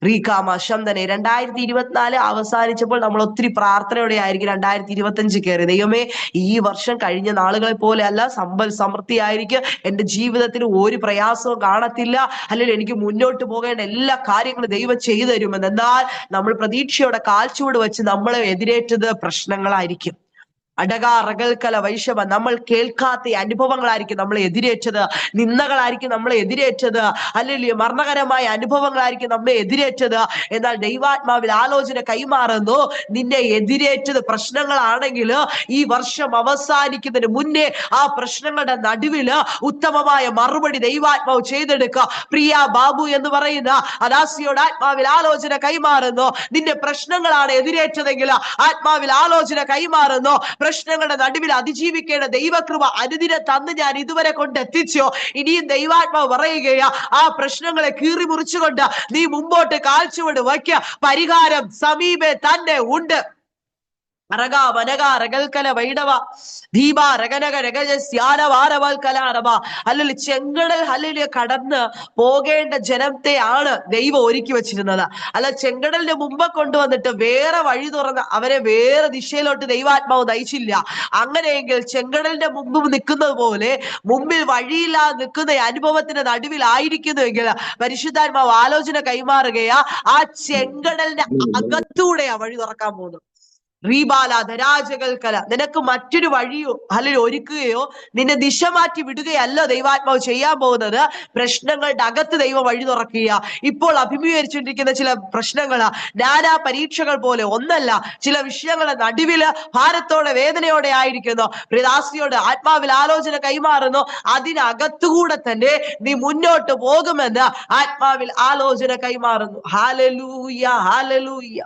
S1: റീകാമ ശന്തനെ 2024 അവസാനിച്ചപ്പോൾ നമ്മൾ ഒത്തിരി പ്രാർത്ഥനയോടെ ആയിരിക്കും 2025 കയറി. ദൈവമേ, ഈ വർഷം കഴിഞ്ഞ നാളുകളെ പോലെ അല്ല, സമ്പൽ സമൃദ്ധിയായിരിക്കും. എന്റെ ജീവിതത്തിൽ ഒരു പ്രയാസവും കാണത്തില്ല. അല്ലെങ്കിൽ എനിക്ക് മുന്നോട്ട് പോകേണ്ട എല്ലാ കാര്യങ്ങളും ദൈവം ചെയ്തു തരുമെന്ന്. എന്നാൽ നമ്മൾ പ്രതീക്ഷയോടെ കാൽച്ചുവട് വെച്ച് നമ്മളെ എതിരേറ്റത് പ്രശ്നങ്ങളായിരിക്കും. അടക റഗൽക്കല വൈഷവ. നമ്മൾ കേൾക്കാത്ത അനുഭവങ്ങളായിരിക്കും നമ്മളെ എതിരേറ്റത്. നിന്ദകളായിരിക്കും നമ്മളെ എതിരേറ്റത്. അല്ലെങ്കിൽ മരണകരമായ അനുഭവങ്ങളായിരിക്കും നമ്മളെ എതിരേറ്റത്. എന്നാൽ ദൈവാത്മാവിൽ ആലോചന കൈമാറുന്നു, നിന്നെ എതിരേറ്റത് പ്രശ്നങ്ങളാണെങ്കിൽ ഈ വർഷം അവസാനിക്കുന്നതിന് മുന്നേ ആ പ്രശ്നങ്ങളുടെ നടുവില് ഉത്തമമായ മറുപടി ദൈവാത്മാവ് ചെയ്തെടുക്കുക. പ്രിയ ബാബു എന്ന് പറയുന്ന അദാസിയോട് ആത്മാവിൽ ആലോചന കൈമാറുന്നു. നിന്റെ പ്രശ്നങ്ങളാണ് എതിരേറ്റതെങ്കിൽ ആത്മാവിൽ ആലോചന കൈമാറുന്നു. പ്രശ്നങ്ങളുടെ നടുവിൽ അതിജീവിക്കേണ്ട ദൈവകൃപ അനുദിനം തന്ന് ഞാൻ ഇതുവരെ കൊണ്ടെത്തിച്ചോ. ഇനിയും ദൈവാത്മാവ് പറയുകയാ, ആ പ്രശ്നങ്ങളെ കീറി മുറിച്ചുകൊണ്ട് നീ മുമ്പോട്ട് കാൽച്ചുവട് വയ്ക്ക. പരിഹാരം സമീപേ തന്നെ ഉണ്ട്. അറക വനക റകൽക്കല വൈഡവ ദീപ രകനക രകജ സ്യാനവാരവൽ കലാരവ. അല്ലെങ്കിൽ ചെങ്കടൽ അല്ലെങ്കിൽ കടന്ന് പോകേണ്ട ജനത്തെയാണ് ദൈവം ഒരുക്കി വെച്ചിരുന്നത്. അല്ല ചെങ്കടലിന്റെ മുമ്പ് കൊണ്ടുവന്നിട്ട് വേറെ വഴി തുറന്ന് അവരെ വേറെ ദിശയിലോട്ട് ദൈവാത്മാവ് നയിച്ചില്ല. അങ്ങനെയെങ്കിൽ ചെങ്കടലിന്റെ മുമ്പ് നിൽക്കുന്നത് പോലെ മുമ്പിൽ വഴിയില്ലാതെ നിൽക്കുന്ന അനുഭവത്തിന്റെ നടുവിലായിരിക്കുന്നുവെങ്കിൽ പരിശുദ്ധാത്മാവ് ആലോചന കൈമാറുകയാ, ആ ചെങ്കടലിന്റെ അകത്തൂടെയാ വഴി തുറക്കാൻ പോകുന്നത്. റീബാല ധരാജകൽക്കല. നിനക്ക് മറ്റൊരു വഴിയോ അല്ലെങ്കിൽ ഒരുക്കുകയോ നിന്നെ ദിശ മാറ്റി വിടുകയല്ല ദൈവാത്മാവ് ചെയ്യാൻ പോകുന്നത്. പ്രശ്നങ്ങളുടെ അകത്ത് ദൈവം വഴി തുറക്കുക. ഇപ്പോൾ അഭിമുഖീകരിച്ചുകൊണ്ടിരിക്കുന്ന ചില പ്രശ്നങ്ങള് നാനാ പരീക്ഷകൾ പോലെ ഒന്നല്ല, ചില വിഷയങ്ങളുടെ നടുവില് ഭാരത്തോടെ വേദനയോടെ ആയിരിക്കുന്നു. പ്രിയദാസിയോട് ആത്മാവിൽ ആലോചന കൈമാറുന്നു. അതിനകത്തുകൂടെ തന്നെ നീ മുന്നോട്ട് പോകുമെന്ന് ആത്മാവിൽ ആലോചന കൈമാറുന്നു. Hallelujah, hallelujah.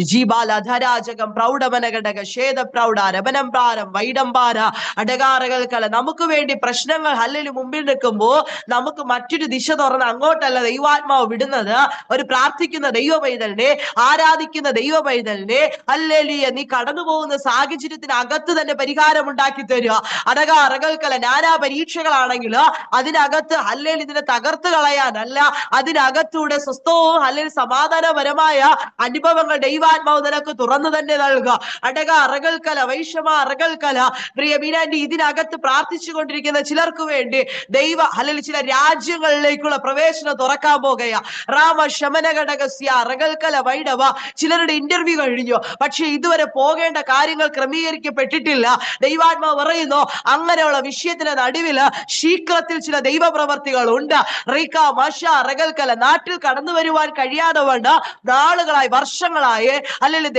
S1: ജീബാല ധരാജകം പ്രൗഢമനഘടക ശേത പ്രൗഢ രമനം പ്രാരം വൈഡംബാര അടകാറകൾക്കല. നമുക്ക് വേണ്ടി പ്രശ്നങ്ങൾ ഹല്ലേലൂയ മുമ്പിൽ നിൽക്കുമ്പോ നമുക്ക് മറ്റൊരു ദിശ തുറന്ന് അങ്ങോട്ടല്ല ദൈവാത്മാവ് വിടുന്നത്. ഒരു പ്രാർത്ഥിക്കുന്ന ദൈവ പൈതലിനെ, ആരാധിക്കുന്ന ദൈവ പൈതലിനെ ഹല്ലേലൂയ നീ കടന്നു പോകുന്ന സാഹചര്യത്തിന് അകത്ത് തന്നെ പരിഹാരം ഉണ്ടാക്കി തരിക. അടകാറകൾക്കല. നാനാ പരീക്ഷകളാണെങ്കിൽ അതിനകത്ത് ഹല്ലേലൂയ ഇതിനെ തകർത്ത് കളയാനല്ല, അതിനകത്തൂടെ സ്വസ്ഥവും ഹല്ലേലൂയ സമാധാനപരമായ അനുഭവങ്ങൾ ദൈവാത്മാവ് നിനക്ക് തുറന്നു തന്നെ നൽകുക. അടക അറകൽക്കല വൈഷമ അറകൽക്കല. പ്രിയ ബീനാന്റി, ഇതിനകത്ത് പ്രാർത്ഥിച്ചു കൊണ്ടിരിക്കുന്ന ചിലർക്ക് വേണ്ടി ദൈവ അല്ലെങ്കിൽ ചില രാജ്യങ്ങളിലേക്കുള്ള പ്രവേശനം തുറക്കാൻ പോകുകയാ. റാമ ശമനഘടകസ്യ അറകൽക്കല വൈഡവ. ചിലരുടെ ഇന്റർവ്യൂ കഴിഞ്ഞു, പക്ഷെ ഇതുവരെ പോകേണ്ട കാര്യങ്ങൾ ക്രമീകരിക്കപ്പെട്ടിട്ടില്ല. ദൈവാത്മാവ് പറയുന്നു അങ്ങനെയുള്ള വിഷയത്തിന്റെ നടുവില് ശീഘ്രത്തിൽ ചില ദൈവ പ്രവർത്തികൾ ഉണ്ട്. റീക്ക മഷ അറകൽക്കല. നാട്ടിൽ കടന്നു വരുവാൻ കഴിയാതെ വേണ്ട നാളുകളായി വർഷങ്ങളായി അല്ലെങ്കിൽ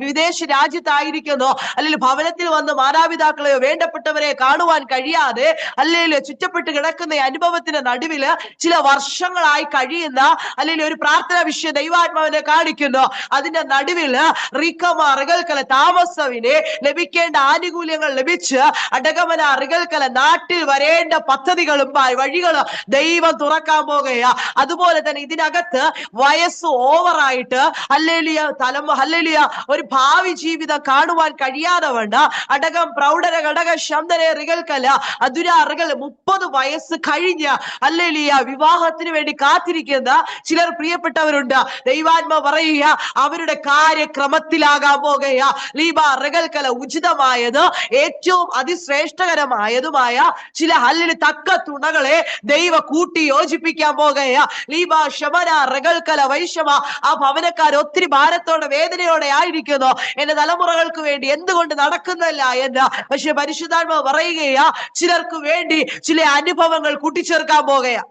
S1: വിദേശ രാജ്യത്തായിരിക്കുന്നു, അല്ലെങ്കിൽ ഭവനത്തിൽ വന്ന് മാതാപിതാക്കളെയോ വേണ്ടപ്പെട്ടവരെ കാണുവാൻ കഴിയാതെ അല്ലെങ്കിൽ ചുറ്റപ്പെട്ട് കിടക്കുന്ന അനുഭവത്തിന്റെ നടുവില് ചില വർഷങ്ങളായി കഴിയുന്ന അല്ലെങ്കിൽ ഒരു പ്രാർത്ഥനാ വിഷയം ദൈവാത്മാവിനെ കാണിക്കുന്നു. അതിന്റെ നടുവില് റികൽക്കല താമസവിനെ ലഭിക്കേണ്ട ആനുകൂല്യങ്ങൾ ലഭിച്ച് അടകമന റികൽക്കല നാട്ടിൽ വരേണ്ട പദ്ധതികളും വഴികളും ദൈവം തുറക്കാൻ പോകുകയാ. അതുപോലെ തന്നെ ഇതിനകത്ത് വയസ്സ് ഓവറായിട്ട് ഹല്ലേലൂയ ഒരു ഭാവി ജീവിതം കാണുവാൻ കഴിയാതെ വേണ്ട അടകം പ്രൗഢര ഘടക ശബ്ദരെ റികൽക്കല അതുര റികൾ 30 വയസ്സ് കഴിഞ്ഞ് ഹല്ലേലൂയ വിവാഹത്തിന് വേണ്ടി കാത്തിരിക്കുന്ന ചിലർ പ്രിയപ്പെട്ടവരുണ്ട്. ദൈവാത്മാ പറയുക അവരുടെ കാര്യക്രമത്തിലാകാൻ പോകുകയാ. ലീബ റികൽക്കല ഉചിതമായത് ഏറ്റവും അതിശ്രേഷ്ഠകരമായതുമായ ചില ഹല്ലേലൂയ തക്ക തുണകളെ ദൈവ കൂട്ടി യോജിപ്പിക്കാൻ പോകുകയാ. ലീബ ശമന റികൽക്കല വൈഷമ. ആ ഭവനക്കാർ ഒത്തിരി ഭാരത്തോടെ വേദനയോടെ ആയിരിക്കുന്നു. എന്റെ തലമുറകൾക്ക് വേണ്ടി എന്തുകൊണ്ട് നടക്കുന്നില്ല എന്ന്. പക്ഷെ പരിശുദ്ധാത്മാവ് പറയുകയാ ചിലർക്ക് വേണ്ടി ചില അനുഭവങ്ങൾ കൂട്ടിച്ചേർക്കാൻ പോകുകയാ.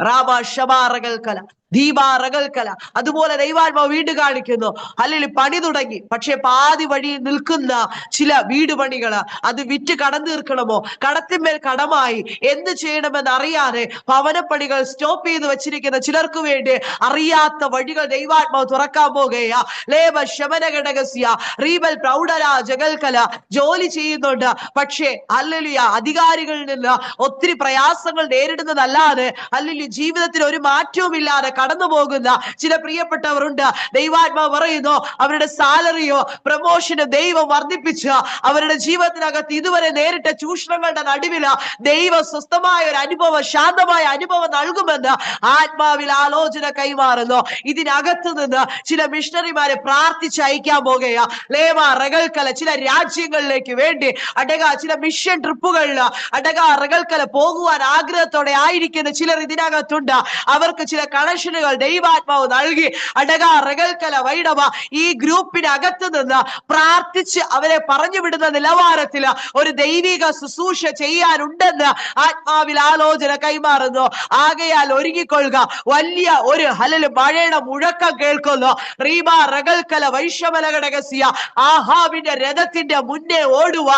S1: റാബ ഷബാറകൽക്കല ദീപാറകൽക്കല. അതുപോലെ ദൈവാത്മാവ് വീട് കാണിക്കുന്നു. അല്ലെങ്കിൽ പണി തുടങ്ങി, പക്ഷെ പാതി വഴിയിൽ നിൽക്കുന്ന ചില വീട് പണികള് അത് വിറ്റ് കടം തീർക്കണമോ, കടത്തിന്മേൽ കടമായി എന്ത് ചെയ്യണമെന്ന് അറിയാതെ ഭവനപ്പണികൾ സ്റ്റോപ്പ് ചെയ്ത് വെച്ചിരിക്കുന്ന ചിലർക്ക് വേണ്ടി അറിയാത്ത വഴികൾ ദൈവാത്മാവ് തുറക്കാൻ പോകുകയാ. ലേബ ശമന ഘടകസ്യ റീബൽ പ്രൗഢരാ ജഗൽക്കല. ജോലി ചെയ്യുന്നുണ്ട്, പക്ഷേ ഹല്ലേലൂയ അധികാരികളിൽ നിന്ന് ഒത്തിരി പ്രയാസങ്ങൾ നേരിടുന്നതല്ലാതെ ഹല്ലേലൂയ ജീവിതത്തിൽ ഒരു മാറ്റവും ഇല്ലാതെ കടന്നു പോകുന്ന ചില പ്രിയപ്പെട്ടവരുണ്ട്. ദൈവാത്മാവ് പറയുന്നു അവരുടെ സാലറിയോ പ്രമോഷന് ദൈവം വർദ്ധിപ്പിച്ച് അവരുടെ ജീവിതത്തിനകത്ത് ഇതുവരെ നേരിട്ട ചൂഷണങ്ങളുടെ നടുവില് ദൈവം സ്വസ്ഥമായ ഒരു അനുഭവം, ശാന്തമായ അനുഭവം നൽകുമെന്ന് ആത്മാവിൽ ആലോചന കൈമാറുന്നു. ഇതിനകത്ത് നിന്ന് ചില മിഷണറിമാരെ പ്രാർത്ഥിച്ച് അയക്കാൻ പോകുകയാ. ലേവ റകൽക്കല ചില രാജ്യങ്ങളിലേക്ക് വേണ്ടി അടക ചില മിഷൻ ട്രിപ്പുകളിൽ അടക റകൽക്കല പോകുവാൻ ആഗ്രഹത്തോടെ ആയിരിക്കുന്ന ചിലർ ഇതിനകത്തുണ്ട്. അവർക്ക് ചില കണക്ഷനുകൾ ദൈവാത്മാവ് നൽകി അടക റകൽക്കല വൈഡവ ഈ ഗ്രൂപ്പിനകത്ത് നിന്ന് പ്രാർത്ഥിച്ച് അവരെ പറഞ്ഞു വിടുന്ന നിലവാരത്തില് ഒരു ദൈവിക ശുശ്രൂഷ ചെയ്യാനുണ്ടെന്ന് ആത്മാവിൽ ആലോചന കൈമാറുന്നു. ആകയാൽ ഒരുങ്ങിക്കൊള്ളുക. വലിയ ഒരു ഹല്ലേലൂയ മഴയുടെ മുഴക്കം കേൾക്കുന്നു. റീബ റകൽക്കല വൈഷമലഘടകസ്യ. ആഹാബിന്റെ രഥത്തിന്റെ മുന്നേ ഓടുക.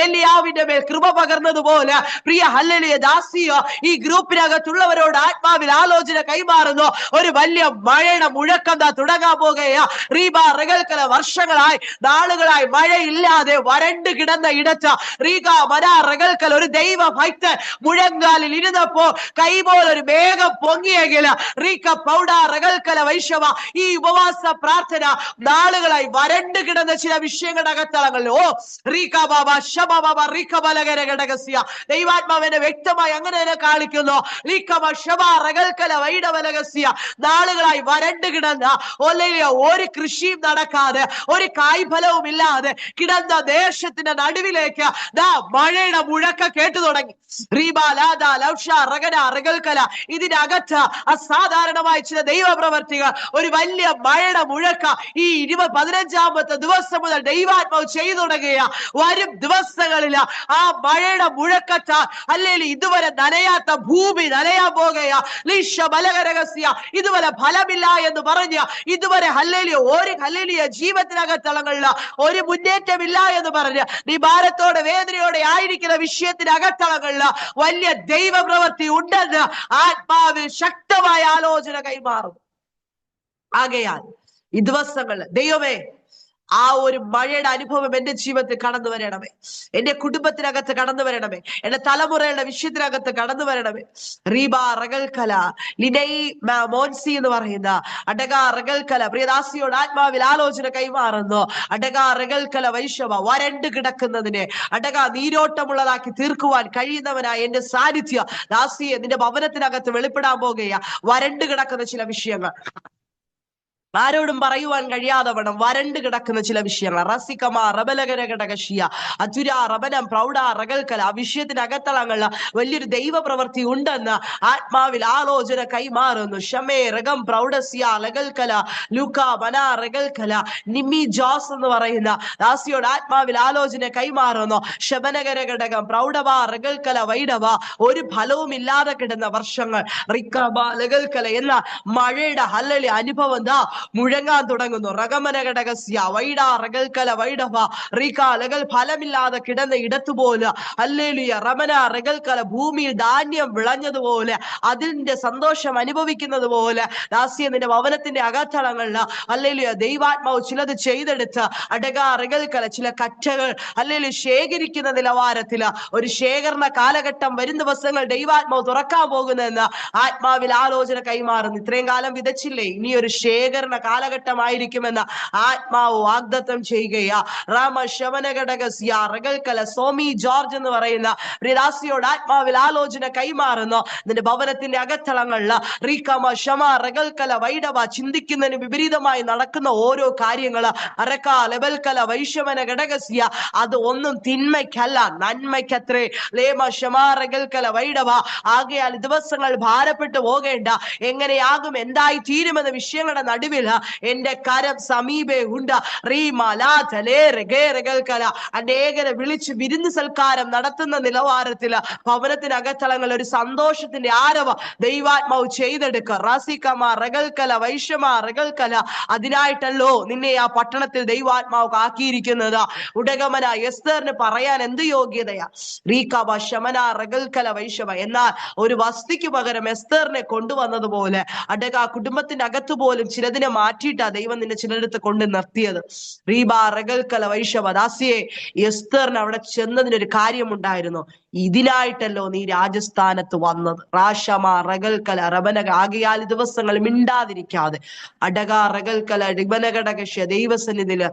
S1: ഏലിയാവിന്റെ മേൽ കൃപ പകർന്നതുപോലെ പ്രിയ ഹല്ലേലൂയ ദാസിയോ ഈ ഗ്രൂപ്പിനകത്തുള്ളവരോട് ആത്മാവിൽ ആലോചന കൈമാറുന്നു. ഒരു വലിയ മഴയുടെ മുഴക്കം തുടങ്ങാൻ പോകുകയാ. റീബ റഗൽക്കല വർഷങ്ങളായി നാളുകളായി മഴയില്ലാതെ വരണ്ട് കിടന്ന ഇടത്ത് റീക മനാ റഗൽക്കൽ ഒരു ദൈവ ഭക്തൻ മുഴങ്കാലിൽ ഇരുന്നപ്പോ കൈപോലെ ഒരു മേഘം പൊങ്ങിയെങ്കിൽ റീക പൗഡ റഗൽക്കല വൈശവ ഈ ഉപവാസ പ്രാർത്ഥന നാളുകളായി വരണ്ട് കിടന്ന ചില വിഷയങ്ങളുടെ അകത്തളങ്ങളിൽ റീക ബാബ ശബ ബാബ റീക ബലകര ഘടകസ്യ ദൈവാത്മാവിനെ വ്യക്തമായി അങ്ങനെ തന്നെ കാണിക്കുന്നു. ലീക്കമ ശബ റഗൽക്കല വൈഡവലകസ്യ നാളുകളായി വരണ്ട് കിടന്ന ഒരു കൃഷിയും നടക്കാതെ ഒരു കായ്ഫലവും ഇല്ലാതെ കിടന്ന ദേശത്തിന്റെ നടുവിലേക്ക് മഴയുടെ മുഴക്ക കേട്ടു തുടങ്ങി. ഇതിനകത്ത് അസാധാരണമായ ചില ദൈവപ്രവർത്തികൾ ഒരു വലിയ മഴയുടെ മുഴക്ക ഈ 15ാമത്തെ ദിവസം മുതൽ ദൈവാത്മാവ് ചെയ്തു തുടങ്ങുക. വരും ദിവസങ്ങളിൽ ആ മഴയുടെ മുഴക്കത്താൽ അല്ലെങ്കിൽ ഇതുവരെ നനയാത്ത ഭൂമി നനയാൻ പോകുകയാ. ലീശ ബലകരഹസ്യ ഇതുവരെ ഫലമില്ല എന്ന് പറഞ്ഞ് ഇതുവരെ ഹല്ലേലൂയ ജീവിതത്തിനകത്തളങ്ങളിൽ ഒരു മുന്നേറ്റമില്ല എന്ന് പറഞ്ഞ് നീ ഭാരത്തോടെ വേദനയോടെ ആയിരിക്കുന്ന വിഷയത്തിനകത്തളങ്ങളിൽ വലിയ ദൈവപ്രവൃത്തി ഉണ്ടെന്ന് ആത്മാവിൽ ശക്തമായ ആലോചന കൈമാറും. ആകയാൽ ഈ ദിവസങ്ങളിൽ ദൈവമേ ആ ഒരു മഴയുടെ അനുഭവം എന്റെ ജീവിതത്തിൽ കടന്നു വരണമേ, എന്റെ കുടുംബത്തിനകത്ത് കടന്നു വരണമേ, എന്റെ തലമുറയുടെ വിഷയത്തിനകത്ത് കടന്നു വരണമേ. റീബ റഗൽക്കല ലിനൈ മോൻസി എന്ന് പറയുന്ന അടക റഗൽക്കല പ്രിയദാസിയോട് ആത്മാവിൽ ആലോചന കൈമാറുന്നു. അടക റഗൽക്കല വൈശവ വരണ്ട് കിടക്കുന്നതിനെ അടക നീരോട്ടമുള്ളതാക്കി തീർക്കുവാൻ കഴിയുന്നവനായ എന്റെ സാന്നിധ്യം ദാസിയെ നിന്റെ ഭവനത്തിനകത്ത് വെളിപ്പെടാൻ പോകുകയാ. വരണ്ട് കിടക്കുന്ന ചില വിഷയങ്ങൾ ആരോടും പറയുവാൻ കഴിയാതെ വേണം വരണ്ട് കിടക്കുന്ന ചില വിഷയങ്ങൾ റസിക്കമ റബലകര ഘടകശിയ അതുര റബനം പ്രൗഢ റഗൽക്കല ആ വിഷയത്തിനകത്തളങ്ങളിൽ വലിയൊരു ദൈവ പ്രവൃത്തി ഉണ്ടെന്ന് ആത്മാവിൽ ആലോചന കൈമാറുന്നു. ഷമേ റഗം പ്രൗഢസ്യ ലഗൽക്കല ലൂക്ക മന റഗൽക്കല നിമ്മി ജോസ് എന്ന് പറയുന്ന ദാസിയോട് ആത്മാവിൽ ആലോചന കൈമാറുന്നു. ശബനകര ഘടകം പ്രൗഢവ റഗൽക്കല വൈഡവ ഒരു ഫലവും ഇല്ലാതെ കിടന്ന വർഷങ്ങൾ റിക്കബ ലഗൽക്കല എന്ന മഴയുടെ ഹല്ലലി അനുഭവം മുഴങ്ങാൻ തുടങ്ങുന്നു. റഗമന ഘടകസ്യ വൈഡ റഗൽക്കല വൈഡവ റീക ലഗൽ ഫലമില്ലാതെ കിടന്ന ഇടത്തുപോലെ ഹല്ലേലൂയ റമന റഗൽക്കല ഭൂമിയിൽ ധാന്യം വിളഞ്ഞതുപോലെ അതിന്റെ സന്തോഷം അനുഭവിക്കുന്നത് പോലെ ദാസ്യ നിന്റെ ഭവനത്തിന്റെ അകത്തളങ്ങളിൽ ഹല്ലേലൂയ ദൈവാത്മാവ് ചിലത് ചെയ്തെടുത്ത് അടക റഗൽക്കല ചില കറ്റകൾ ഹല്ലേലൂയ ശേഖരിക്കുന്ന നിലവാരത്തില് ഒരു ശേഖരണ കാലഘട്ടം വരും ദിവസങ്ങൾ ദൈവാത്മാവ് തുറക്കാൻ പോകുന്നതെന്ന് ആത്മാവിൽ ആലോചന കൈമാറുന്നു. ഇത്രയും കാലം വിതച്ചില്ലേ, ഇനി ഒരു ശേഖരണ കാലഘട്ടമായിരിക്കുമെന്ന് ആത്മാവ് വാഗ്ദത്തം ചെയ്യുകയാ. രാമ ശവന ഘടകസ്യ റഗൽക്കല സോമി ജോർജ് എന്ന് പറയുന്ന പ്രിയദാസിയോട് ആത്മാവിൽ ആലോചന കൈമാറുന്നു. നിന്റെ ഭവനത്തിന്റെ അകത്തളങ്ങളിൽ റീകമ ശമ റഗൽക്കല വൈഡവ ചിന്തിക്കുന്നതിന് വിപരീതമായി നടക്കുന്ന ഓരോ കാര്യങ്ങള് അരക്ക ലബൽക്കല വൈഷമന ഘടകസ്യ അത് ഒന്നും തിന്മയ്ക്കല്ല നന്മയ്ക്കത്രേ. ലേമ ശമ റഗൽക്കല വൈഡവ ആകയാൽ ദിവസങ്ങൾ ഭാരപ്പെട്ടു പോകേണ്ട, എങ്ങനെയാകും എന്തായി തീരുമെന്ന വിഷയങ്ങളുടെ നടുവിൽ എന്റെ കരം സമീപേ ഉണ്ട്. അനേകരെ വിളിച്ച് വിരുന്ന് സൽക്കാരം നടത്തുന്ന നിലവാരത്തില് ഭവനത്തിനകത്തളങ്ങൾ ഒരു സന്തോഷത്തിന്റെ ആരവ ദൈവാത്മാവ് ചെയ്തെടുക്കുക. റാസിക്കമ റഗൽക്കല വൈഷമ റഗൽക്കല അതിനായിട്ടല്ലോ നിന്നെ ആ പട്ടണത്തിൽ ദൈവാത്മാവ് ആക്കിയിരിക്കുന്നത്. ഉടകമന എസ്തറിന് പറയാൻ എന്ത് യോഗ്യതയാ? റീകബ ശമന റഗൽക്കല വൈഷമ. എന്നാൽ ഒരു വസ്തുക്ക് പകരം എസ്തറിനെ കൊണ്ടുവന്നതുപോലെ അടക കുടുംബത്തിന്റെ അകത്ത് പോലും ചിലതിനെ മാറ്റിയിട്ടാ ദൈവം നിന്നെ ചിലടത്ത് കൊണ്ട് നിർത്തിയത്. റീബ റഗൽക്കല വൈഷവ ദാസിയെ എസ്തറിന് അവിടെ ചെന്നതിനൊരു കാര്യമുണ്ടായിരുന്നു. ഇതിനായിട്ടല്ലോ നീ രാജസ്ഥാനത്ത് വന്നത്. റാഷമ റഗൽക്കല റബനക ആകയാൽ ദിവസങ്ങൾ മിണ്ടാതിരിക്കാതെ അടക റഗൽക്കല റിബനഘടകശ ദൈവസന്നിധിയില്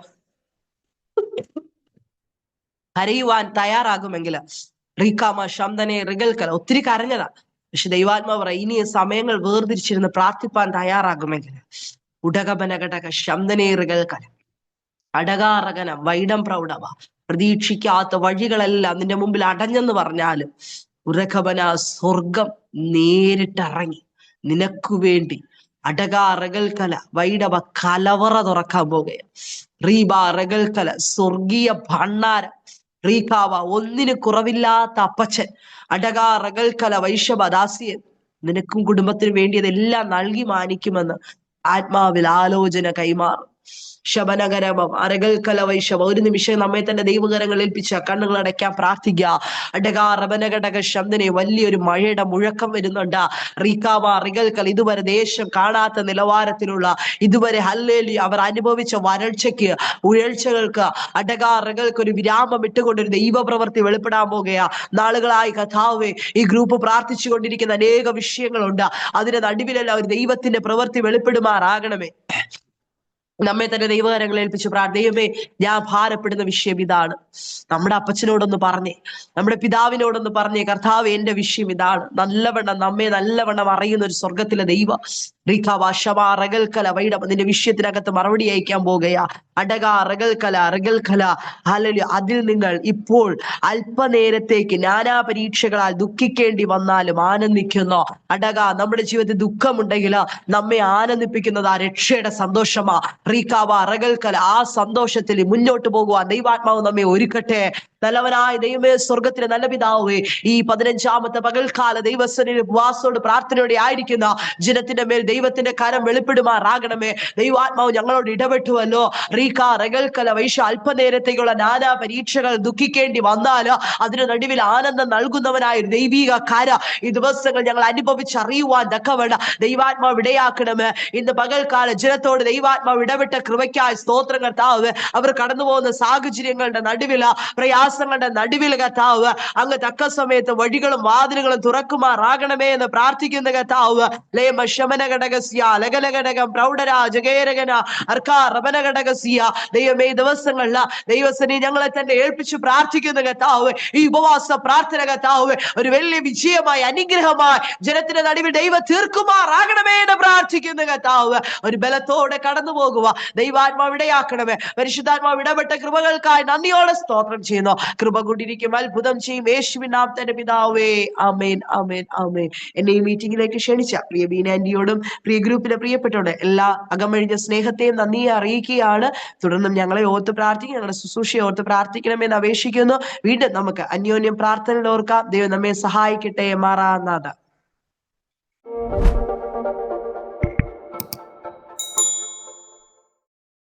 S1: കരയുവാൻ തയ്യാറാകുമെങ്കിൽ റീകാമ ശംദനെ റിഗൽക്കല ഒത്തിരി കരഞ്ഞതാ. പക്ഷെ ദൈവാത്മാവ് പറ ഇനി സമയങ്ങൾ വേർതിരിച്ചിരുന്ന് പ്രാർത്ഥിപ്പാൻ തയ്യാറാകുമെങ്കിൽ ഉടകബനഘടക ശംദനെ റിഗൽക്കല അടകാറകന വൈഡം പ്രൗഢവ പ്രതീക്ഷിക്കാത്ത വഴികളെല്ലാം നിന്റെ മുമ്പിൽ അടഞ്ഞെന്ന് പറഞ്ഞാലും ഉറകബന സ്വർഗം നേരിട്ടിറങ്ങി നിനക്കു വേണ്ടി അടക റഗൽക്കല വൈഡവ കലവറ തുറക്കാൻ പോകുകയാണ്. റീബ റഗൽക്കല സ്വർഗീയ ഭണ്ഡാരം റീകാവ ഒന്നിന് കുറവില്ലാത്ത അപ്പച്ചൻ അടക റഗൽക്കല വൈഷവ ദാസിയൻ നിനക്കും കുടുംബത്തിനും വേണ്ടിയതെല്ലാം നൽകി മാനിക്കുമെന്ന് ആത്മാവിൽ ആലോചന കൈമാറും. ശബനകരമം അരകൽക്കല വൈശവ. ഒരു നിമിഷം നമ്മെ തന്നെ ദൈവകരങ്ങൾ ഏൽപ്പിച്ച കണ്ണുകൾ അടയ്ക്കാൻ പ്രാർത്ഥിക്കുക. അടകാറബനഘടക ശബ്ദനെ വലിയൊരു മഴയുടെ മുഴക്കം വരുന്നുണ്ട്. റീക്കാവ റികൽക്കൽ ഇതുവരെ ദേശം കാണാത്ത നിലവാരത്തിലുള്ള, ഇതുവരെ ഹല്ലേലൂയ അവർ അനുഭവിച്ച വരൾച്ചയ്ക്ക്, ഉയർച്ചകൾക്ക്, അടകാറകൾക്ക് ഒരു വിരാമം ഇട്ടുകൊണ്ടൊരു ദൈവപ്രവൃത്തി വെളിപ്പെടാൻ പോകുകയാ. നാളുകളായി കഥാവേ ഈ ഗ്രൂപ്പ് പ്രാർത്ഥിച്ചു കൊണ്ടിരിക്കുന്ന അനേക വിഷയങ്ങളുണ്ട്. അതിന്റെ നടുവിലെല്ലാം ഒരു ദൈവത്തിന്റെ പ്രവൃത്തി വെളിപ്പെടുമാറാകണമേ. നമ്മെ തന്നെ ദൈവകരങ്ങൾ ഏൽപ്പിച്ചു ദൈവമേ, ഞാൻ ഭാരപ്പെടുന്ന വിഷയം ഇതാണ്. നമ്മുടെ അപ്പച്ചനോടൊന്ന് പറഞ്ഞേ, നമ്മുടെ പിതാവിനോടൊന്ന് പറഞ്ഞേ, കർത്താവ് എന്റെ വിഷയം ഇതാണ്. നല്ലവണ്ണം നമ്മെ നല്ലവണ്ണം അറിയുന്ന ഒരു സ്വർഗത്തിലെ ദൈവം റഗൽക്കല വൈഡം നിന്റെ വിഷയത്തിനകത്ത് മറുപടി അയക്കാൻ പോകുകയാ. അടക റഗൽക്കല ഹല്ലേലൂയ. അതിൽ നിങ്ങൾ ഇപ്പോൾ അല്പനേരത്തേക്ക് നാനാ പരീക്ഷകളാൽ ദുഃഖിക്കേണ്ടി വന്നാലും ആനന്ദിക്കുന്നു. അടക നമ്മുടെ ജീവിതത്തിൽ ദുഃഖമുണ്ടെങ്കിൽ നമ്മെ ആനന്ദിപ്പിക്കുന്നത് ആ രക്ഷയുടെ സന്തോഷമാ. റീക്കാവ റഗൽക്കല ആ സന്തോഷത്തിൽ മുന്നോട്ട് പോകുവാൻ ദൈവാത്മാവ് നമ്മെ ഒരുക്കട്ടെ. നല്ലവനായ ദൈവമേ, സ്വർഗത്തിലെ നല്ല പിതാവേ, ഈ 15ാമത്തെ പകൽക്കാല ദൈവസന്നിധിയിൽ ഉപവാസത്തോട് പ്രാർത്ഥനയോടെ ആയിരിക്കുന്ന ജനത്തിന്റെ മേൽ ദൈവത്തിന്റെ കരം വെളിപ്പെടുമാറാകണമേ. ദൈവാത്മാവ് ഞങ്ങളോട് ഇടപെട്ടുവല്ലോ. റീക്കാ റഗൽക്കല വൈശ അല്പനേരത്തേക്കുള്ള നാനാ പരീക്ഷകൾ ദുഃഖിക്കേണ്ടി വന്നാൽ അതിന് നടുവിൽ ആനന്ദം നൽകുന്നവനായ ദൈവിക കര ഈ ദിവസങ്ങൾ ഞങ്ങൾ അനുഭവിച്ചറിയുവാൻ തക്കവണ്ണം ദൈവാത്മാവ് ഇടയാക്കണമേ. ഇന്ന് പകൽക്കാല ജനത്തോട് ദൈവാത്മാവ് ഇടപെട്ട കൃപയ്ക്കായി സ്തോത്രം കർത്താവ്. അവർ കടന്നു പോകുന്ന സാഹചര്യങ്ങളുടെ നടുവിൽ, പ്രയാസങ്ങളുടെ നടുവിൽ കർത്താവ് അങ്ങ് തക്ക സമയത്ത് വഴികളും വാതിലുകളും തുറക്കുമാറാകണമേ എന്ന് പ്രാർത്ഥിക്കുന്ന കർത്താവ്. ദൈവമേ, ദിവസങ്ങളില് ദൈവസനെ ഞങ്ങളെ തന്നെ ഏൽപ്പിച്ചു പ്രാർത്ഥിക്കുന്ന കർത്താവ്. ഈ ഉപവാസ പ്രാർത്ഥന കർത്താവ് ഒരു വലിയ വിജയമായി, അനുഗ്രഹമായി ജനത്തിന്റെ നടുവിൽ ദൈവം തീർക്കുമാറാകണമേ എന്ന് പ്രാർത്ഥിക്കുന്ന കർത്താവ്. ഒരു ബലത്തോടെ കടന്നു പോകുക ദൈവാത്മാവ് ഇടയാക്കണമേ. പരിശുദ്ധാത്മാവ് ഇടപെട്ട കൃപകൾക്കായി നന്ദിയോടെ സ്തോത്രം ചെയ്യുന്നു. കൃപ കൊണ്ടിരിക്കും, അത്ഭുതം ചെയ്യും യേശുവിൻ നാമത്തിൽ പിതാവേ, ആമേൻ ആമേൻ ആമേൻ. എന്നെ ഈ മീറ്റിംഗിലേക്ക് ക്ഷണിച്ച പ്രിയ ബീന ആന്റിയോടും പ്രിയ ഗ്രൂപ്പിലെ പ്രിയപ്പെട്ടോട് എല്ലാ അകമഴിഞ്ഞ സ്നേഹത്തെയും നന്ദിയെ അറിയിക്കുകയാണ്. തുടർന്നും ഞങ്ങളെ ഓർത്ത് പ്രാർത്ഥിക്കും, ഞങ്ങളുടെ ശുശ്രൂഷയെ ഓർത്ത് പ്രാർത്ഥിക്കണമെന്ന് അപേക്ഷിക്കുന്നു. വീണ്ടും നമുക്ക് അന്യോന്യം പ്രാർത്ഥനയിൽ ഓർക്കാം. ദൈവം നമ്മെ സഹായിക്കട്ടെ. മാറാനാഥ.